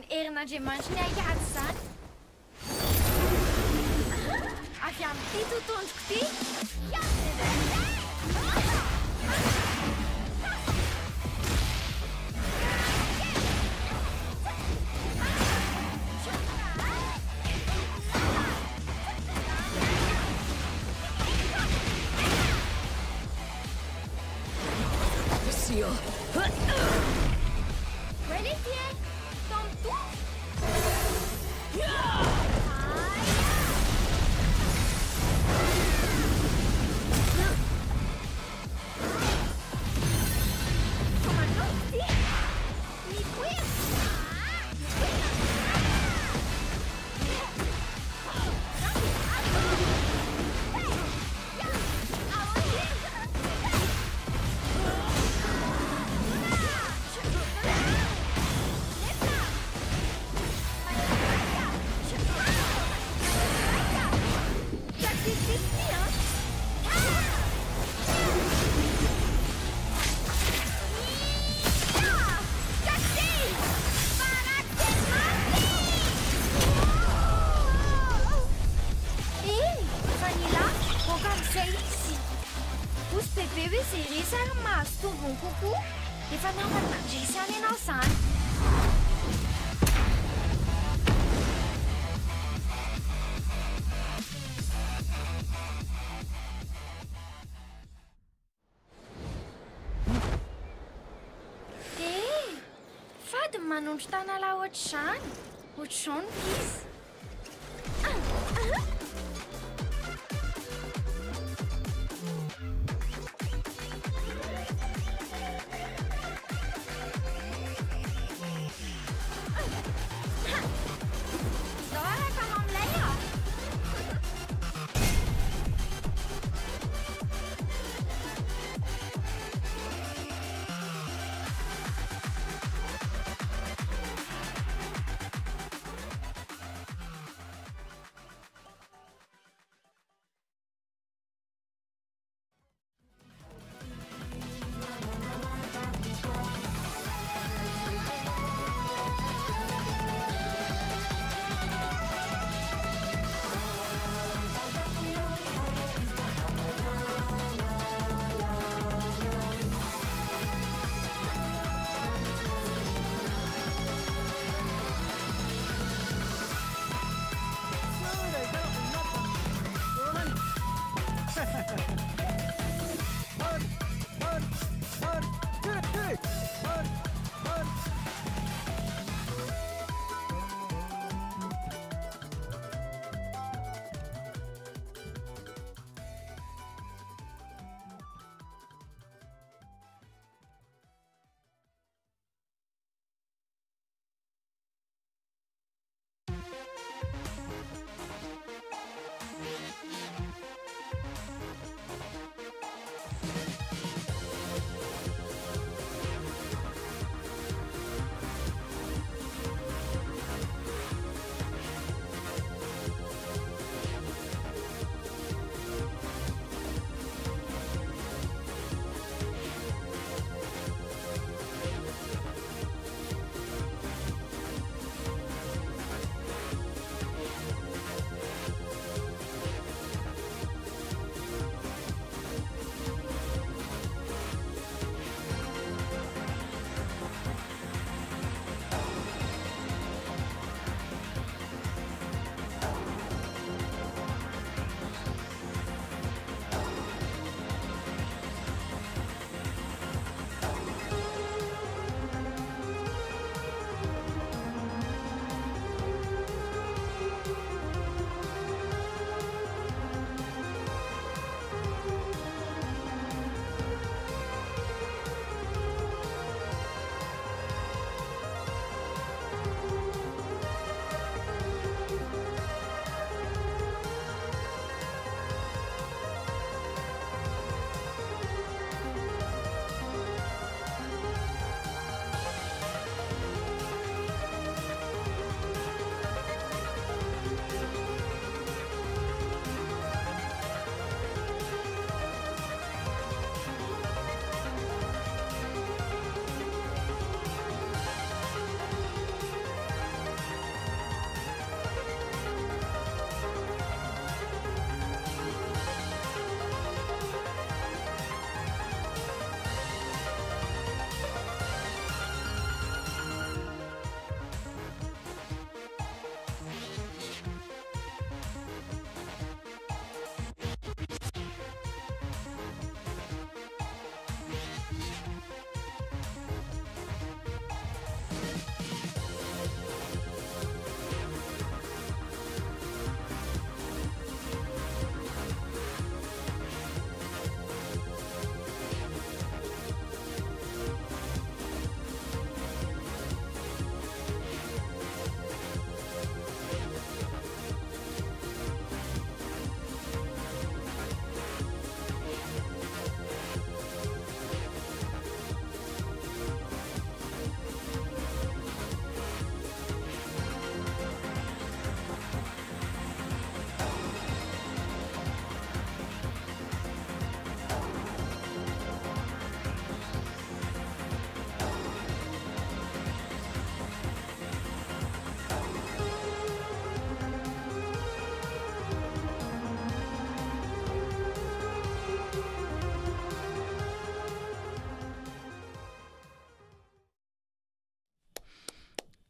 Erna Gemanchnia Yadsan. Aviam Titu Tunskti. manondro tanala ohatr'izany. Ohatr'izao ny izy. Zao araka mamilay a.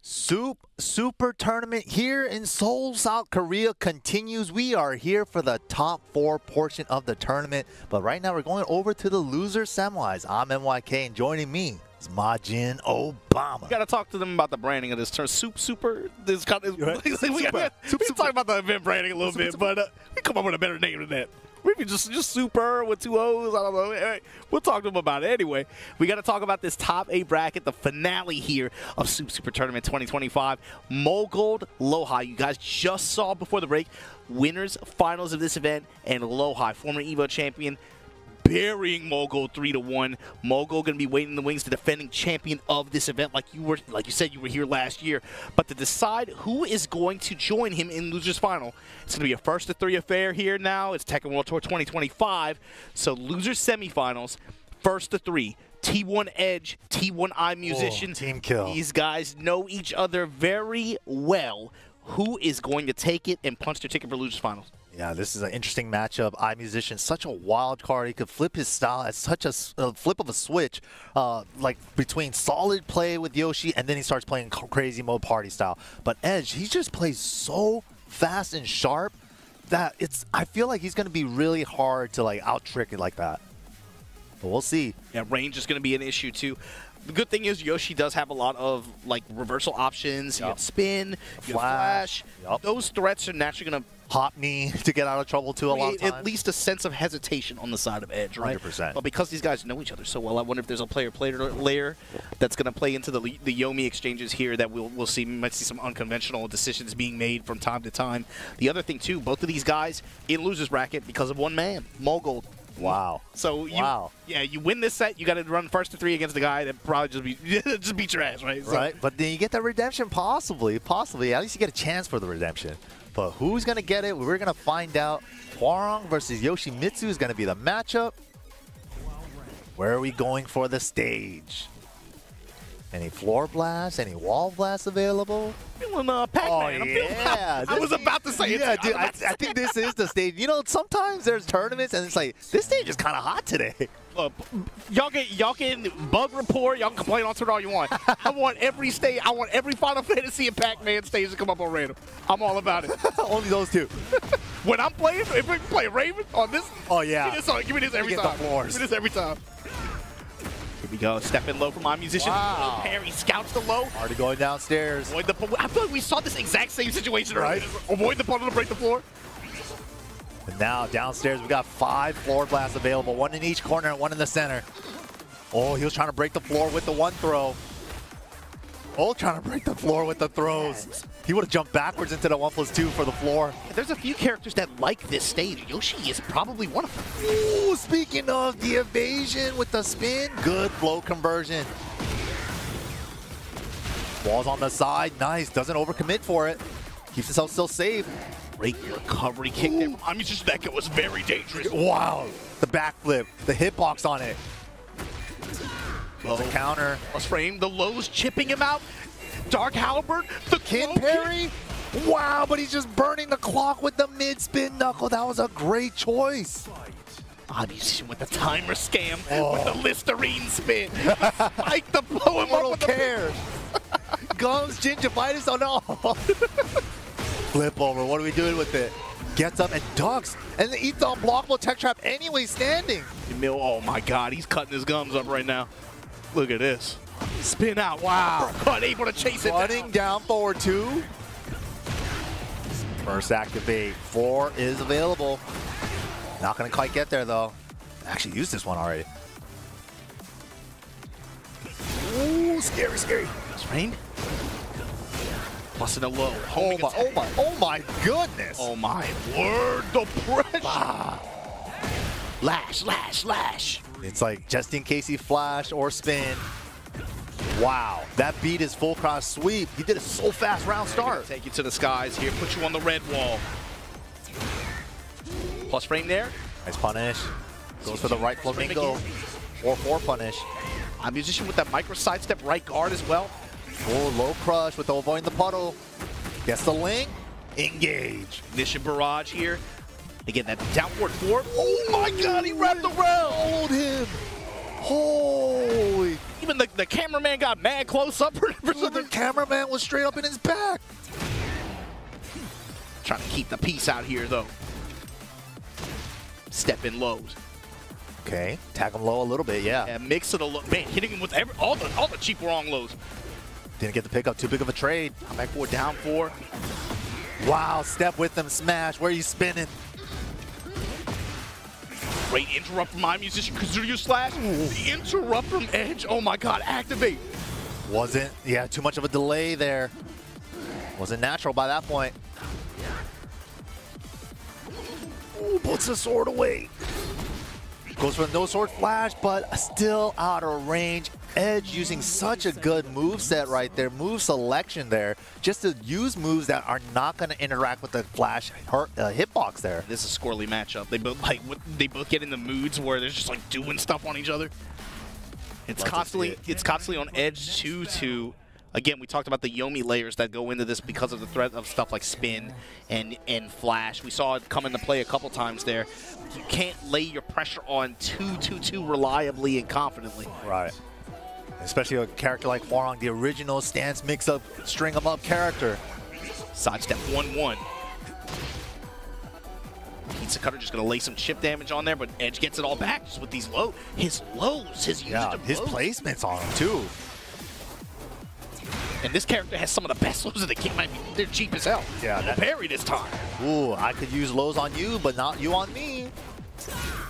SOOP Super Tournament here in Seoul, South Korea continues. We are here for the top 4 portion of the tournament. But right now we're going over to the loser semis. I'm MYK and joining me, It's Majin Obama. We got to talk to them about the branding of this term. SOOP Super. This kind of, we talk about the event branding a little bit, but we come up with a better name than that. Maybe just Super with 2 O's. I don't know. All right, we'll talk to them about it. Anyway, we got to talk about this top 8 bracket, the finale here of SOOP Super Tournament 2025. Mulgold, Lowhigh. You guys just saw before the break winners, finals of this event, and Lowhigh, former EVO champion, burying Mulgold 3-1. Mulgold going to be waiting in the wings, the defending champion of this event, like you said, you were here last year. But to decide who is going to join him in losers final, it's going to be a first to 3 affair here now. It's Tekken World Tour 2025. So losers semifinals, first to 3. T1 Edge, T1 Eyemusician. Team kill. These guys know each other very well. Who is going to take it and punch their ticket for losers finals? Yeah, this is an interesting matchup. Eyemusician, such a wild card. He could flip his style at such a flip of a switch, like between solid play with Yoshi and then he starts playing crazy mode party style. But Edge, he just plays so fast and sharp that I feel like he's going to be really hard to like out trick it like that. But we'll see. Yeah, range is going to be an issue too. The good thing is Yoshi does have a lot of like reversal options. You have spin, you have flash. Those threats are naturally going to hop knee to get out of trouble too a lot of times. At least a sense of hesitation on the side of Edge, right? 100%. But because these guys know each other so well, I wonder if there's a player layer that's going to play into the Yomi exchanges here that we'll see. We might see some unconventional decisions being made from time to time. The other thing too, both of these guys in losers bracket because of one man, Mulgold. Wow. So you win this set, you got to run first to 3 against the guy that probably just beat your ass, right? Right. But then you get the redemption, possibly. At least you get a chance for the redemption. But who's going to get it? We're going to find out. Hwoarang versus Yoshimitsu is going to be the matchup. Where are we going for the stage? Any floor blasts? Any wall blasts available? Feeling Pac-Man. Oh, yeah. I was about to say it. Yeah, dude, I think this is the stage. You know, sometimes there's tournaments and it's like, this stage is kind of hot today. Y'all can bug report. Y'all can complain on Twitter all you want. I want every stage. I want every Final Fantasy and Pac-Man stage to come up on random. I'm all about it. Only those two. When I'm playing, if we play Raven on this, oh yeah, give me this every time. Give me this every time. Here we go. Stepping low from Eyemusician. Wow. Parry scouts the low. Already going downstairs. I feel like we saw this exact same situation earlier. Avoid the puddle to break the floor. And now downstairs we got 5 floor blasts available, 1 in each corner and 1 in the center. Oh, he was trying to break the floor with the 1 throw. Oh, trying to break the floor with the throws. He would have jumped backwards into the 1+2 for the floor. There's a few characters that like this stage. Yoshi is probably one of them. Ooh, speaking of the evasion with the spin, good flow conversion. Walls on the side, nice. Doesn't overcommit for it. Keeps himself still safe. Great recovery kick there from Eyemusician. That was very dangerous. Wow. The backflip, the hitbox on it. The counter. Plus frame, the lows chipping him out. Dark Halberd, the Kid parry. Wow, but he's just burning the clock with the mid-spin knuckle. That was a great choice. Eyemusician with the timer scam, with the Listerine spin. Spike the blow him up with care. Gums, gingivitis, oh no. Flip over, what are we doing with it? Gets up and ducks, and then eats the unblockable tech trap anyway standing. Oh my god, he's cutting his gums up right now. Look at this. Spin out, wow. Unable to chase it down. Running down forward 2. First activate, 4 is available. Not gonna quite get there though. Actually used this one already. Ooh, scary, scary. It's rained. Plus in a low. Oh my goodness. Oh my word, the pressure. Lash, lash, lash. It's like just in case he flash or spin. Wow, that beat is full cross sweep. He did it so fast round start. Take you to the skies here, put you on the red wall. Plus frame there. Nice punish. Goes for the right flamingo. 4-4 punish. Eyemusician with that micro sidestep right guard as well. Oh, low crush with avoiding the puddle. Gets the link. Engage. Ignition barrage here. Again, that downward forward. Oh my god, he wrapped around. Hold him. Holy. Even the cameraman got mad close up. The cameraman was straight up in his back. Trying to keep the peace out here, though. Step in lows. Okay, tag him low a little bit, yeah. Yeah, mix it a little. Man, hitting him with all the cheap wrong lows. Didn't get the pickup, too big of a trade. Come back 4, down 4. Wow, step with them, smash. Where are you spinning? Great interrupt from Eyemusician, Kazuya slash. The interrupt from Edge. Oh my god, activate. Wasn't, yeah, too much of a delay there. Wasn't natural by that point. Ooh, puts the sword away. Goes for the no sword flash, but still out of range. Edge using such a good move set right there, move selection there, just to use moves that are not going to interact with the flash hitbox there. This is a squirrely matchup. They both get in the moods where they're just like doing stuff on each other. It's constantly on Edge to again, we talked about the Yomi layers that go into this because of the threat of stuff like spin and flash. We saw it come into play a couple times there. You can't lay your pressure on too reliably and confidently. Right. Especially a character like Hwoarang, the original stance mix-up, string-em-up character. Sidestep 1-1. Pizza Cutter just going to lay some chip damage on there, but Edge gets it all back just with these lows. His usage of his lows. placements on him, too. And this character has some of the best lows of the game. I mean, they're cheap as hell. Yeah, no parry this time. Ooh, I could use lows on you, but not you on me.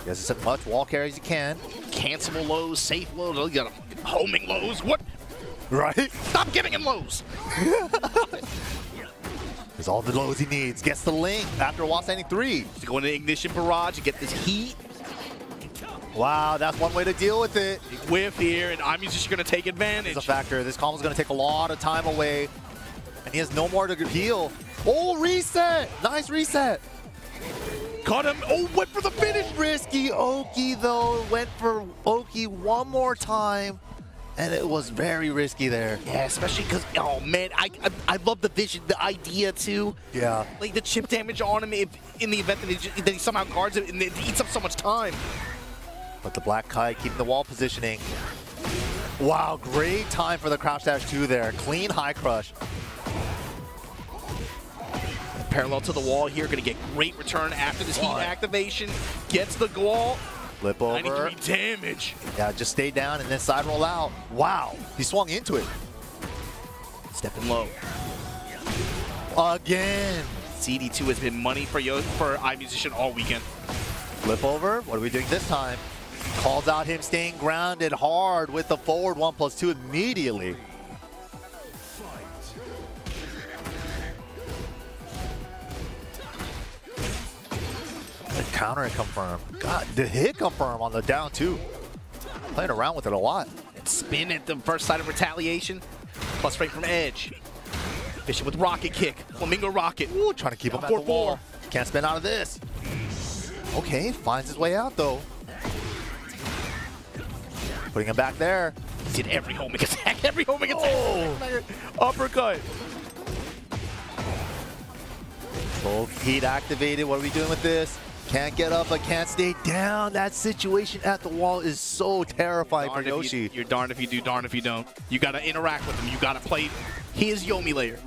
Yes, as much wall carry as you can. Cancelable lows, safe lows. Oh, you got homing lows. What? Right? Stop giving him lows. There's all the lows he needs. Gets the link after wall standing 3. To go into Ignition Barrage, you get this heat. Wow, that's one way to deal with it. Big whiff here, and I'm just going to take advantage. It's a factor. This combo's going to take a lot of time away, and he has no more to heal. Oh, reset! Nice reset. Caught him. Oh, went for the finish. Risky Oki, though. Went for Oki one more time, and it was very risky there. Yeah, especially because, oh, man, I love the vision, the idea, too. Yeah. Like, the chip damage on him if, in the event that he somehow guards it and it eats up so much time. But the Black Kite keeping the wall positioning. Wow, great time for the crouch dash 2 there. Clean high crush. Parallel to the wall here, going to get great return after this heat activation. Gets the wall. Flip over. 93 damage. Yeah, just stay down and then side roll out. Wow, he swung into it. Stepping low. Again. CD2 has been money for Eyemusician all weekend. Flip over. What are we doing this time? Calls out him staying grounded hard with the forward 1+2 immediately. The counter confirm. God, the hit confirm on the down 2. Playing around with it a lot. Spin at the first side of retaliation. Plus straight from Edge. Fishing with rocket kick. Flamingo rocket. Ooh, trying to keep him at the wall. Can't spin out of this. Okay, finds his way out though. Putting him back there. Did every homing attack. Every homing attack. Oh. Uppercut. Full heat activated. What are we doing with this? Can't get up, but can't stay down. That situation at the wall is so terrifying for Yoshi. You're darned if you do, darned if you don't. You got to interact with him. You got to play his Yomi layer.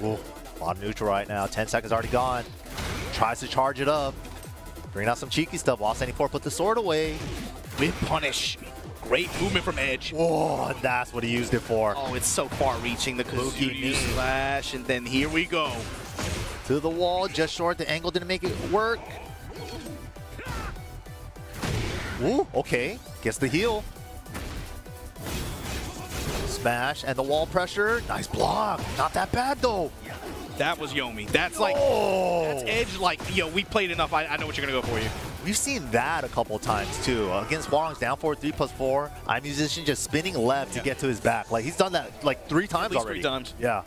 Ooh, a lot of neutral right now. 10 seconds already gone. Tries to charge it up. Bringing out some cheeky stuff. Wall 74 put the sword away. With punish. Great movement from Edge. Whoa, and that's what he used it for. Oh, it's so far-reaching. The Kazuya slash, and then here we go. To the wall, just short. The angle didn't make it work. Ooh, okay. Gets the heal. Smash and the wall pressure. Nice block. Not that bad, though. That was Yomi. That's like, that's Edge like, yo, we played enough. I know what you're going to go for you. We've seen that a couple times, too. Against Hwoarang's down forward 3+4. Eyemusician just spinning left to get to his back. Like, he's done that like 3 times already. 3 times. Yeah.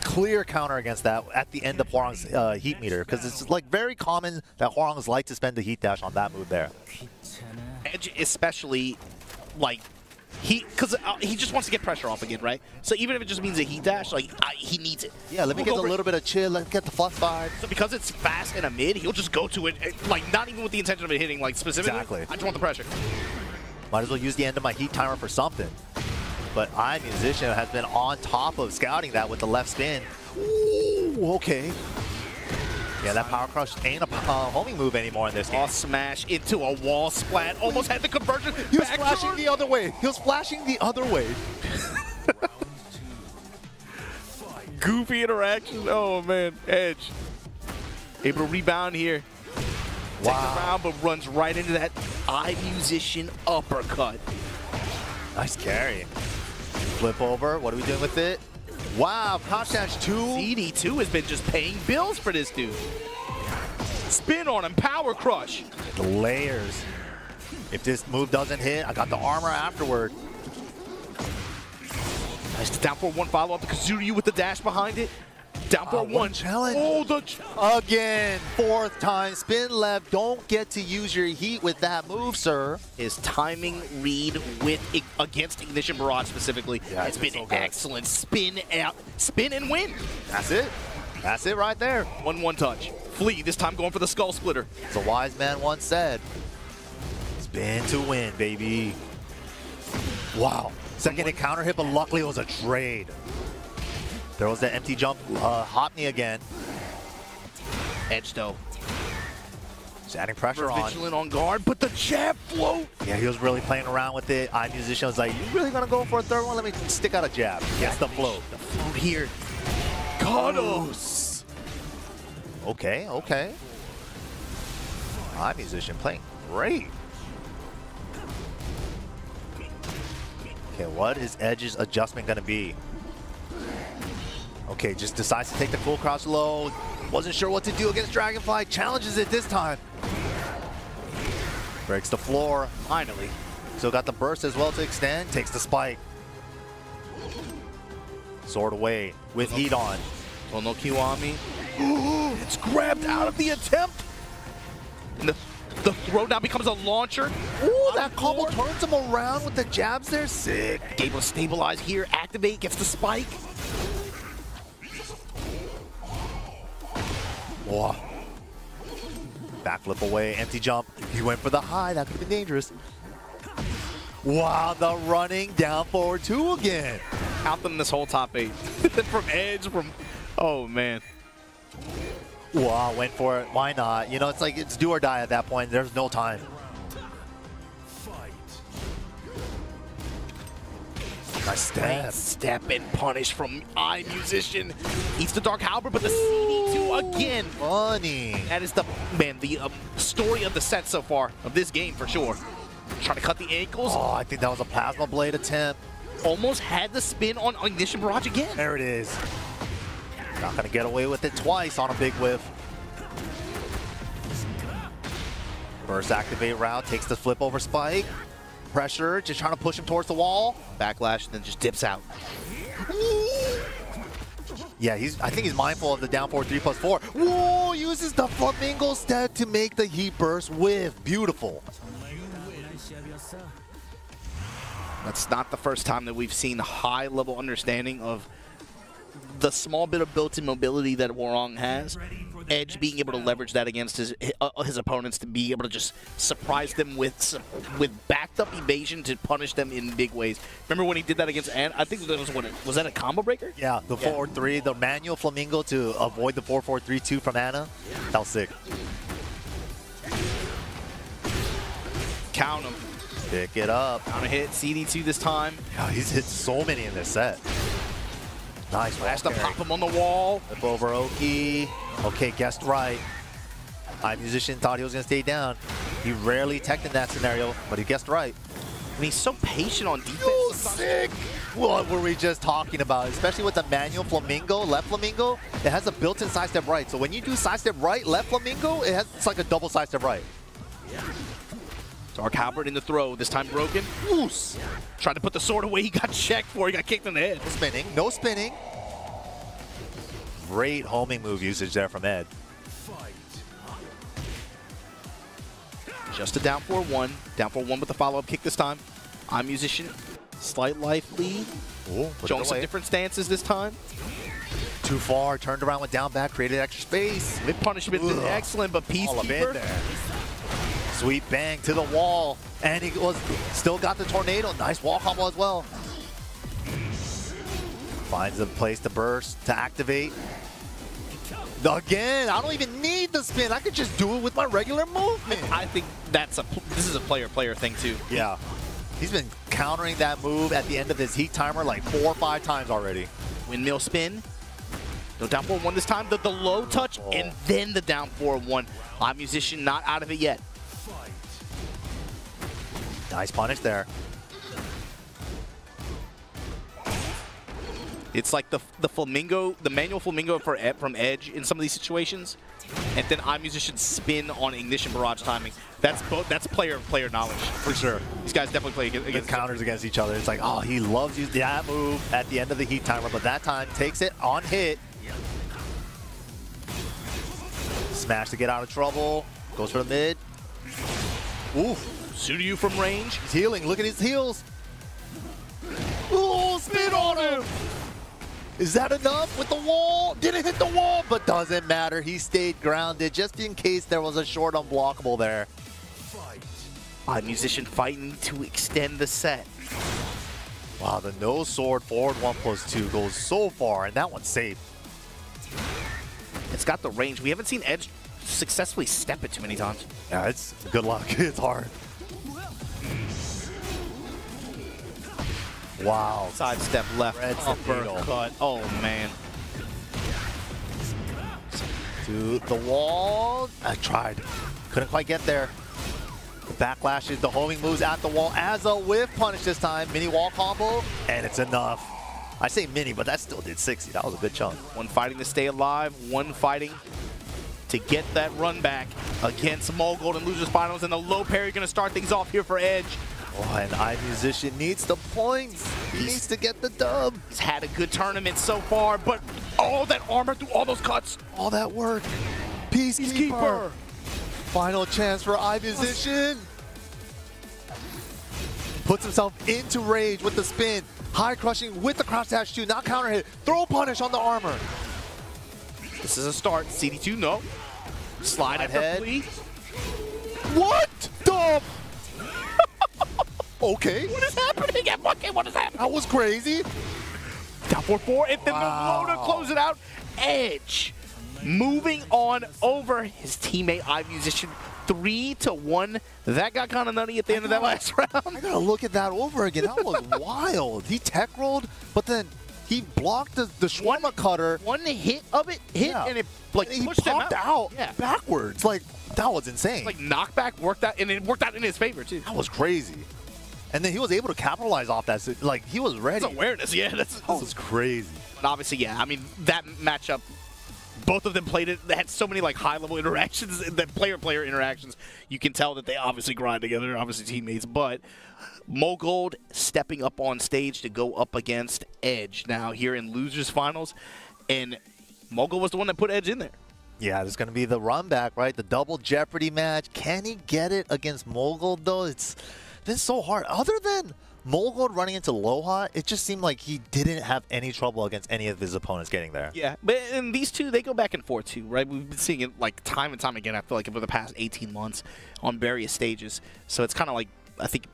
Clear counter against that at the end of Hwoarang's heat meter, because it's like very common that Hwoarang's like to spend the heat dash on that move there. Edge especially, like, because he just wants to get pressure off again, right? So even if it just means a heat dash, like, he needs it. Yeah, let me get a little bit of chill, let me get the flux vibe. So because it's fast and a mid, he'll just go to it, like, not even with the intention of it hitting, like, specifically. Exactly. I just want the pressure. Might as well use the end of my heat timer for something. But Eyemusician has been on top of scouting that with the left spin. Ooh, okay. Yeah, that Power Crush ain't a homing move anymore in this game. Smash into a wall splat. Almost had the conversion. He was flashing the other way. He was flashing the other way. Goofy interaction. Oh, man. Edge. Able to rebound here. Takes a round, but runs right into that Eyemusician uppercut. Nice carry. Flip over. What are we doing with it? Wow, Constance 2. CD2 has been just paying bills for this dude. Spin on him, Power Crush. The layers. If this move doesn't hit, I got the armor afterward. Nice down for one follow up to Kazuryu with the dash behind it. Down for one challenge. Oh, again, 4th time. Spin left. Don't get to use your heat with that move, sir. His timing read against Ignition Barrage specifically has been so excellent. Spin out, spin and win. That's it. That's it right there. 1-1 touch. Flea this time going for the Skull Splitter. As a wise man once said, spin to win, baby. Wow. Second encounter hit, but luckily it was a trade. There was the empty jump, hop knee again. Edge though. Just adding pressure on. Vigilant on guard, but the jab float. Yeah, he was really playing around with it. Eyemusician was like, you really gonna go for a third one? Let me stick out a jab. Gets the float. The float here. Kados. Okay, okay. Eyemusician playing great. Okay, what is Edge's adjustment gonna be? Okay, just decides to take the full crouch low. Wasn't sure what to do against Dragonfly. Challenges it this time. Breaks the floor. Finally. Still got the burst as well to extend. Takes the spike. Sword away with heat on. Tono Kiwami. It's grabbed out of the attempt. And the throw now becomes a launcher. Ooh, that combo turns him around with the jabs there. Sick. Able to stabilize here. Activate. Gets the spike. Whoa. Backflip away, empty jump. He went for the high, that could have been dangerous. Wow, the running down forward 2 again. Out them this whole top 8. From Edge, oh man. Wow, went for it, why not? You know, it's like, it's do or die at that point, there's no time. Nice step. Step and punish from Eyemusician. Eats the Dark Halberd, but the CD2 again. Funny. That is the story of the set so far, of this game for sure. Trying to cut the ankles. Oh, I think that was a Plasma Blade attempt. Almost had the spin on Ignition Barrage again. There it is. Not gonna get away with it twice on a big whiff. Burst activate route, takes the flip over spike. Pressure, just trying to push him towards the wall. Backlash, then just dips out. Yeah, I think he's mindful of the down forward 3+4. Whoa, uses the flamingo step to make the heat burst with. Beautiful. That's not the first time that we've seen high level understanding of the small bit of built-in mobility that Hwoarang has. Edge being able to leverage that against his opponents to be able to just surprise them with backed up evasion to punish them in big ways. Remember when he did that against Anna? I think that was that a combo breaker? Yeah, the 4-3, the manual flamingo to avoid the 4-4-3-2 from Anna. That was sick. Count him. Pick it up. Count a hit. CD2 this time. Yeah, he's hit so many in this set. Nice. Flash to pop him on the wall. Flip over Oki. Okay, guessed right. Eyemusician thought he was going to stay down. He rarely teched in that scenario, but he guessed right. And he's so patient on defense. Oh, sick! What were we just talking about? Especially with the manual flamingo, left flamingo, it has a built-in sidestep right. So when you do sidestep right, left flamingo, it's like a double sidestep right. Dark Halberd in the throw, this time broken. Oos! Tried to put the sword away, he got checked for, he got kicked in the head. No spinning, no spinning. Great homing move usage there from Ed. Just a down 4-1. Down 4-1 with the follow-up kick this time. Eyemusician, slight life lead. Ooh, showing some different stances this time. Too far, turned around with down back, created extra space. Mid punishment is excellent, but Peacekeeper. Sweet bang to the wall, and he still got the tornado. Nice wall combo as well. Finds a place to burst, to activate. Again, I don't even need the spin. I could just do it with my regular movement. I think this is a player thing too. Yeah. He's been countering that move at the end of his heat timer like 4 or 5 times already. Windmill spin. No down 4-1 this time. The low touch and then the down 4-1. Eyemusician not out of it yet. Nice punish there. It's like the flamingo, the manual flamingo from Edge in some of these situations, and then Eyemusician spin on ignition barrage timing. That's player knowledge for sure. These guys definitely play against counters against each other. It's like, oh, he loves using that move at the end of the heat timer, but that time takes it on hit. Smash to get out of trouble. Goes for the mid. Oof. Suryu from range. He's healing. Look at his heals. Ooh, spin on him. Is that enough with the wall? Didn't hit the wall, but doesn't matter. He stayed grounded just in case there was a short unblockable there. Eyemusician fighting to extend the set. Wow, the no sword forward 1+2 goes so far, and that one's safe. It's got the range. We haven't seen Edge successfully step it too many times. Yeah, it's good luck. It's hard. Wow. Sidestep left. Uppercut. Oh, man. To the wall. I tried. Couldn't quite get there. The backlashes, the homing moves at the wall as a whiff punish this time. Mini wall combo, and it's enough. I say mini, but that still did 60. That was a good chunk. One fighting to stay alive, one fighting to get that run back against Mulgold and Losers Finals, and the low parry going to start things off here for Edge. Oh, and Eyemusician needs the points. He needs to get the dub. He's had a good tournament so far, but all that armor through all those cuts. All that work. Peacekeeper. Final chance for Eyemusician. Puts himself into rage with the spin. High crushing with the crouch dash 2. Not counter hit. Throw punish on the armor. This is a start. CD2, no. Slide ahead. What? Dump. Okay. What is happening? What is happening? That was crazy. Down 4-4, and then the blow to close it out. Edge moving on over his teammate Eyemusician 3-1. That got kind of nutty at the end of that last round. I gotta look at that over again. That was wild. He tech rolled, but then he blocked the shawarma cutter. One hit of it and it like and he pushed popped him out Yeah. backwards. Like, that was insane. Like knockback worked out, and it worked out in his favor too. That was crazy. And then he was able to capitalize off that. Like, he was ready. That's awareness, yeah. That was crazy. But obviously, yeah, I mean, that matchup, both of them played it. They had so many like high-level interactions, that player-player interactions. You can tell that they obviously grind together. They're obviously teammates. But Mulgold stepping up on stage to go up against Edge now here in Losers Finals. And Mulgold was the one that put Edge in there. Yeah, there's going to be the run back, right? The double Jeopardy match. Can he get it against Mulgold, though? It's been so hard. Other than Mulgold running into Lowhigh, it just seemed like he didn't have any trouble against any of his opponents getting there. Yeah, but and these two, they go back and forth too, right? We've been seeing it like time and time again, I feel like, over the past 18 months on various stages. So it's kind of like, I think,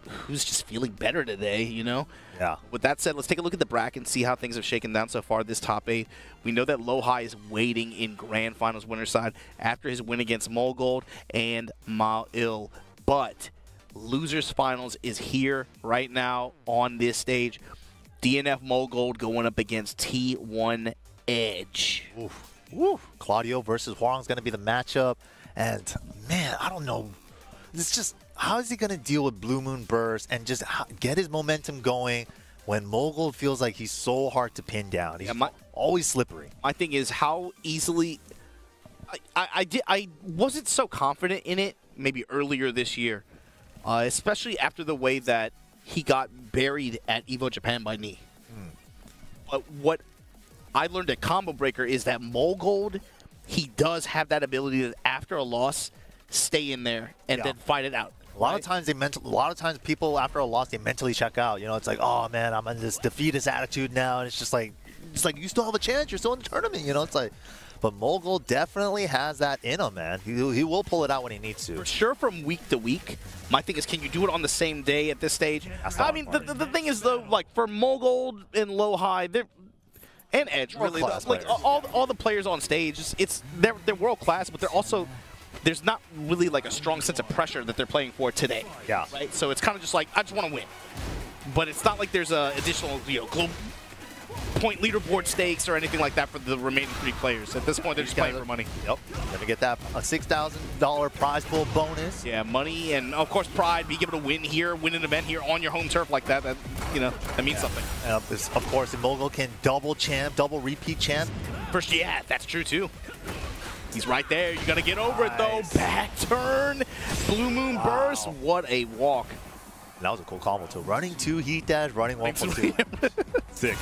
who's just feeling better today, you know? Yeah. With that said, let's take a look at the bracket and see how things have shaken down so far this top 8. We know that Lowhigh is waiting in Grand Finals winner's side after his win against Mulgold and Meo-IL. But Losers Finals is here right now on this stage. DNF Mulgold going up against T1 Edge. Oof. Oof. Claudio versus Hwoarang is going to be the matchup. And, man, I don't know. It's just, how is he going to deal with Blue Moon Burst and just get his momentum going when Mulgold feels like he's so hard to pin down? He's always slippery. My thing is how easily... I wasn't so confident in it maybe earlier this year. Especially after the way that he got buried at EVO Japan by Knee. But what I learned at Combo Breaker is that Mulgold, he does have that ability to, after a loss, stay in there and then fight it out. A lot of times people after a loss, they mentally check out. You know, it's like, oh man, I'm in this defeatist attitude now, and it's just like you still have a chance. You're still in the tournament. You know, it's like. But Mulgold definitely has that in him, man. He will pull it out when he needs to. For sure, from week to week. My thing is, can you do it on the same day at this stage? I mean, the thing is, though, like for Mulgold and Lowhigh, And Edge, really. World-class Like players. all the players on stage, they're world class, but they're also there's not really like a strong sense of pressure that they're playing for today. Yeah. Right. So it's kind of just like I just want to win, but it's not like there's a additional global point leaderboard stakes or anything like that for the remaining 3 players. At this point, they're just playing for money. Yep. Let me get that a $6,000 prize pool bonus. Yeah, money and of course pride. Being able to win here, win an event here on your home turf like that, that means something. Of course, if Mulgold can double repeat champ. First, yeah, that's true too. He's right there. You got to get over it though. Back turn, blue moon burst. What a walk. That was a cool combo too. Running 2, heat dash, running 1+2. Sick.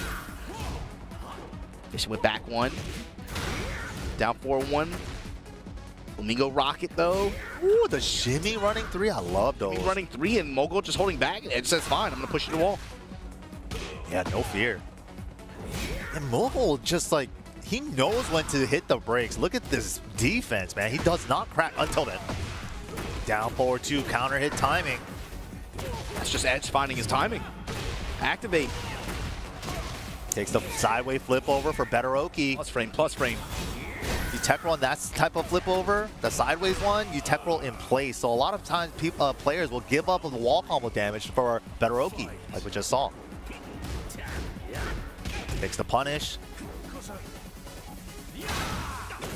Fishing with back 1. Down 4-1. Flamingo rocket though. Ooh, the shimmy running 3. I love those. He's running 3 and Mulgold just holding back. Edge says, fine, I'm going to push you to the wall. Yeah, no fear. And Mulgold just like, he knows when to hit the brakes. Look at this defense, man. He does not crack until then. Down forward 2, counter hit timing. That's just Edge finding his timing. Activate. Takes the sideways flip over for better Oki. Plus frame. You tech roll on that type of flip over, the sideways one, you tech roll in place. So a lot of times players will give up on the wall combo damage for better Oki, like we just saw. Takes the punish.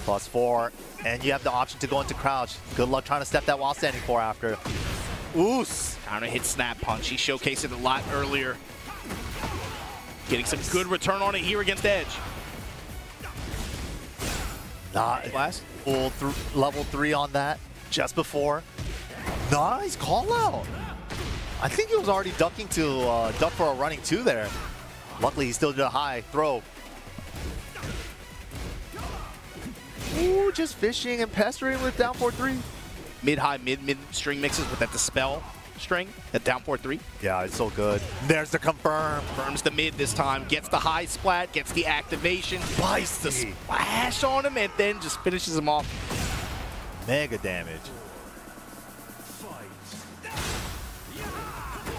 +4, and you have the option to go into crouch. Good luck trying to step that while standing 4 after. Oos! Counter hit snap punch. He showcased it a lot earlier. Getting some good return on it here against Edge. Nice. Full level 3 on that just before. Nice call out. I think he was already ducking to duck for a running 2 there. Luckily, he still did a high throw. Ooh, just fishing and pestering with down 4-3. Mid-high, mid string mixes with that dispel string, that down 4-3. Yeah, it's so good. There's the confirm. Confirms the mid this time, gets the high splat, gets the activation, bites the splash on him, and then just finishes him off. Mega damage.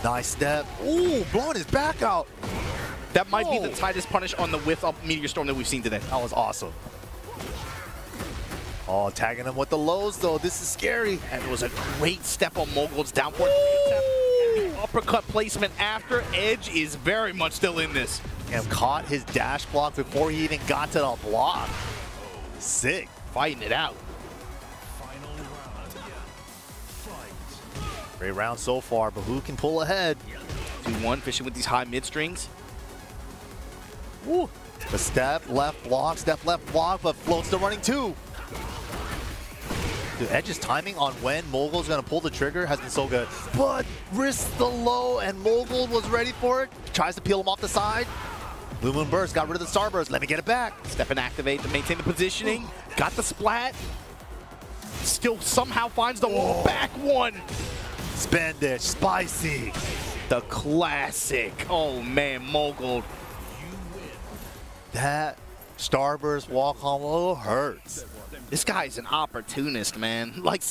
Nice step. Ooh, blowing his back out. That might be the tightest punish on the whiff up Meteor Storm that we've seen today. That was awesome. Oh, tagging him with the lows, though. This is scary. And it was a great step on Mulgold's down 4-3 attempt. Uppercut placement after. Edge is very much still in this. And caught his dash block before he even got to the block. Sick. Fighting it out. Great round so far, but who can pull ahead? 2-1, fishing with these high mid strings. Woo. The step left block, but floats the running 2. Dude, Edge's timing on when Mulgold's gonna pull the trigger has been so good. But risks the low, and Mulgold was ready for it. Tries to peel him off the side. Blue Moon Burst, got rid of the Starburst. Let me get it back. Step and activate to maintain the positioning. Got the splat. Still somehow finds the wall. Back 1. Spandich, spicy. The classic. Oh man, Mulgold. That Starburst wall combo hurts. This guy's an opportunist, man. Like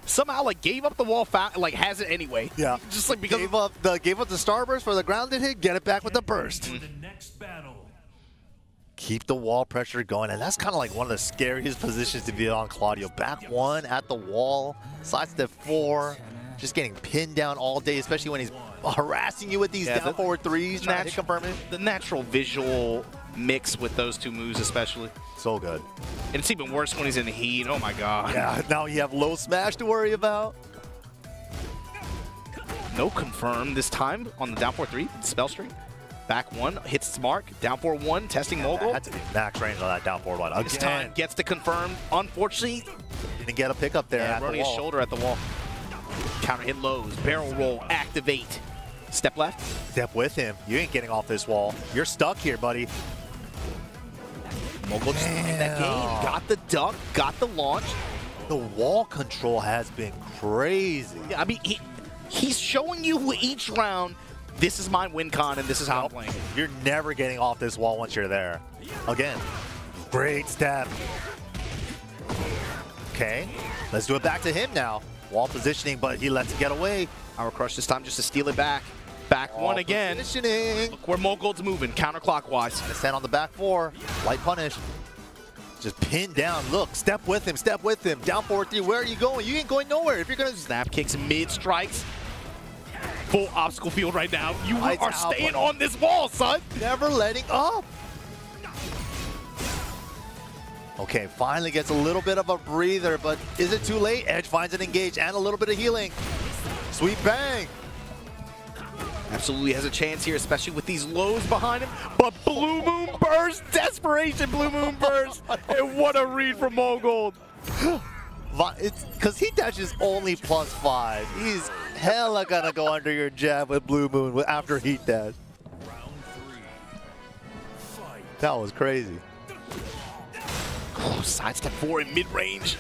somehow like gave up the wall, like has it anyway. Yeah. Just like because gave up the Starburst for the grounded hit, get it back with the burst. The next battle. Keep the wall pressure going, and that's kind of like one of the scariest positions to be on, Claudio. Back 1 at the wall, side step 4, just getting pinned down all day, especially when he's harassing you with these down forward 3s, trying to confirm it. The natural visual mix with those 2 moves especially. So good. And it's even worse when he's in the heat. Oh my god. Yeah, now you have low smash to worry about. No confirm this time on the down 4-3 spell string. Back 1 hits its mark. Down 4-1 testing Mulgold. Had to be max range on that down forward one. This time gets the confirm. Unfortunately, didn't get a pickup there. Yeah, running his shoulder at the wall. Counter hit lows. Barrel roll. Activate. Step left. Step with him. You ain't getting off this wall. You're stuck here, buddy. Mulgold just in that game. Got the duck. Got the launch. The wall control has been crazy. Yeah, I mean, he's showing you each round, this is my win con and this is how I'm playing. You're never getting off this wall once you're there. Again, great step. Okay, let's do it back to him now. Wall positioning, but he lets it get away. Power crush this time just to steal it back. Back one again. Positioning. Look where Mulgold's moving, counterclockwise. Stand on the back 4. Light punish. Just pinned down. Look, step with him, step with him. Down forward 3. Where are you going? You ain't going nowhere. If you're going to Snap kicks, mid strikes. Full obstacle field right now. You Lights are out, staying buddy. on this wall, son. never letting up. Okay, finally gets a little bit of a breather, but is it too late? Edge finds it engaged and a little bit of healing. Sweet bang. Absolutely has a chance here, especially with these lows behind him. But Blue Moon Burst, desperation Blue Moon Burst. And what a read from Mulgold. It's because he dashes only +5. He's hella gonna go under your jab with Blue Moon after heat dash. That was crazy. Oh, sidestep 4 in mid-range.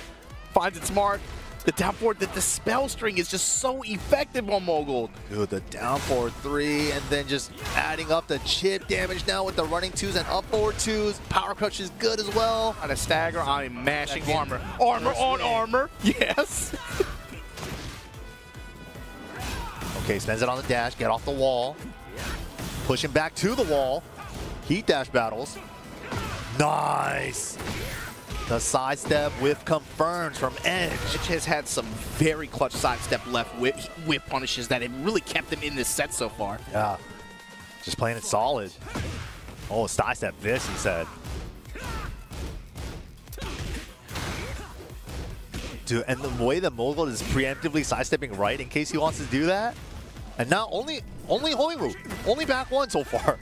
Finds its mark. The down forward, the dispel string is just so effective on Mulgold. Dude, the down forward 3 and then just adding up the chip damage now with the running 2s and up forward 2s. Power crush is good as well. On a stagger, I'm mashing armor. Armor on armor. Yes. Okay, spends it on the dash, get off the wall. Pushing back to the wall. Heat dash battles. Nice. The sidestep with confirms from Edge. Edge has had some very clutch sidestep left with punishes that have really kept him in this set so far. Yeah, just playing it solid. Oh, sidestep this, he said. Dude, and the way that Mulgold is preemptively sidestepping right in case he wants to do that. And now only homing move, only back 1 so far.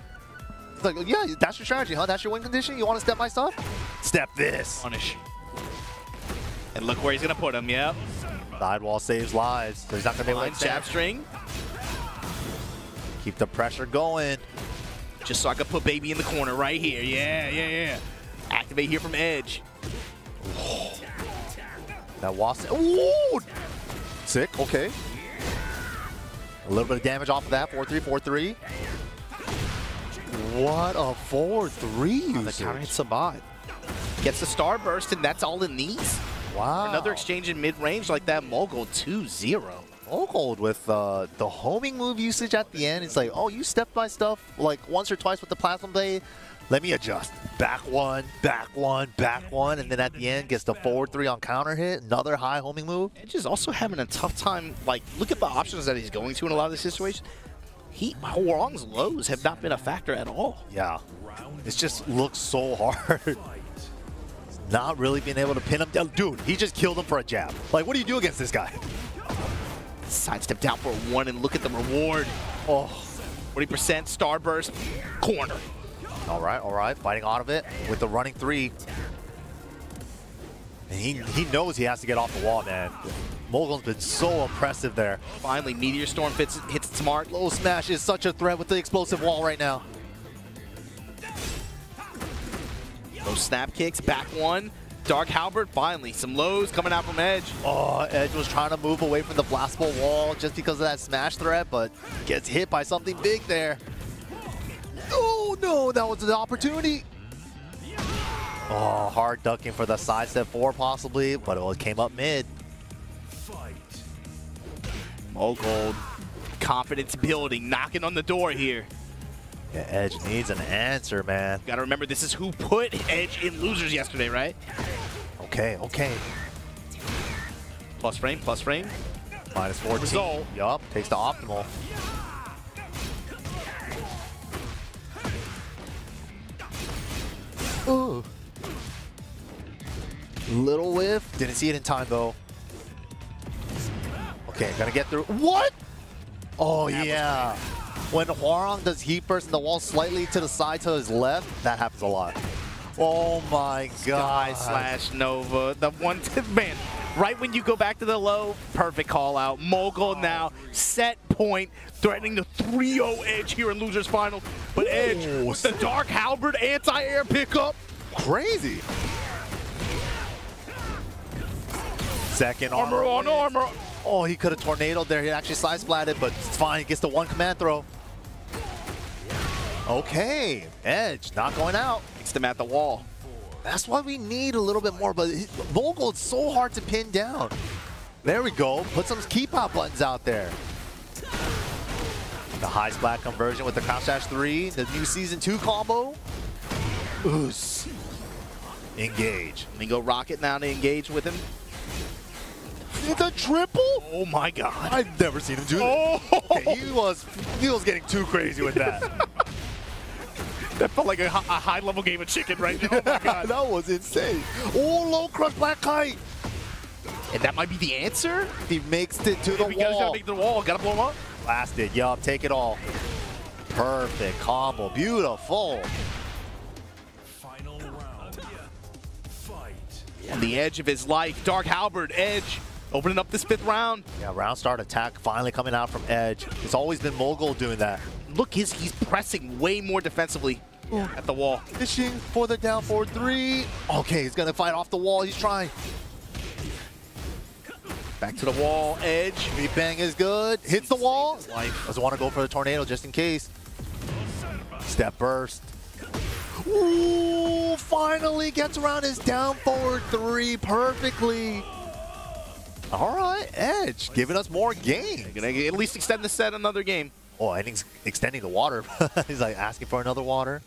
It's like, yeah, that's your strategy, huh? That's your win condition? You want to step my stuff? Step this. Punish. And look where he's going to put him, yep. Sidewall saves lives, so he's not going to be able to Jab string. Keep the pressure going. Just so I could put baby in the corner right here. Yeah. Activate here from Edge. That was ooh! Sick, okay. A little bit of damage off of that, 4-3, 4-3. What a 4-3 The usage. counter hits a bot. Gets the Starburst, and that's all it needs. Wow. Another exchange in mid-range like that, Mulgold 2-0. Mulgold with the homing move usage at the end. It's like, oh, you stepped my stuff like once or twice with the Plasma Blade. Let me adjust. Back 1, back 1, back 1, and then at the end gets the forward 3 on counter hit. Another high homing move. Edge is also having a tough time. Like, look at the options that he's going to in a lot of these situations. Hwoarang's lows have not been a factor at all. Yeah, it just looks so hard. Not really being able to pin him down. Dude, he just killed him for a jab. Like, what do you do against this guy? Sidestep down for 1, and look at the reward. Oh, 40% Starburst, corner. All right, fighting out of it with the running 3. And he knows he has to get off the wall, man. Mulgold's been so impressive there. Finally, Meteor Storm hits its mark. Low smash is such a threat with the explosive wall right now. Those snap kicks, back 1. Dark Halberd, finally, some lows coming out from Edge. Oh, Edge was trying to move away from the blastable wall just because of that smash threat, but gets hit by something big there. Oh no, that was an opportunity. Oh, hard ducking for the sidestep 4 possibly, but it came up mid. Mulgold, confidence building, knocking on the door here. Yeah, Edge needs an answer, man. Gotta remember, this is who put Edge in losers yesterday, right? Okay. Plus frame. Minus 14. Result. Yup, takes the optimal. Ooh. Little whiff. Didn't see it in time, though. Okay, gonna get through. What? Oh, yeah. When Hwoarang does heat burst and the wall slightly to the side to his left, that happens a lot. Oh, my God. Sky/Nova. The one tip, man. Right when you go back to the low, perfect call out. Mulgold now, set point, threatening the 3-0 Edge here in losers final. But Edge with the Dark Halberd anti-air pickup. Crazy. Second Armor on armor. Oh, he could have tornadoed there. He actually side splatted, but it's fine. He gets the 1 command throw. Okay, Edge not going out. Gets them at the wall. That's why we need a little bit more, but Mulgold's so hard to pin down. There we go. Put some keep out buttons out there. The high splat conversion with the crouch dash 3, the new season 2 combo. Oos. Engage. And then go rocket now to engage with him. It's a triple? Oh my god. I've never seen him do that. Oh. Okay, he was getting too crazy with that. That felt like a high-level game of chicken right now. Oh my god. That was insane. Oh, low crush black kite. And that might be the answer? He makes it to the If he gotta wall. make the wall, gotta blow him up. Blast it. Yup, take it all. Perfect combo. Beautiful. Final round. Fight. On the edge of his life, Dark Halberd, Edge, opening up this 5th round. Yeah, round start attack finally coming out from Edge. It's always been Mulgold doing that. Look, he's pressing way more defensively at the wall. Fishing for the down forward 3. Okay, he's gonna fight off the wall. He's trying. Back to the wall, Edge. Beat bang is good. Hits the wall. Life. Doesn't want to go for the tornado just in case. Step burst. Ooh, finally gets around his down forward 3 perfectly. All right, Edge giving us more game. Gonna at least extend the set another game. Oh, and he's extending the water. He's like asking for another water.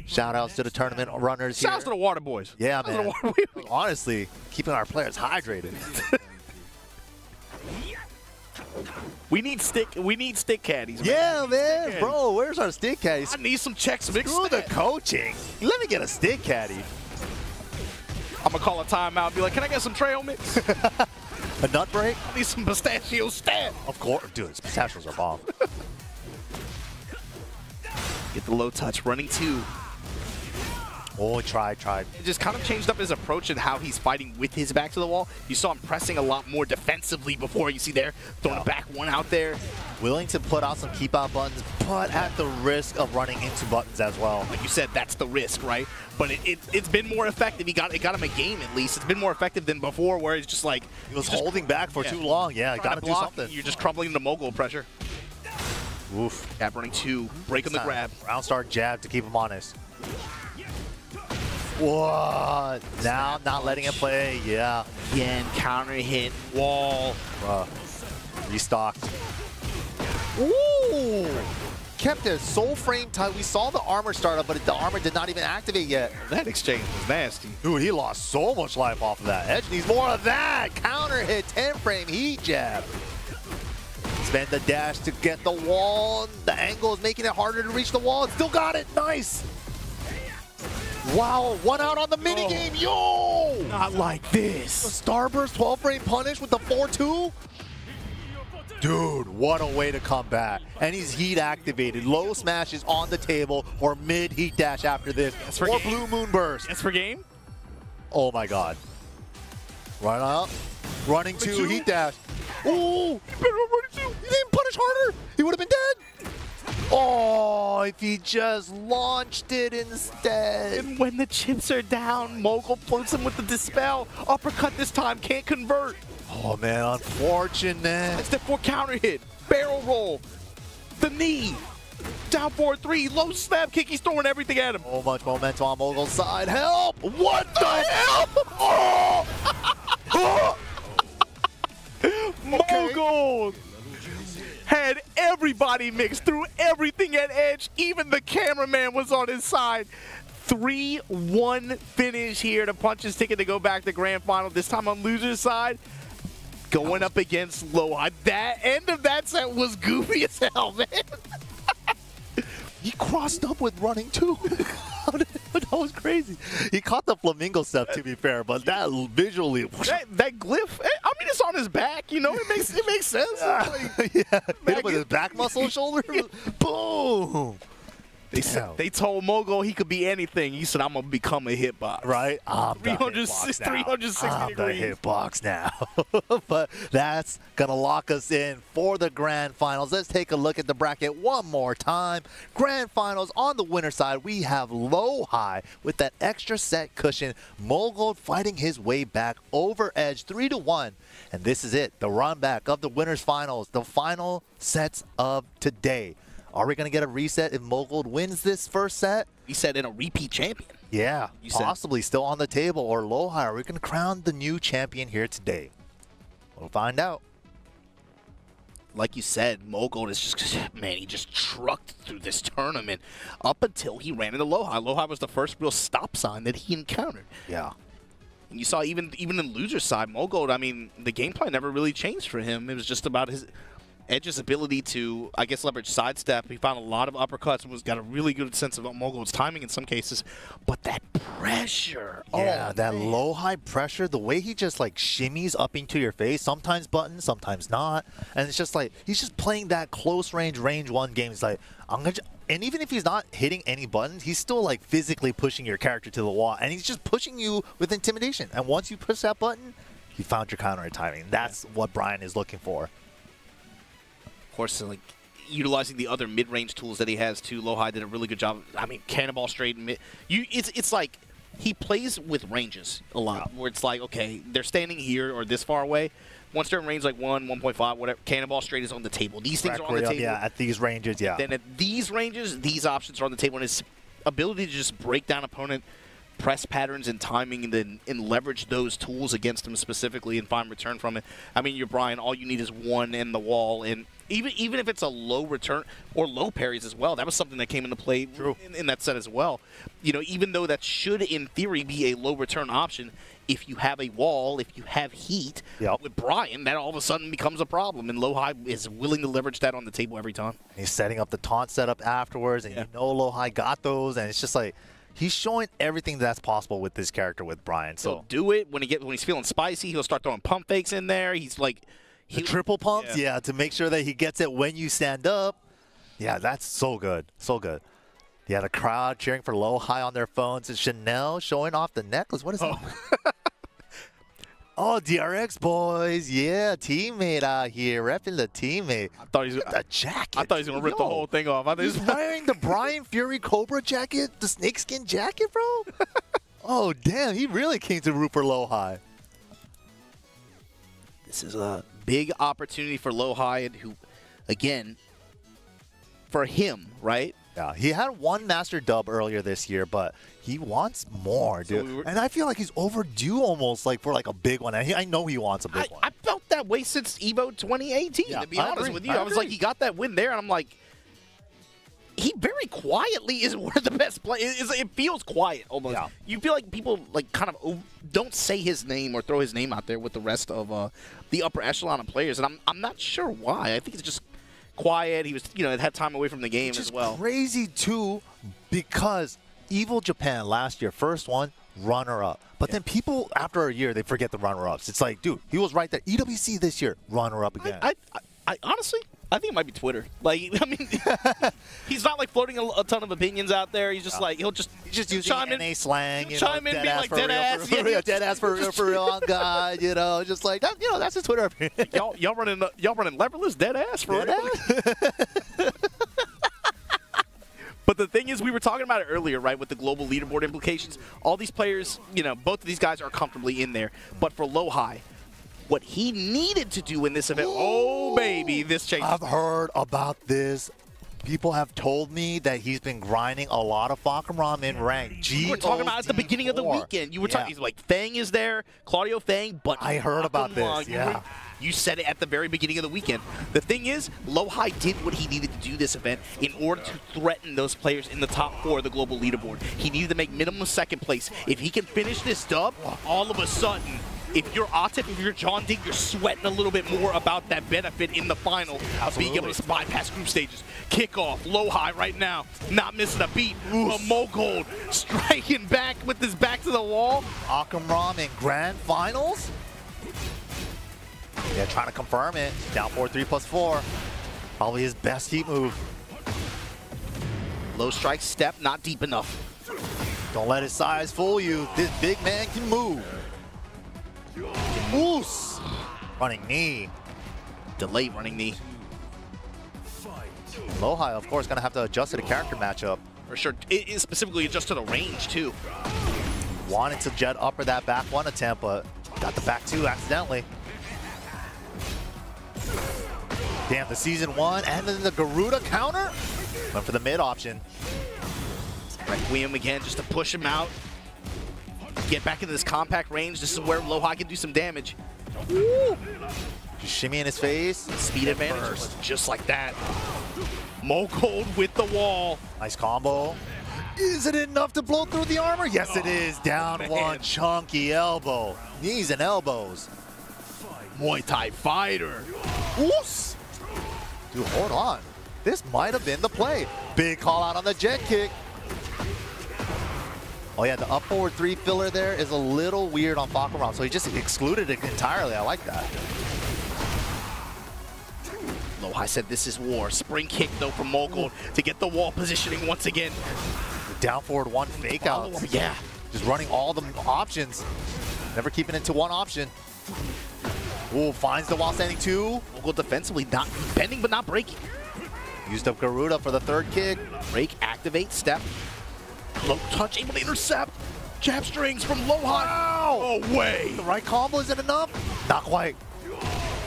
Shout outs to the tournament runners here. Shouts to the Water Boys. Yeah, Shouts to man. the Water Boys. Honestly, keeping our players hydrated. We need stick caddies. Man. Yeah, man. Stick Bro, where's our stick caddies? I need some checks mixed. Screw the coaching. Let me get a stick caddy. I'm gonna call a timeout and be like, can I get some trail mix? A nut break? I need some pistachio stat. Of course. Dude, pistachios are bomb. Get the low touch, running 2. Oh, tried. It just kind of changed up his approach and how he's fighting with his back to the wall. You saw him pressing a lot more defensively before. You see there, throwing a back 1 out there. Willing to put out some keep out buttons, but at the risk of running into buttons as well. Like you said, that's the risk, right? But it's been more effective. It got him a game at least. It's been more effective than before, where it's just like He was holding back for too long. Yeah, got to do something. You're just crumbling into Mulgold pressure. Oof. Gap running 2, break on the grab. Round start jab to keep him honest. What? Now not letting him play. Yeah. Again, counter hit, wall. Restocked. Ooh! Kept his soul frame tight. We saw the armor start up, but the armor did not even activate yet. That exchange was nasty. Dude, he lost so much life off of that. Edge needs more of that. Counter hit, 10 frame heat jab. Spend the dash to get the wall. The angle is making it harder to reach the wall. Still got it. Nice. Wow, 1 out on the minigame. Yo! Not like The this. Starburst 12 frame punish with the 4-2. Dude, what a way to come back. And he's heat activated. Low smash is on the table or mid heat dash after this. for Or game. blue moon burst. Yes for game. Oh my god. Run up. Running 2 heat dash. Ooh! He didn't punish harder. He would have been dead. Oh, if he just launched it instead. And when the chips are down, Mulgold floats him with the dispel. Uppercut this time, can't convert. Oh man, unfortunate. Step 4 counter hit, barrel roll, the knee, down forward 3, low snap kick. He's throwing everything at him. So much momentum on Mulgold's side. Help! What the hell? Oh! Oh! Mulgold had everybody mixed, threw everything at Edge. Even the cameraman was on his side. 3-1 finish here to punch his ticket to go back to grand final. This time on loser's side, going up against Lowhigh. That end of that set was goofy as hell, man. He crossed up with running 2. That was crazy. He caught the flamingo step, to be fair, but that visually. That glyph, I mean, it's on his back, you know, it makes sense. Like, Yeah, hit him with his back muscle shoulder. Boom. They told Mulgold he could be anything. He said, I'm going to become a hitbox. Right? I'm the 360 I'm the degrees. hitbox now. But that's going to lock us in for the grand finals. Let's take a look at the bracket one more time. Grand finals on the winner's side, we have Lowhigh with that extra set cushion. Mulgold fighting his way back over Edge 3-1. And this is it, the run back of the winner's finals, the final sets of today. Are we going to get a reset if Mulgold wins this first set? Reset in a repeat champion. Yeah, You said- possibly still on the table. Or Lowhigh, are we going to crown the new champion here today? We'll find out. like you said, Mulgold is just, man, he just trucked through this tournament up until he ran into Lowhigh. Lowhigh was the first real stop sign that he encountered. Yeah. And you saw even in the loser side, Mulgold, I mean, the game plan never really changed for him. It was just about his Edge's ability to, I guess, leverage sidestep. He found a lot of uppercuts and got a really good sense of Mulgold's timing in some cases. But that pressure. Yeah, oh, that man. low high pressure, the way he just like shimmies up into your face, sometimes button, sometimes not. And it's just like, he's just playing that close range one game. He's like, and even if he's not hitting any buttons, he's still like physically pushing your character to the wall. And he's just pushing you with intimidation. And once you push that button, you found your counter timing. That's what Bryan is looking for. Of course, like utilizing the other mid-range tools that he has too. Lowhigh did a really good job. I mean, cannonball straight mid. It's like he plays with ranges a lot, where it's like, okay, they're standing here or this far away. Once they're in range like 1, 1.5, whatever, cannonball straight is on the table. These things are on the table. Yeah, at these ranges, yeah. Then at these ranges, these options are on the table, and his ability to just break down opponent press patterns and timing and leverage those tools against him specifically and find return from it. I mean, you're Bryan, all you need is one in the wall, and even if it's a low return or low parries as well, that was something that came into play in that set as well. You know, even though that should in theory be a low return option, if you have a wall, if you have heat with Bryan, that all of a sudden becomes a problem, and Lowhigh is willing to leverage that on the table every time. He's setting up the taunt setup afterwards, and you know Lowhigh got those, and it's just like he's showing everything that's possible with this character with Bryan. So he'll do it when he's feeling spicy. He'll start throwing pump fakes in there. He's like the triple pumps, to make sure that he gets it when you stand up. Yeah, that's so good, so good. Yeah, the crowd cheering for Lowhigh on their phones. And Chanel showing off the necklace. What is that? Oh, DRX boys. Yeah, teammate out here, repping the teammate. I thought he was the jacket. I thought he was going to rip the whole thing off. He's wearing the Bryan Fury Cobra jacket, the snakeskin jacket, bro? Oh, damn. He really came to root for Lowhigh. This is a big opportunity for Lowhigh, and who, again, for him, right? Yeah, he had one master dub earlier this year, but he wants more, dude. And I feel like he's overdue almost like for like a big one. And I know he wants a big one. I felt that way since EVO 2018, to be honest with you. I was like, he got that win there, and I'm like, he very quietly is one of the best players. It feels quiet almost. Yeah. You feel like people like kind of don't say his name or throw his name out there with the rest of the upper echelon of players, and I'm not sure why. I think it's just quiet. He was, had time away from the game as well. Crazy too, because Evil Japan last year, first one, runner-up. But then people, after a year, they forget the runner-ups. It's like, dude, he was right there. EWC this year, runner-up again. I honestly, I think it might be Twitter. Like, I mean, he's not like floating a ton of opinions out there. He's just like, he'll just using chime NA slang, chime in, be like dead ass, dead ass for real guy, just like that. That's his Twitter. y'all running leverless dead ass for real. But the thing is, we were talking about it earlier, right, with the global leaderboard implications. All these players, both of these guys are comfortably in there. But for Lowhigh, what he needed to do in this event, oh, baby, this changes. I've heard about this. People have told me that he's been grinding a lot of Fahkumram in rank. You were talking about it at the beginning of the weekend. You were talking, he's like, Fang is there, Claudio Fang, but I heard about this, You said it at the very beginning of the weekend. The thing is, Lowhigh did what he needed to do this event in order to threaten those players in the top 4 of the global leaderboard. He needed to make minimum second place. If he can finish this dub, all of a sudden, if you're Atip, if you're John Dig, you're sweating a little bit more about that benefit in the final of being able to bypass group stages. Kickoff, Lowhigh right now, not missing a beat. Mulgold striking back with his back to the wall. Fahkumram in grand finals. Yeah, trying to confirm it. Down 4-3+4. Probably his best heat move. Low strike step, not deep enough. Don't let his size fool you. This big man can move. Moose. Running knee. Delayed running knee. Lowhigh, of course, going to have to adjust to the character matchup. For sure. It is specifically adjust to the range, too. Wanted to jet upper that back 1 attempt, but got the back 2 accidentally. Damn, the season 1 and then the Garuda counter. Went for the mid option. Requiem again just to push him out. Get back into this compact range. This is where Lowhigh can do some damage. Woo! Shimmy in his face. Speed advantage, just like that. Mulgold with the wall. Nice combo. Is it enough to blow through the armor? Yes, it is. Down one chunky elbow. Knees and elbows. Muay Thai fighter. Oos! Dude, hold on. This might have been the play. Big call out on the jet kick. Oh yeah, the up forward 3 filler there is a little weird on Fahkumram, so he just excluded it entirely. I like that. Lowhigh said this is war. Spring kick though from Mulgold to get the wall positioning once again. Down forward 1 fake out. Yeah. Just running all the options. Never keeping it to one option. Ooh, finds the wall standing 2. Mulgold defensively, not bending but not breaking. Used up Garuda for the 3rd kick. Break, activate, step. Low touch, able to intercept. Jab strings from Lowhigh. Wow. No way. The right combo isn't enough? Not quite.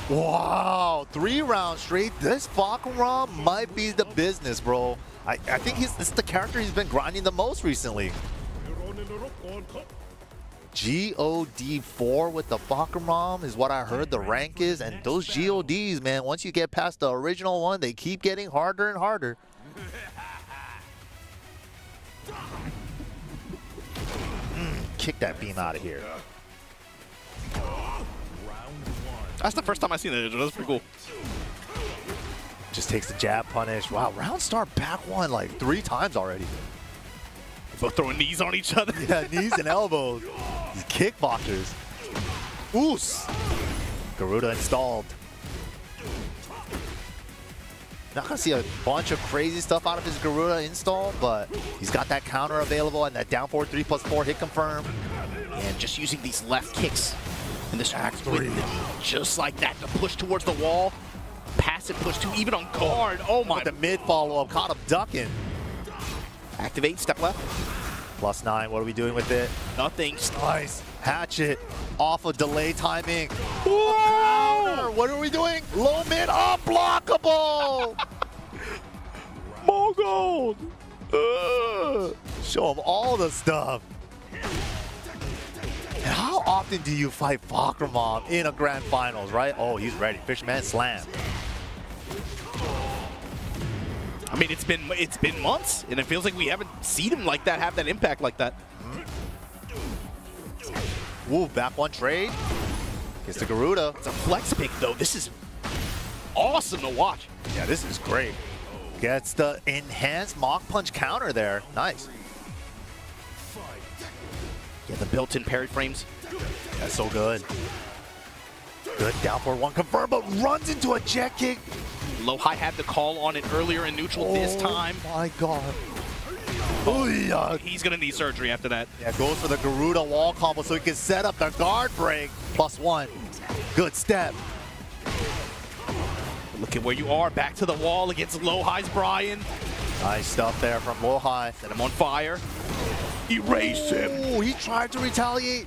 Wow, 3 rounds straight. This Fahkumram might be the business, bro. I think this is the character he's been grinding the most recently. GOD 4 with the Fahkumram is what I heard the rank is, and those GODs, man, once you get past the original one, they keep getting harder and harder. Kick that beam out of here. That's the first time I've seen it. That's pretty cool. Just takes the jab punish. Wow, round start back 1 like 3 times already. Both throwing knees on each other. Yeah, knees and elbows. These kickboxers. Oos! Garuda installed. Not gonna see a bunch of crazy stuff out of his Garuda install, but he's got that counter available and that down forward 3+4 hit confirm. And just using these left kicks in this act just like that to push towards the wall. Passive push too, even on guard. Oh my. The mid follow-up caught him ducking. Activate, step left. +9, what are we doing with it? Nothing. Nice. Hatchet off of delay timing. Whoa! What are we doing? Low mid unblockable! Mulgold! Show him all the stuff. And how often do you fight Fahkumram in a grand finals, right? Oh, he's ready. Fisherman slam. I mean, it's been months, and it feels like we haven't seen him like that, have that impact like that. Ooh, back 1 trade. Gets the Garuda. It's a flex pick, though. This is awesome to watch. Yeah, this is great. Gets the enhanced Mach Punch counter there. Nice. Yeah, the built-in parry frames. That's so good. Good down for 1 confirmed, but runs into a jet kick. Lowhigh had the call on it earlier in neutral this time. Oh my god. Oh, yeah. He's gonna need surgery after that. Yeah, goes for the Garuda wall combo so he can set up the guard break. +1. Good step. Look at where you are. Back to the wall against Lowhigh's Bryan. Nice stuff there from Lowhigh. Set him on fire. Erase him. Ooh, he tried to retaliate.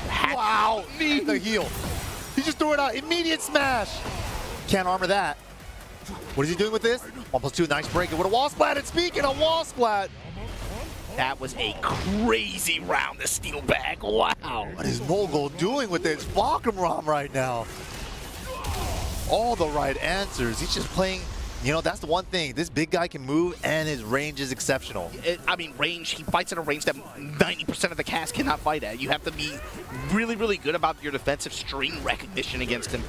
Wow, knee the heel. He just threw it out. Immediate smash. Can't armor that. What is he doing with this? 1+2, nice break. With a wall splat. And speaking of wall splat, that was a crazy round, the steel bag. Wow. What is Mulgold doing with this Fahkumram right now? All the right answers. He's just playing, you know, that's the one thing. This big guy can move and his range is exceptional. I mean, range, he fights at a range that 90% of the cast cannot fight at. You have to be really, really good about your defensive string recognition against him.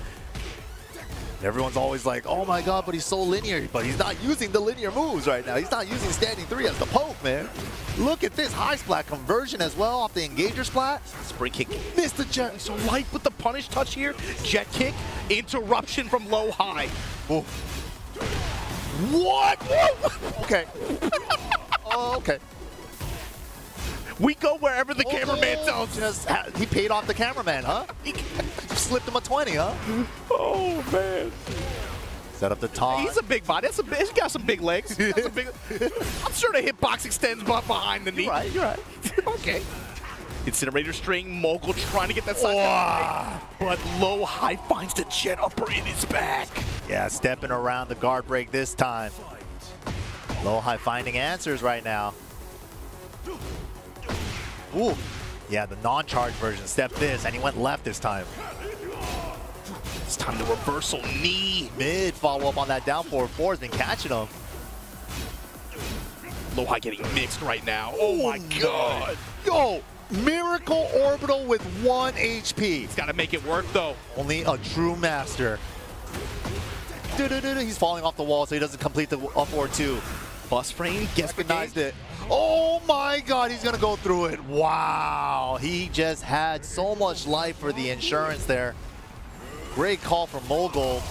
Everyone's always like, oh my god, but he's so linear. But he's not using the linear moves right now. He's not using standing 3 as the poke, man. Look at this high splat conversion as well off the engager splat. Spring kick. Missed the jet. So light with the punish touch here. Jet kick. Interruption from Lowhigh. Oh. What? Okay. Oh, okay. We go wherever the cameraman tells us. He paid off the cameraman, huh? He slipped him a 20, huh? Oh, man. Set up the taunt. He's a big body. He's got some big legs. I'm sure the hitbox extends behind the knee. You're right. Okay. Incinerator string. Mulgold trying to get that side. But Lowhigh finds the jet upper in his back. Yeah, stepping around the guard break this time. Lowhigh finding answers right now. Ooh, Yeah, the non-charge version. Step this, and he went left this time. It's time to reversal knee. Mid follow up on that down forward four has been catching him. Lowhigh getting mixed right now. Oh my god. Yo, Miracle Orbital with 1 HP. He's got to make it work though. Only a true master. He's falling off the wall so he doesn't complete the up or two. Bus frame gets Recognized it. Oh my god, he's gonna go through it. Wow, he just had so much life for the insurance there. Great call from Mulgold.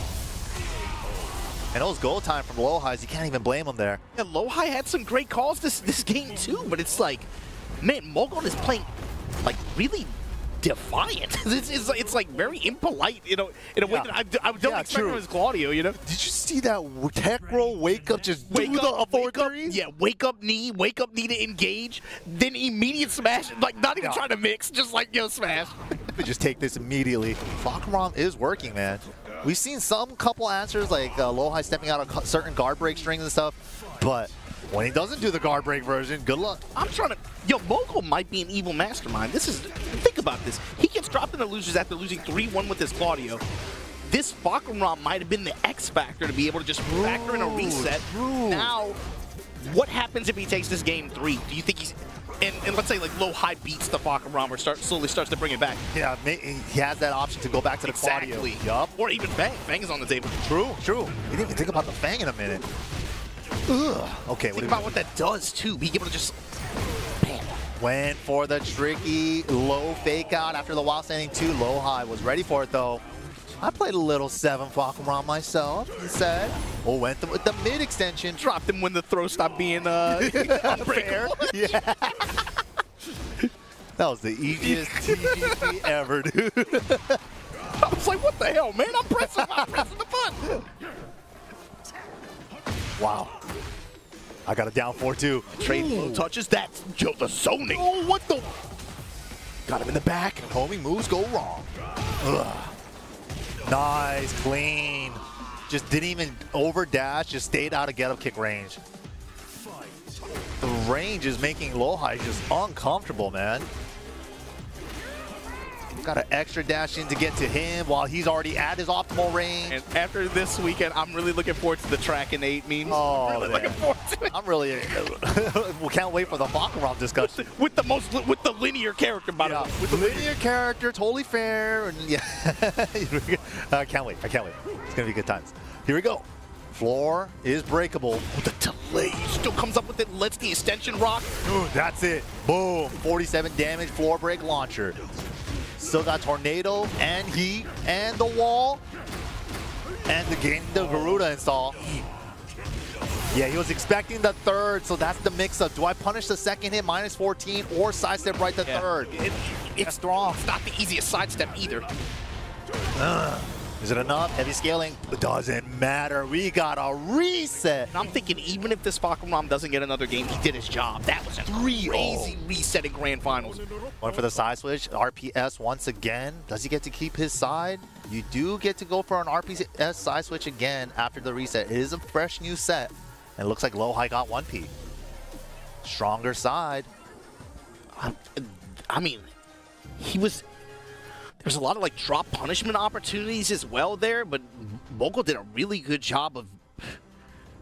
And those goal time from Lowhighs, you can't even blame him there. Yeah, Lowhigh had some great calls this game too, but it's like, man, Mulgold is playing like really defiant. It's like very impolite, you know, in a way that I don't expect from his Claudio, you know. Did you see that tech roll wake up, just wake up, wake up, yeah, wake up knee to engage, then immediate smash, like not even trying to mix, just like, yo, smash. Just take this immediately. Fahkumram is working, man. We've seen some couple answers like Lowhigh stepping out of certain guard break strings and stuff, but when he doesn't do the guard break version, good luck. I'm trying to, yo, Mulgold might be an evil mastermind. This is, think about this. He gets dropped in the losers after losing 3-1 with his Claudio. This Fahkumram might have been the X factor to be able to just factor in a reset. Now, what happens if he takes this game 3? Do you think he's, and let's say like Lowhigh beats the Fahkumram or slowly starts to bring it back? Yeah, he has that option to go back to the Claudio. Yup. Or even Fang. Fang is on the table. True. We didn't even think about the Fang in a minute. Ugh. Okay, think about what that does too. Being able to just bam. Went for the tricky low fake out after the wild standing 2. Lowhigh was ready for it though. I played a little 7 Fahkumram myself, he said. Oh, went with the mid extension. Dropped him when the throw stopped being unbreakable. Yeah. That was the easiest TGP ever, dude. I was like, what the hell, man? I'm pressing the button. Wow. I got a down 4-2. Trade low touches. That's the zoning. Oh, what the? Got him in the back. Homing moves go wrong. Ugh. Nice, clean. Just didn't even over dash, just stayed out of get up kick range. The range is making Lowhigh just uncomfortable, man. Got an extra dash in to get to him while he's already at his optimal range. And after this weekend, I'm really looking forward to the track and 8 memes. Oh, I'm really looking forward to it. I'm really, we can't wait for the Fahkumram discussion. with the linear character, by the way. With the linear character, totally fair. And yeah, I can't wait. It's gonna be good times. Here we go. Floor is breakable. Oh, the delay still comes up with it. Lets the extension rock. Dude, that's it. Boom. 47 damage. Floor break launcher. Still got tornado and heat and the wall and the Garuda install. Yeah, he was expecting the third, so that's the mix-up. Do I punish the second hit, minus 14, or sidestep right to third? It's strong. It's not the easiest sidestep either. Is it enough? Heavy scaling? It doesn't matter. We got a reset. And I'm thinking even if this Fahkumram doesn't get another game, he did his job. That was a crazy reset in Grand Finals. One for the side switch. RPS once again. Does he get to keep his side? You do get to go for an RPS side switch again after the reset. It is a fresh new set. And it looks like Lowhigh got 1P. Stronger side. I mean, there's a lot of like drop punishment opportunities as well there, but Mulgold did a really good job of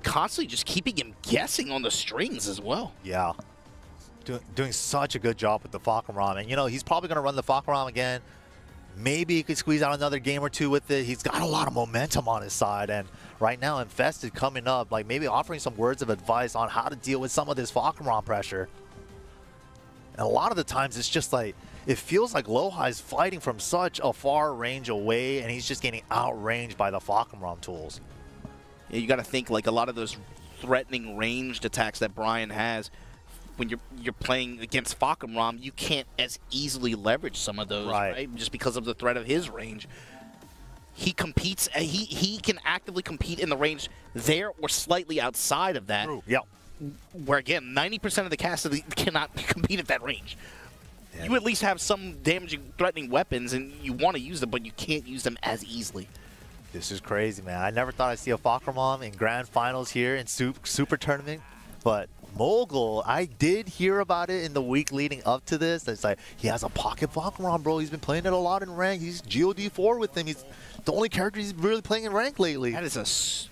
constantly just keeping him guessing on the strings as well. Yeah. Doing such a good job with the Fahkumram. And you know, he's probably going to run the Fahkumram again. Maybe he could squeeze out another game or two with it. He's got a lot of momentum on his side. And right now, Infested coming up, like maybe offering some words of advice on how to deal with some of this Fahkumram pressure. And a lot of the times, it's just like, it feels like Lowhigh's fighting from such a far range away, and he's just getting outranged by the Fahkumram tools. Yeah, you got to think like a lot of those threatening ranged attacks that Bryan has. When you're playing against Fahkumram, you can't as easily leverage some of those, right? Just because of the threat of his range. He competes. He can actively compete in the range there or slightly outside of that. True. Yeah. Where again, 90% of the cast cannot compete at that range. Yeah. You at least have some damaging, threatening weapons, and you want to use them, but you can't use them as easily. This is crazy, man. I never thought I'd see a Fahkumram in Grand Finals here in Super Tournament, but Mulgold, I did hear about it in the week leading up to this. It's like, he has a pocket Fahkumram, bro. He's been playing it a lot in rank. He's GOD4 with him. He's the only character he's really playing in rank lately. That is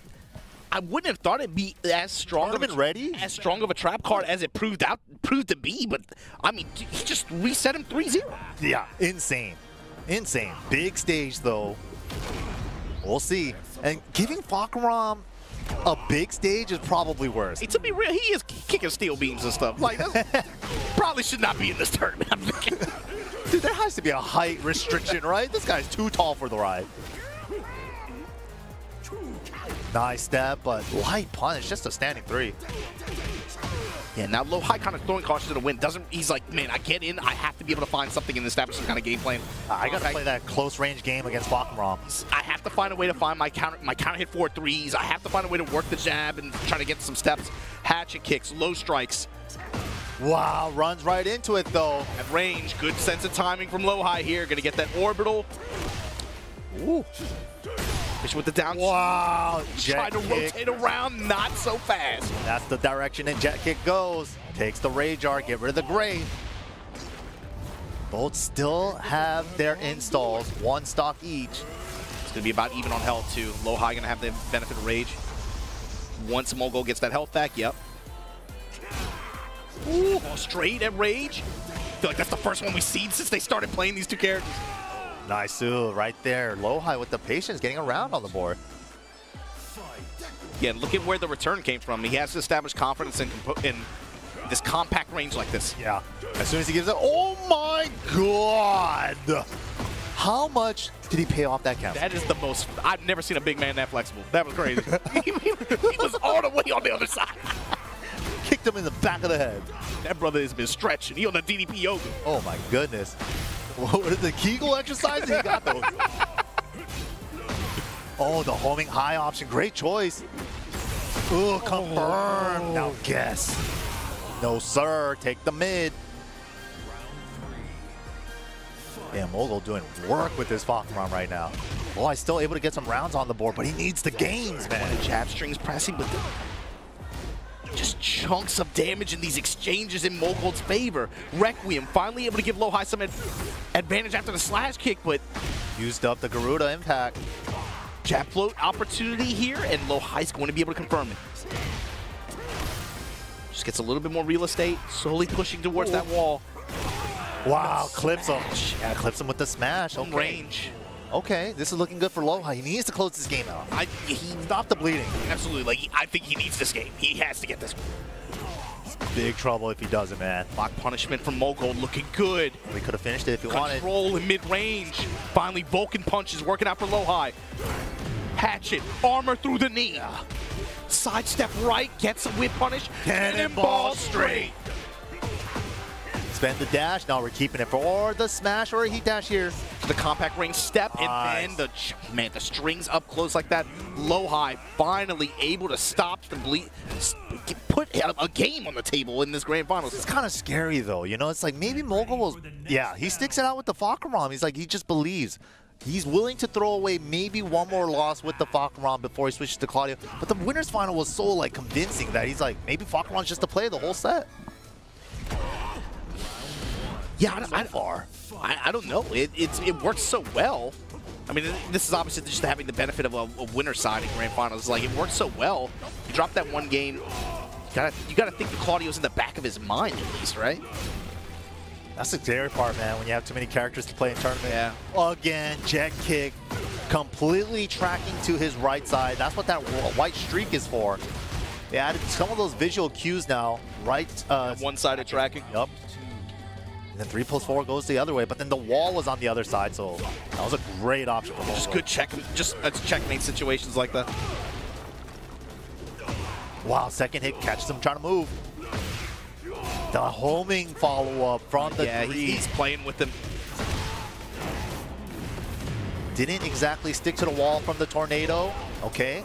I wouldn't have thought it'd be as strong of a trap card as it proved to be, but I mean, he just reset him 3-0. Yeah, insane. Insane. Big stage, though. We'll see. And giving Fahkumram a big stage is probably worse. To be real, he is kicking steel beams and stuff. Like, that's, probably should not be in this tournament, I'm thinking. Dude, there has to be a height restriction, right? This guy's too tall for the ride. Nice step, but light punish, just a standing 3. Yeah, now Lowhigh kind of throwing caution to the wind. He's like, man, I get in, I have to be able to find something and establish some kind of game plan. I got to play that close range game against Fahkumram. I have to find a way to find my counter hit 4-3s. I have to find a way to work the jab and try to get some steps. Hatchet kicks, low strikes. Wow, runs right into it though. At range, good sense of timing from Lowhigh here. Gonna get that orbital. Ooh. Fish with the down. Wow, trying to rotate around, not so fast. That's the direction and jet kick goes. Takes the rage art, get rid of the gray. Both still have their installs, 1 stock each. It's gonna be about even on health too. Lowhigh gonna have the benefit of rage. Once Mulgold gets that health back, yep. Ooh, straight at rage. I feel like that's the first one we've seen since they started playing these 2 characters. Nice, right there. Lowhigh with the patience, getting around on the board. Yeah, look at where the return came from. He has to establish confidence in this compact range like this. Yeah. As soon as he gives it, oh my god! How much did he pay off that cancel? That is the most. I've never seen a big man that flexible. That was crazy. he was all the way on the other side. Kicked him in the back of the head. That brother has been stretching. He on the DDP yoga. Oh my goodness. What is the Kegel exercises? He got those. Oh, the homing high option. Great choice. Ooh, confirmed. Now guess. No, sir. Take the mid. Damn, Mulgold doing work with this Fahkumram right now. Oh, he's still able to get some rounds on the board, but he needs the games, man. The jab strings pressing, but just chunks of damage in these exchanges in Mulgold's favor. Requiem finally able to give Lowhigh some advantage after the slash kick, but used up the Garuda impact. Jab float opportunity here, and Lowhigh's going to be able to confirm it. Just gets a little bit more real estate, slowly pushing towards that wall. Wow, clips him. Yeah, clips him with the smash. Okay. Range. Okay, this is looking good for Lowhigh. He needs to close this game out. Stop the bleeding. Absolutely. Like, I think he needs this game. He has to get this one. Big trouble if he doesn't, man. Block punishment from Mulgold looking good. We could have finished it if he wanted. Control in mid-range. Finally, Vulcan punches working out for Lowhigh. Hatchet, armor through the knee. Sidestep right, gets a whip punish. Cannonball straight. Spend the dash. Now we're keeping it for the smash or a heat dash here. The compact range step, and then the strings up close like that. Lowhigh finally able to stop the bleed, put a game on the table in this grand finals. It's kind of scary though, you know. It's like maybe Mulgold will, yeah, he sticks it out with the Fahkumram. He's like, he just believes. He's willing to throw away maybe one more loss with the Fahkumram before he switches to Claudio. But the winner's final was so like convincing that he's like, maybe Fahkumram's just to play the whole set. Yeah, I don't know. It works so well. I mean, this is obviously just having the benefit of a winner side in grand finals. Like, it works so well. You drop that one game, you gotta think that Claudio's in the back of his mind at least, right? That's the scary part, man, when you have too many characters to play in tournament. Yeah. Again, jet kick, completely tracking to his right side. That's what that white streak is for. They added some of those visual cues now, right? One-sided tracking. Yup. And then 3+4 goes the other way, but then the wall was on the other side, so that was a great option for Mulgold. Just good checkmate situations like that. Wow, second hit catches him trying to move. The homing follow-up from the he's playing with him. Didn't exactly stick to the wall from the tornado. Okay.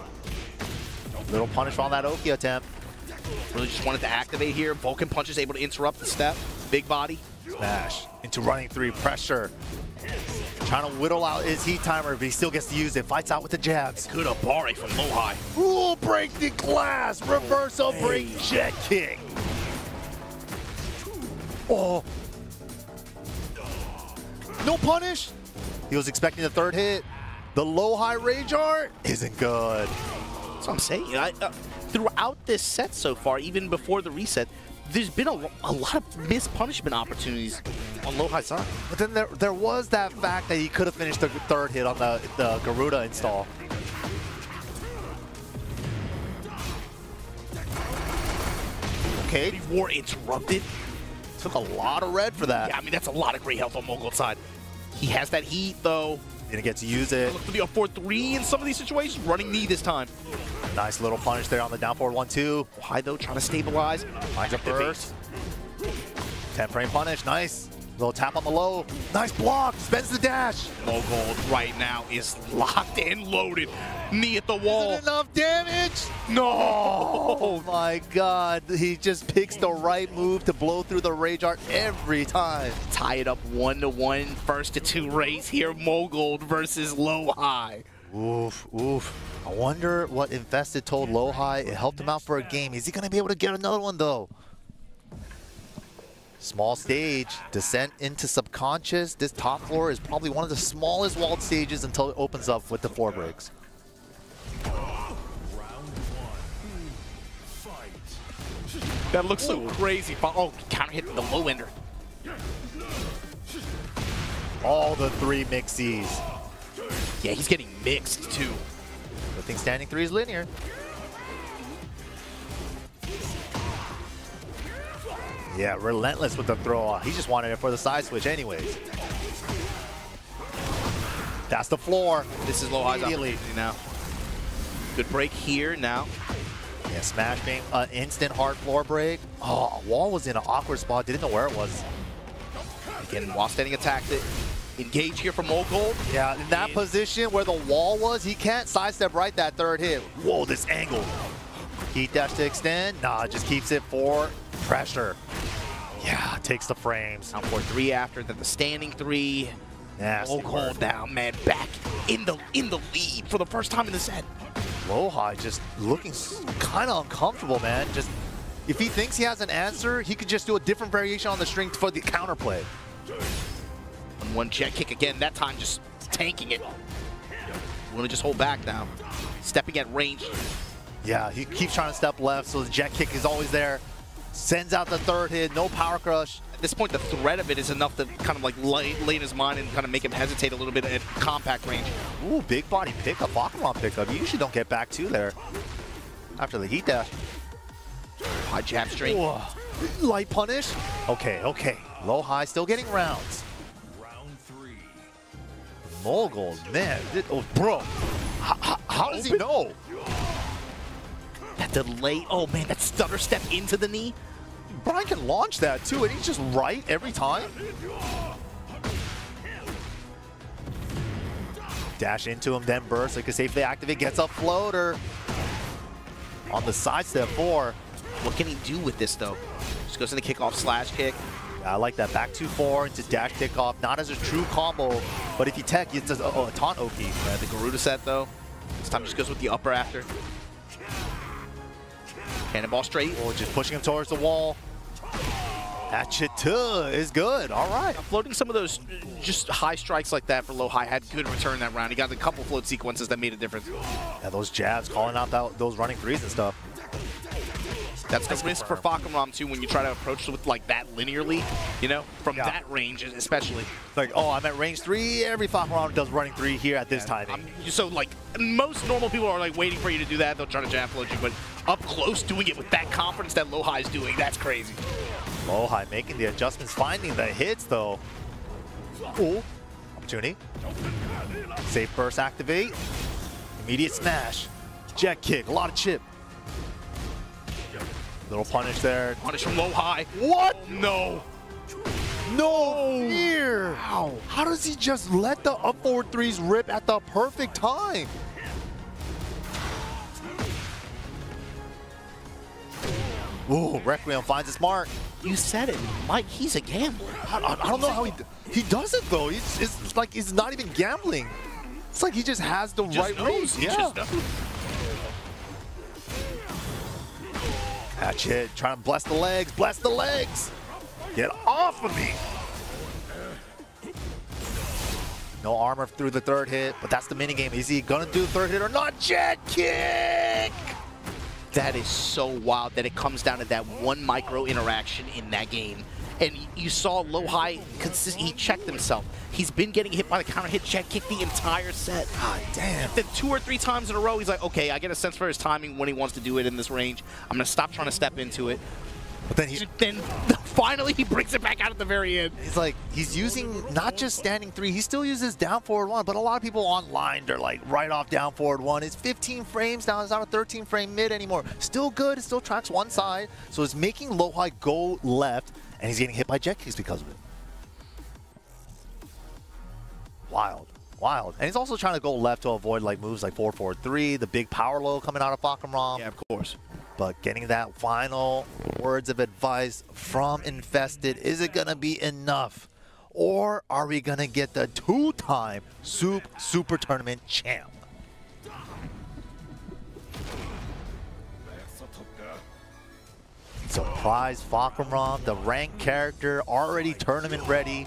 Little punish on that Oki attempt. Really just wanted to activate here. Vulcan punch is able to interrupt the step. Big body. Smash into running 3 pressure. Trying to whittle out his heat timer, but he still gets to use it. Fights out with the jabs. Good Abari from Lowhigh. Ooh, break the glass. Reversal break jet kick. Oh. No punish. He was expecting the third hit. The low-high rage art isn't good. That's what I'm saying. Throughout this set so far, even before the reset, there's been a lot of missed punishment opportunities on Lowhigh side. But then there was that fact that he could have finished the third hit on the Garuda install. Okay. War interrupted. Took a lot of red for that. Yeah, I mean, that's a lot of great health on Mulgold's side. He has that heat, though. Didn't get to use it. Look for the up 4-3 in some of these situations. Running knee this time. Nice little punish there on the down forward 1-2. High, though, trying to stabilize. Finds a burst. 10-frame punish. Nice. Little tap on the low. Nice block. Spends the dash. Mulgold right now is locked and loaded. Knee at the wall. Isn't enough damage? No! Oh my god. He just picks the right move to blow through the rage art every time. Tie it up 1-1. First to 2 race here. Mulgold versus Lowhigh. Oof, oof. I wonder what Infested told Lowhigh. It helped him out for a game. Is he going to be able to get another one, though? Small stage, descent into subconscious. This top floor is probably one of the smallest walled stages until it opens up with the floor breaks. That looks so crazy. Oh, counter hit the low ender. All the 3 mixies. Yeah, he's getting mixed too. Good thing standing 3 is linear. Yeah, relentless with the throw off. He just wanted it for the side switch anyways. That's the floor. This is Lowhigh's opportunity now. Good break here now. Yeah, smash being an instant hard floor break. Oh, Wall was in an awkward spot. Didn't know where it was. Again, while standing attacked it. Engage here from Mulgold. Yeah, in that position where the wall was, he can't sidestep right that third hit. Whoa, this angle. Heat dash to extend. Nah, just keeps it for pressure. Yeah, takes the frames. Out for 3 after, then the standing 3. Yeah, Mulgold down, man, back in the lead for the first time in the set. Lowhigh just looking kind of uncomfortable, man. Just if he thinks he has an answer, he could just do a different variation on the string for the counterplay. One jet kick again, that time just tanking it. We're gonna just hold back now. Stepping at range. Yeah, he keeps trying to step left, so the jet kick is always there. Sends out the third hit, no power crush. At this point, the threat of it is enough to kind of like lay in his mind and kind of make him hesitate a little bit at compact range. Ooh, big body pickup, Fahkumram pickup. You usually don't get back 2 there after the heat dash. High jab straight. Ooh, light punish. Okay, okay. Lowhigh still getting rounds. Mulgold, man, oh, bro, how does he know? That delay, oh man, that stutter step into the knee. Bryan can launch that too, and he's just right every time. Dash into him, then burst, so he can safely activate, gets a floater. On the side step 4. What can he do with this though? Just goes in the kickoff slash kick. I like that. Back 2-4 into dash kickoff. Not as a true combo, but if you tech, it's a taunt Oki. Yeah, the Garuda set though. This time just goes with the upper after. Cannonball straight. Oh, just pushing him towards the wall. Achita is good. All right. Floating some of those just high strikes like that for Lowhigh had good return that round. He got a couple float sequences that made a difference. Yeah, those jabs, calling out those running 3s and stuff. That's the risk for Fahkumram too when you try to approach with like that linearly, you know, from that range especially. Like, oh, I'm at range 3. Every Fahkumram does running 3 here at this timing. So like most normal people are like waiting for you to do that. They'll try to jab float you, but up close doing it with that confidence that Lowhigh's doing, that's crazy. Lowhigh making the adjustments, finding the hits though. Ooh, opportunity. Safe burst activate. Immediate smash. Jet kick, a lot of chip. Little punish there. Punish from Lowhigh. What? No. No fear. Wow. How does he just let the up forward 3s rip at the perfect time? Ooh, Requiem finds his mark. You said it, Mike. He's a gambler. I don't know how he does it though. It's like he's not even gambling. It's like he just has the right range. Yeah. Hatch hit, trying to bless the legs, bless the legs. Get off of me! No armor through the third hit, but that's the minigame. Is he gonna do the third hit or not? Jet kick! That is so wild that it comes down to that one micro interaction in that game. And you saw Lowhigh, he checked himself. He's been getting hit by the counter hit jet kick the entire set. God damn. Then 2 or 3 times in a row, he's like, okay, I get a sense for his timing when he wants to do it in this range. I'm going to stop trying to step into it. But then finally he brings it back out at the very end. He's like, he's using not just standing 3, he still uses down forward 1, but a lot of people online, they're like right off down forward 1. It's 15 frames now, it's not a 13 frame mid anymore. Still good, it still tracks one side. So it's making Lowhigh go left, and he's getting hit by jet kicks because of it. Wild. Wild. And he's also trying to go left to avoid like moves like 4-4-3, the big power low coming out of Fahkumram. Yeah, of course. But getting that final words of advice from Infested, is it going to be enough? Or are we going to get the 2-time SOOP Super Tournament champ? Surprise Fahkumram, the ranked character, already tournament ready.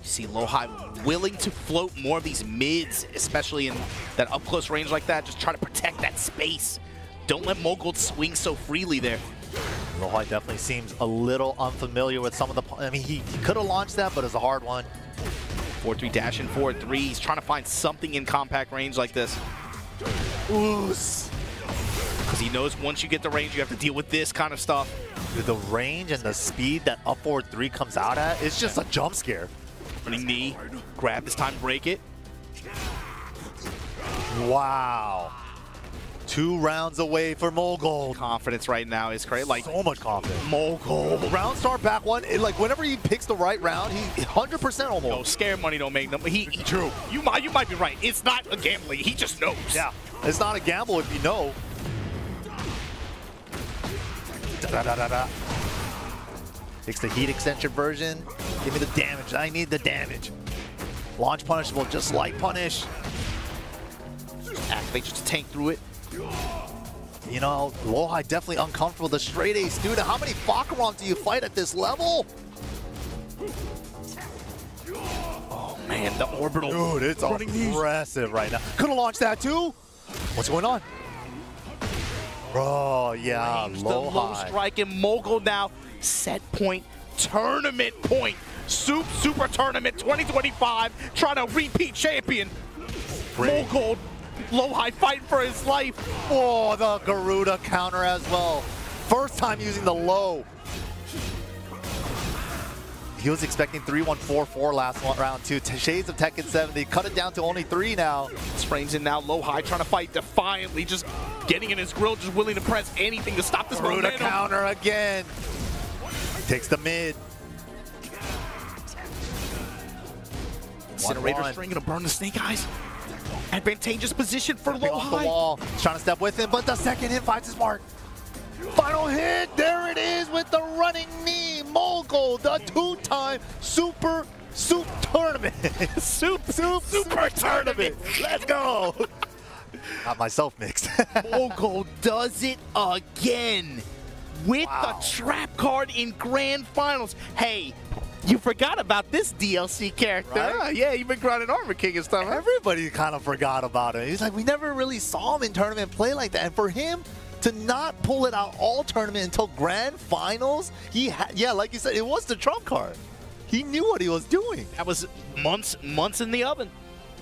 See Lowhigh willing to float more of these mids, especially in that up-close range like that. Just try to protect that space. Don't let Mulgold swing so freely there. Lowhigh definitely seems a little unfamiliar with some of the... I mean, he could have launched that, but it's a hard one. 4-3 dash and 4-3. He's trying to find something in compact range like this. Oos. Because he knows once you get the range, you have to deal with this kind of stuff. Dude, the range and the speed that up forward 3 comes out at, it's just a jump scare. Running knee, grab this time, break it. Wow. 2 rounds away for Mulgold. Confidence right now is crazy. Like, so much confidence. Mulgold. Round start back one. Like whenever he picks the right round, he 100% almost. No, scare money don't make them. True. You might be right. It's not a gambling. He just knows. Yeah. It's not a gamble if you know. Da-da-da-da-da. Takes the heat extension version. Give me the damage. I need the damage. Launch punishable just like punish. Activate just to tank through it. You know, Lowhigh definitely uncomfortable. The straight A student. How many Fahkumram do you fight at this level? Oh man, the orbital. Dude, it's impressive right now. Could have launched that too. What's going on? Bro, yeah, Lowhigh. The low strike and Mulgold now. Set point, tournament point. SOOP Super Tournament 2025. Trying to repeat champion. Mulgold. Lowhigh fighting for his life. Oh, the Garuda counter as well. First time using the low. He was expecting 3-1-4-4 last round too. Shades of Tekken 7. They cut it down to only 3 now. Frames in now. Lowhigh trying to fight defiantly. Just getting in his grill. Just willing to press anything to stop this Garuda momentum. Counter again. Takes the mid. Incinerator string gonna burn the snake eyes. Advantageous position for Lowhigh. Off the wall. He's trying to step with him, but the second hit finds his mark. Final hit. There it is with the running knee. Mulgold, the 2-time Super SOOP Tournament. Super Tournament. Let's go. Got myself mixed. Mulgold does it again with the trap card in Grand Finals. Hey, you forgot about this DLC character. Right? Yeah, you've been grinding Armor King and stuff. Everybody kind of forgot about it. He's like, we never really saw him in tournament play like that. And for him to not pull it out all tournament until Grand Finals, yeah, like you said, it was the trump card. He knew what he was doing. That was months in the oven.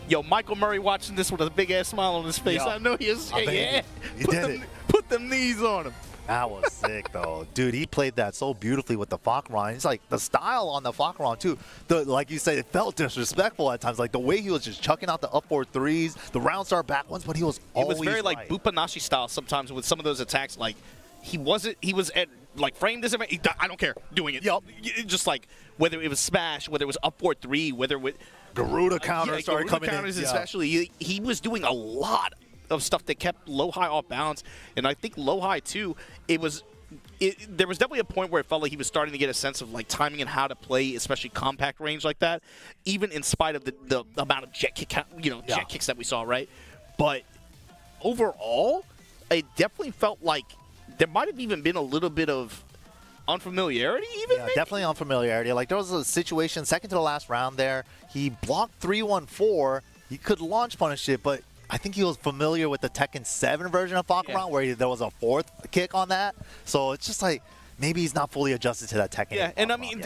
Yo, Michael Murray watching this with a big-ass smile on his face. Yeah. I know he is. Yeah, he did it. Put them knees on him. That was sick, though. Dude, he played that so beautifully with the Fahkumram. It's like the style on the Fahkumram, too. Like you said, it felt disrespectful at times. Like the way he was just chucking out the up forward 3s, the round star back ones, but he was always It was very right. like Bupanashi style sometimes with some of those attacks. Like he was at like frame this. I don't care doing it. Yup. Just like whether it was smash, whether it was up forward 3, whether with Garuda counter started Garuda coming counters in. Especially he was doing a lot of stuff that kept Lowhigh off balance, and I think Lowhigh too. There was definitely a point where it felt like he was starting to get a sense of like timing and how to play, especially compact range like that, even in spite of the amount of jet kicks that we saw, right? But overall, it definitely felt like there might have even been a little bit of unfamiliarity even? Yeah, definitely unfamiliarity. Like, there was a situation, second to the last round there, he blocked 3-1-4. He could launch punish it, but I think he was familiar with the Tekken 7 version of Fahkumram, where there was a fourth kick on that. So it's just like, maybe he's not fully adjusted to that Tekken. Yeah, and I mean,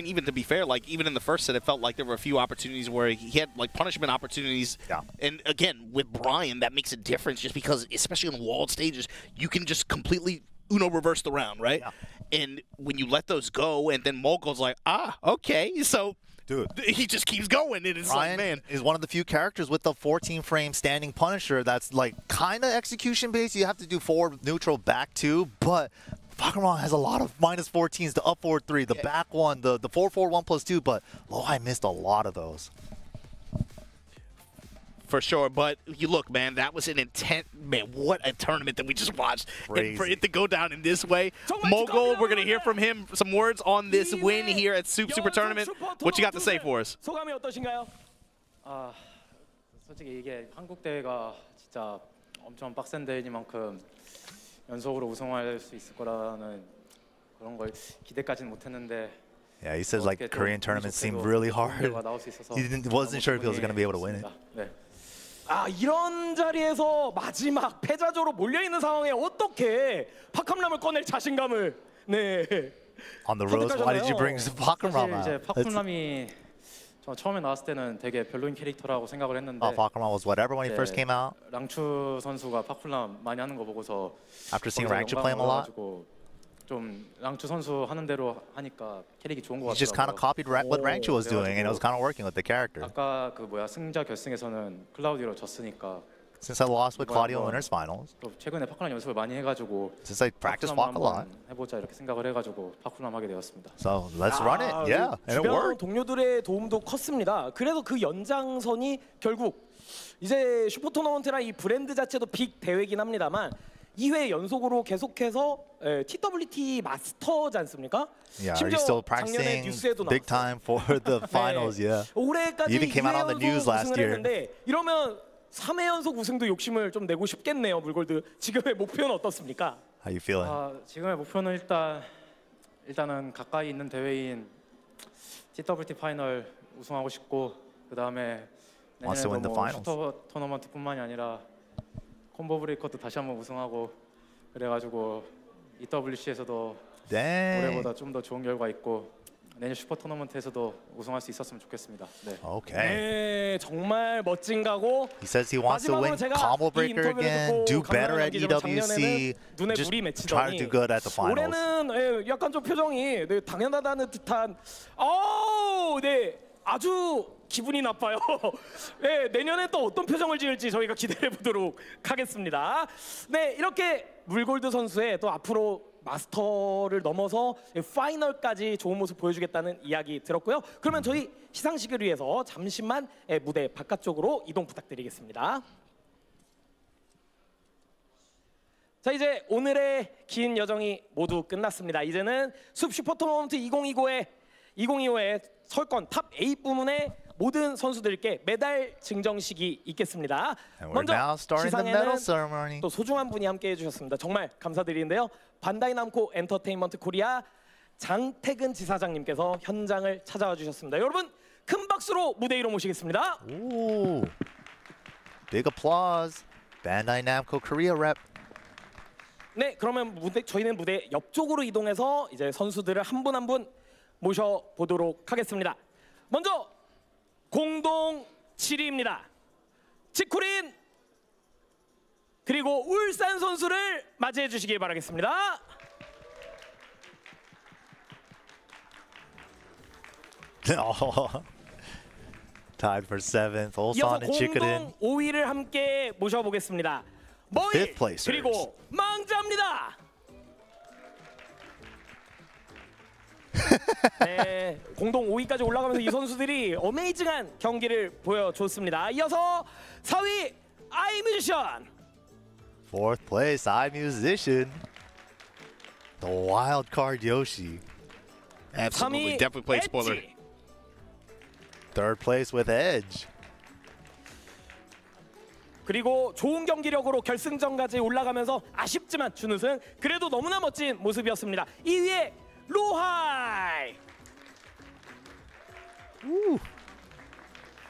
even to be fair, like even in the first set, it felt like there were a few opportunities where he had like punishment opportunities. Yeah. And again, with Bryan, that makes a difference just because, especially on walled stages, you can just completely Uno reverse the round, right? Yeah. And when you let those go, and then Mulgold's like, okay, so. Dude, he just keeps going, and it's Bryan like, man, is one of the few characters with the 14-frame standing punisher that's like kind of execution-based. You have to do forward, neutral, back two, but Fahkumram has a lot of -14s, the up forward 3, the back 1, the forward 1 plus 2, but Lowhigh missed a lot of those. for sure. But you look, man, that was an intent. Man, what a tournament that we just watched. And for it to go down in this way. Mulgold, we're going to hear from him some words on this win here at SOOP Super Tournament. What you got to say for us? 소감이 어떠신가요? 솔직히 이게 한국 대회가 진짜 엄청 빡센 대회니만큼 연속으로 우승할 수 있을 거라는 그런 걸 기대까지는 못했는데. Yeah, he says like Korean tournaments seemed really hard. He wasn't sure if he was going to be able to win it. 네. 이런 자리에서 마지막 패자조로 몰려 있는 상황에 어떻게 파캄람을 꺼낼 자신감을 On the road, why did you bring Fahkumram out? 이제 파캄람이 저 처음에 나왔을 때는 되게 별로인 캐릭터라고 생각을 했는데. Fahkumram was whatever when he first came out. 랑추 선수가 파캄람 많이 하는 거 보고서. After seeing Rangchu play him a lot. 좀 랑추 선수 하는 대로 하니까 캐릭이 좋은 것 같아요. He just kind of copied what Rangchu was doing, and it was kind of working with the character. 아까 그 승자 결승에서는 클라우디로 졌으니까. Since I lost with Claudio in winners finals. 또 최근에 파쿠람 연습을 많이 해가지고. Since I practiced Fahk a lot. 해보자 이렇게 생각을 해가지고 파쿠람 하게 되었습니다. So let's run it, yeah, and it worked. 동료들의 도움도 컸습니다. 그래서 그 연장선이 결국 이제 슈퍼 토너먼트랑 이 브랜드 자체도 빅 대회긴 합니다만. 2회 연속으로 계속해서 TWT 마스터지 않습니까? Yeah, are you still practicing big time for the finals? Yeah. 올해까지 even came out on the news last year. 이러면 3회 연속 우승도 욕심을 좀 내고 싶겠네요, 물골드. 지금의 목표는 어떻습니까? How you feeling? 지금의 목표는 일단은 가까이 있는 대회인 TWT 파이널 우승하고 싶고 그 다음에 내년에도 슈퍼 토너먼트뿐만이 아니라 콤보 브레이커도 다시 한번 우승하고 그래가지고 EWC에서도 올해보다 좀 더 좋은 결과 있고 내년 슈퍼 토너먼트에서도 우승할 수 있었으면 좋겠습니다. 네. Okay. 네, 정말 멋진 각오. He says he wants to win combo breaker again, do better at EWC, just try to do good at the finals. 올해는 약간 좀 표정이 당연하다는 듯한 아주 기분이 나빠요. 네, 내년에 또 어떤 표정을 지을지 저희가 기대해 보도록 하겠습니다. 네, 이렇게 물골드 선수의 또 앞으로 마스터를 넘어서 파이널까지 좋은 모습 보여주겠다는 이야기 들었고요. 그러면 저희 시상식을 위해서 잠시만 무대 바깥쪽으로 이동 부탁드리겠습니다. 자, 이제 오늘의 긴 여정이 모두 끝났습니다. 이제는 숲 슈퍼 토너먼트 2025의 설권 탑 8 부문의 모든 선수들께 메달 증정식이 있겠습니다. 먼저 시상에는 또 소중한 분이 함께해 주셨습니다. 정말 감사드리는데요. 반다이 남코 엔터테인먼트 코리아 장태근 지사장님께서 현장을 찾아와 주셨습니다. 여러분 큰 박수로 무대 위로 모시겠습니다. 오, big applause, Bandai Namco Korea rep. 네, 그러면 저희는 무대 옆쪽으로 이동해서 이제 선수들을 한 분 한 분 모셔보도록 하겠습니다. 먼저 공동 7위입니다. 치쿠린 그리고 울산 선수를 맞이해 주시기 바라겠습니다. Tied for 7th, Ulsan and Chikurin. 공동 5위를 함께 모셔보겠습니다. Meo-IL 그리고 망자입니다. 네, 공동 5위까지 올라가면서 이 선수들이 어메이징한 경기를 보여줬습니다. 이어서 4위 Eyemusician. 4th place Eyemusician. The wild card Yoshi. Absolutely, definitely played spoiler. 3rd place with Edge. 그리고 좋은 경기력으로 결승전까지 올라가면서 아쉽지만 준우승. 그래도 너무나 멋진 모습이었습니다. 2위에 로하이.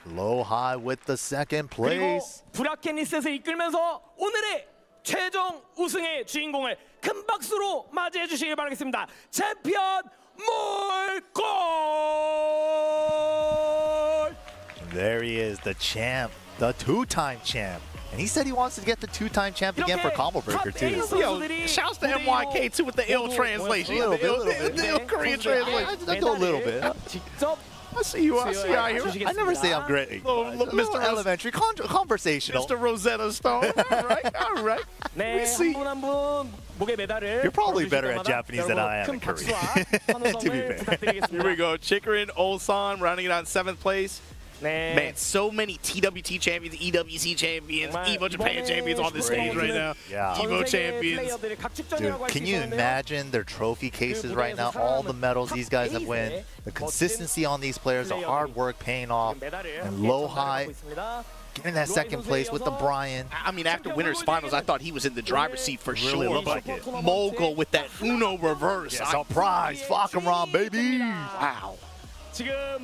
Lowhigh with the second place. 그리고 브라켓 리셋을 이끌면서 오늘의 최종 우승의 주인공을 큰 박수로 맞이해 주시길 바라겠습니다. 챔피언 물골! There he is, the champ, the two-time champ. And he said he wants to get the two-time champ again for Combo Breaker too. Yo, shouts to MYK too with the ill translation. A little bit. The ill Korean translation. I go a little bit. I see you out here. I never say I'm great. Mr. Elementary, conversational. Mr. Rosetta Stone. All right, all right. 네, 한 분 목에 메달을 You're probably better at Japanese than I am in Korean. To be fair. Here we go. Chikurin, Ulsan rounding it out in 7th place. 네. Man, so many TWT champions, EWC champions, EVO Japan champions on this stage right now. Yeah. EVO champions. Dude, can you imagine their trophy cases right now? All the medals these guys have won. The consistency on these players, the hard work paying off. And Lowhigh getting that second place with the Bryan. I mean, after winners finals, I thought he was in the driver's seat for Really sure. looked like it. Mulgold with that Uno reverse. Yeah, surprise, Fahkumram, baby. Wow.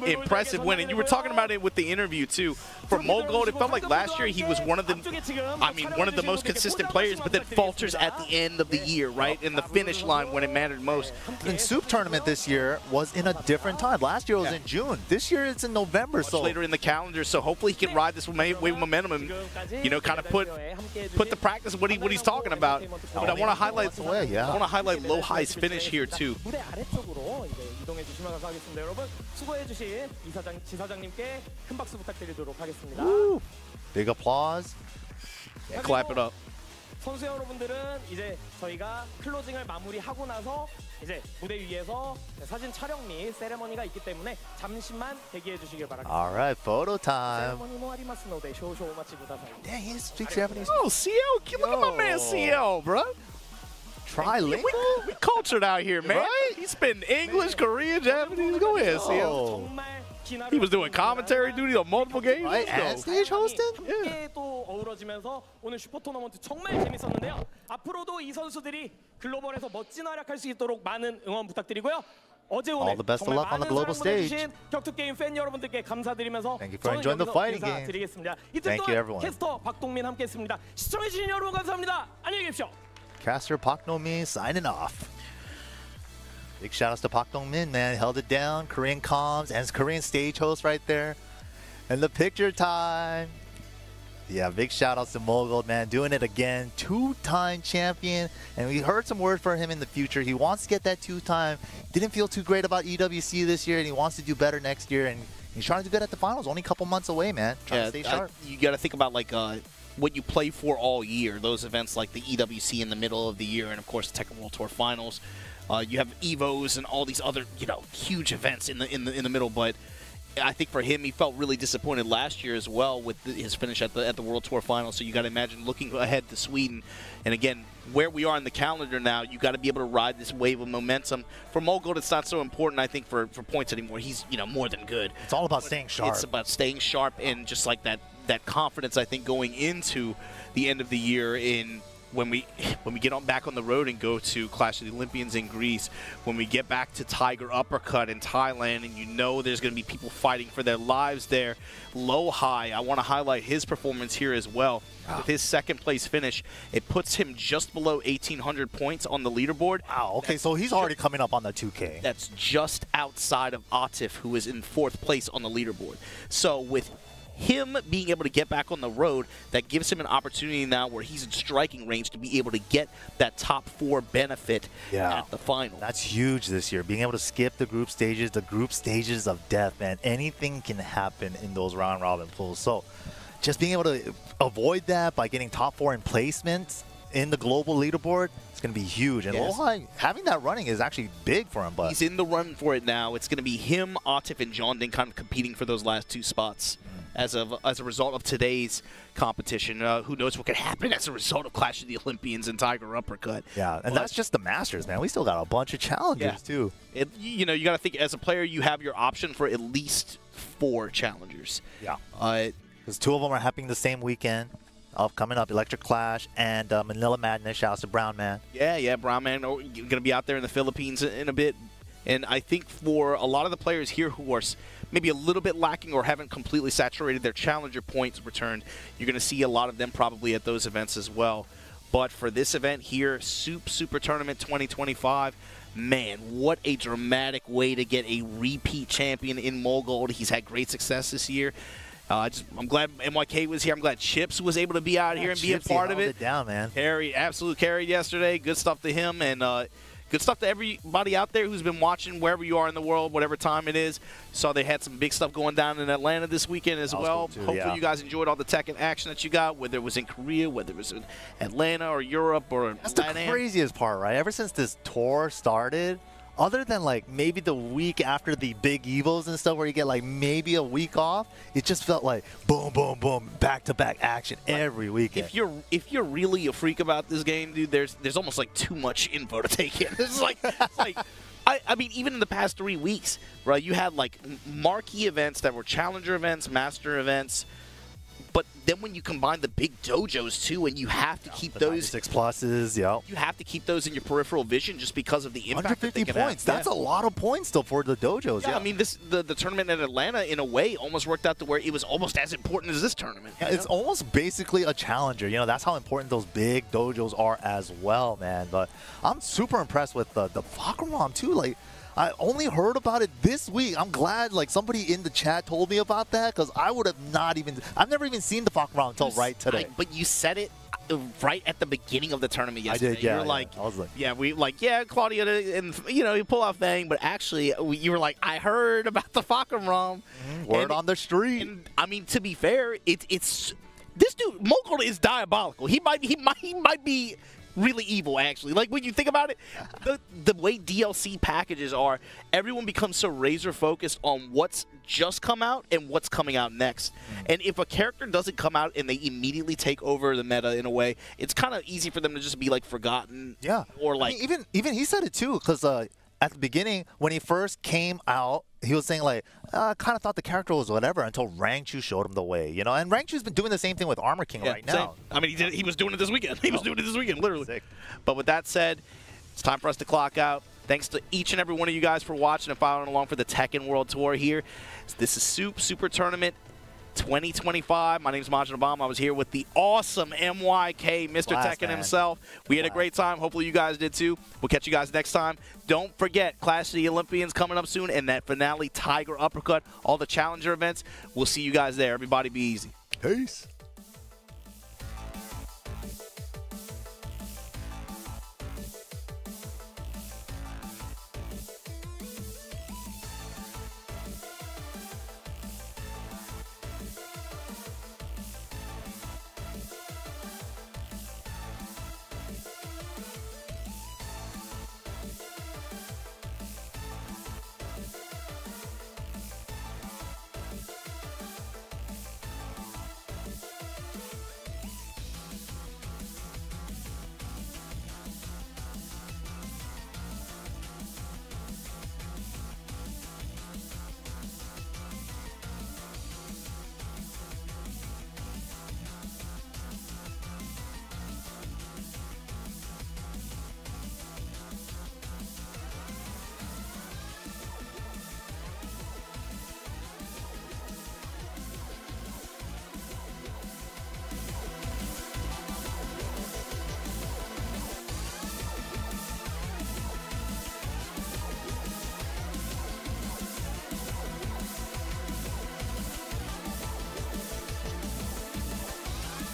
Impressive win, and you were talking about it with the interview too. For Mulgold, it felt like last year he was one of the most consistent players, but then falters at the end of the year, right? In the finish line when it mattered most. The SOOP tournament this year was in a different time. Last year it was in June. This year it's in November. Much later in the calendar, so hopefully he can ride this wave of momentum and, you know, kind of put to practice what he's talking about. But I want to highlight Lowhigh's finish here too. 수고해주신 지사장님께 큰 박수 부탁드리도록 하겠습니다. Woo. Big applause. Yeah, clap it up. 선수 여러분들은 이제 저희가 클로징을 마무리하고 나서 이제 무대 위에서 사진 촬영 및 세레머니가 있기 때문에 잠시만 대기해 주시길 바랍니다. All right, photo time. 세레머니 모 아리마스 노데 쇼쇼 마치 구다사이. Dang, he speaks Japanese. Oh, CL, look at my man CL, bro. Trilingual? We cultured out here, man. Right? He's spitting English, Korean, Japanese. Go ahead, CL. He was doing commentary duty on multiple games. Right, and stage hosting? 함께 또 어우러지면서 오늘 슈퍼 토너먼트 정말 재밌었는데요. 앞으로도 이 선수들이 글로벌에서 멋진 활약할 수 있도록 많은 응원 부탁드리고요. 어제 오늘 정말 많은 사랑 보내주신 격투 게임 팬 여러분들께 감사드리면서 저는 여기서 인사드리겠습니다. 이틀 동안 캐스터 박동민 함께했습니다. 시청해주신 여러분 감사합니다. 안녕히 계십시오. Caster Pak Dong-min signing off. Big shout-outs to Pak Dong-min, man. Held it down. Korean comms and Korean stage host right there. And the picture time. Yeah, big shout-outs to Mulgold, man. Doing it again. Two-time champion. And we heard some word for him in the future. He wants to get that two-time. Didn't feel too great about EWC this year, and he wants to do better next year. And he's trying to do good at the finals. Only a couple months away, man. Trying to stay sharp. You got to think about, like, what you play for all year. Those events like the EWC in the middle of the year, and of course the Tekken World Tour Finals. You have Evos and all these other, you know, huge events in the middle. But I think for him, he felt really disappointed last year as well with his finish at the World Tour Finals. So you got to imagine looking ahead to Sweden, and again, where we are in the calendar now, you got to be able to ride this wave of momentum. For Mulgold, it's not so important, I think, for points anymore. He's, you know, more than good. It's all about staying sharp. It's about staying sharp and just like that confidence, I think, going into the end of the year in when we get back on the road and go to Clash of the Olympians in Greece, when we get back to Tiger Uppercut in Thailand, and you know there's going to be people fighting for their lives there. Lowhigh, I want to highlight his performance here as well. With his second place finish, it puts him just below 1,800 points on the leaderboard. Wow, okay, so he's already coming up on the 2K. That's just outside of Atif, who is in 4th place on the leaderboard. So with him being able to get back on the road, that gives him an opportunity now where he's in striking range to be able to get that top 4 benefit at the final. That's huge this year. Being able to skip the group stages of death, man. Anything can happen in those round robin pools. So just being able to avoid that by getting top 4 in placements in the global leaderboard, it's going to be huge. And Lowhigh, having that running is actually big for him. But he's in the run for it now. It's going to be him, Atif, and John Ding kind of competing for those last 2 spots. As a result of today's competition. Who knows what could happen as a result of Clash of the Olympians and Tiger Uppercut. Yeah, and that's just the Masters, man. We still got a bunch of challengers, too. You know, you got to think, as a player, you have your option for at least 4 challengers. Yeah. Because 2 of them are happening the same weekend. coming up, Electric Clash and Manila Madness. Shouts to Brown Man. Yeah, Brown Man going to be out there in the Philippines in a bit. And I think for a lot of the players here who are maybe a little bit lacking or haven't completely saturated their challenger points returned, you're going to see a lot of them probably at those events as well. But for this event here, SOOP Super Tournament 2025, man, what a dramatic way to get a repeat champion in Mulgold. He's had great success this year. I'm glad MYK was here. I'm glad Chips was able to be out here and be a part of it. It down, man. Absolute carried yesterday. Good stuff to him, and good stuff to everybody out there who's been watching wherever you are in the world, whatever time it is. Saw they had some big stuff going down in Atlanta this weekend as well. Cool too, Hopefully you guys enjoyed all the Tekken action that you got, whether it was in Korea, whether it was in Atlanta or Europe or That's the craziest part, right? Ever since this tour started, other than like maybe the week after the big evos and stuff where you get like maybe a week off, it just felt like boom, boom, boom, back-to-back action every weekend. If you're really a freak about this game, dude, there's almost like too much info to take in. It's like I mean, even in the past 3 weeks, right? You had like marquee events that were challenger events, master events. But then when you combine the big dojos too, and you have to keep those 6 pluses, yeah. You have to keep those in your peripheral vision just because of the impact. 150 points. That's a lot of points though for the dojos. Yeah, I mean the tournament in Atlanta in a way almost worked out to where it was almost as important as this tournament. Yeah, it's almost basically a challenger. You know, that's how important those big dojos are as well, man. But I'm super impressed with the Fahkumram too. Like, I only heard about it this week. I'm glad like somebody in the chat told me about that, because I would have I've never even seen the Fahkumram until right today. But you said it right at the beginning of the tournament yesterday. I did, yeah. You're like, I was like, Claudio, and you pull off Fang, but actually you were like, I heard about the Fahkumram. Word on the street. And I mean, to be fair, it's this dude Mulgold is diabolical. He might be really evil, actually. Like, when you think about it, the way DLC packages are, everyone becomes so razor-focused on what's just come out and what's coming out next. And if a character doesn't come out and they immediately take over the meta in a way, it's kind of easy for them to just be, like, forgotten. Yeah. Or, like... I mean, even he said it, too, because at the beginning, when he first came out, he was saying, like, I kind of thought the character was whatever until Rangchu showed him the way, you know? And Rangchu's been doing the same thing with Armor King right now. Same. I mean, he was doing it this weekend. He was doing it this weekend, literally. Sick. But with that said, it's time for us to clock out. Thanks to each and every one of you guys for watching and following along for the Tekken World Tour here. This is SOOP Super Tournament 2025. My name is Mangja. I was here with the awesome MYK, Mr. Tekken himself. We had a great time. Hopefully you guys did too. We'll catch you guys next time. Don't forget, Clash of the Olympians coming up soon, and that finale Tiger Uppercut, all the challenger events. We'll see you guys there. Everybody be easy. Peace.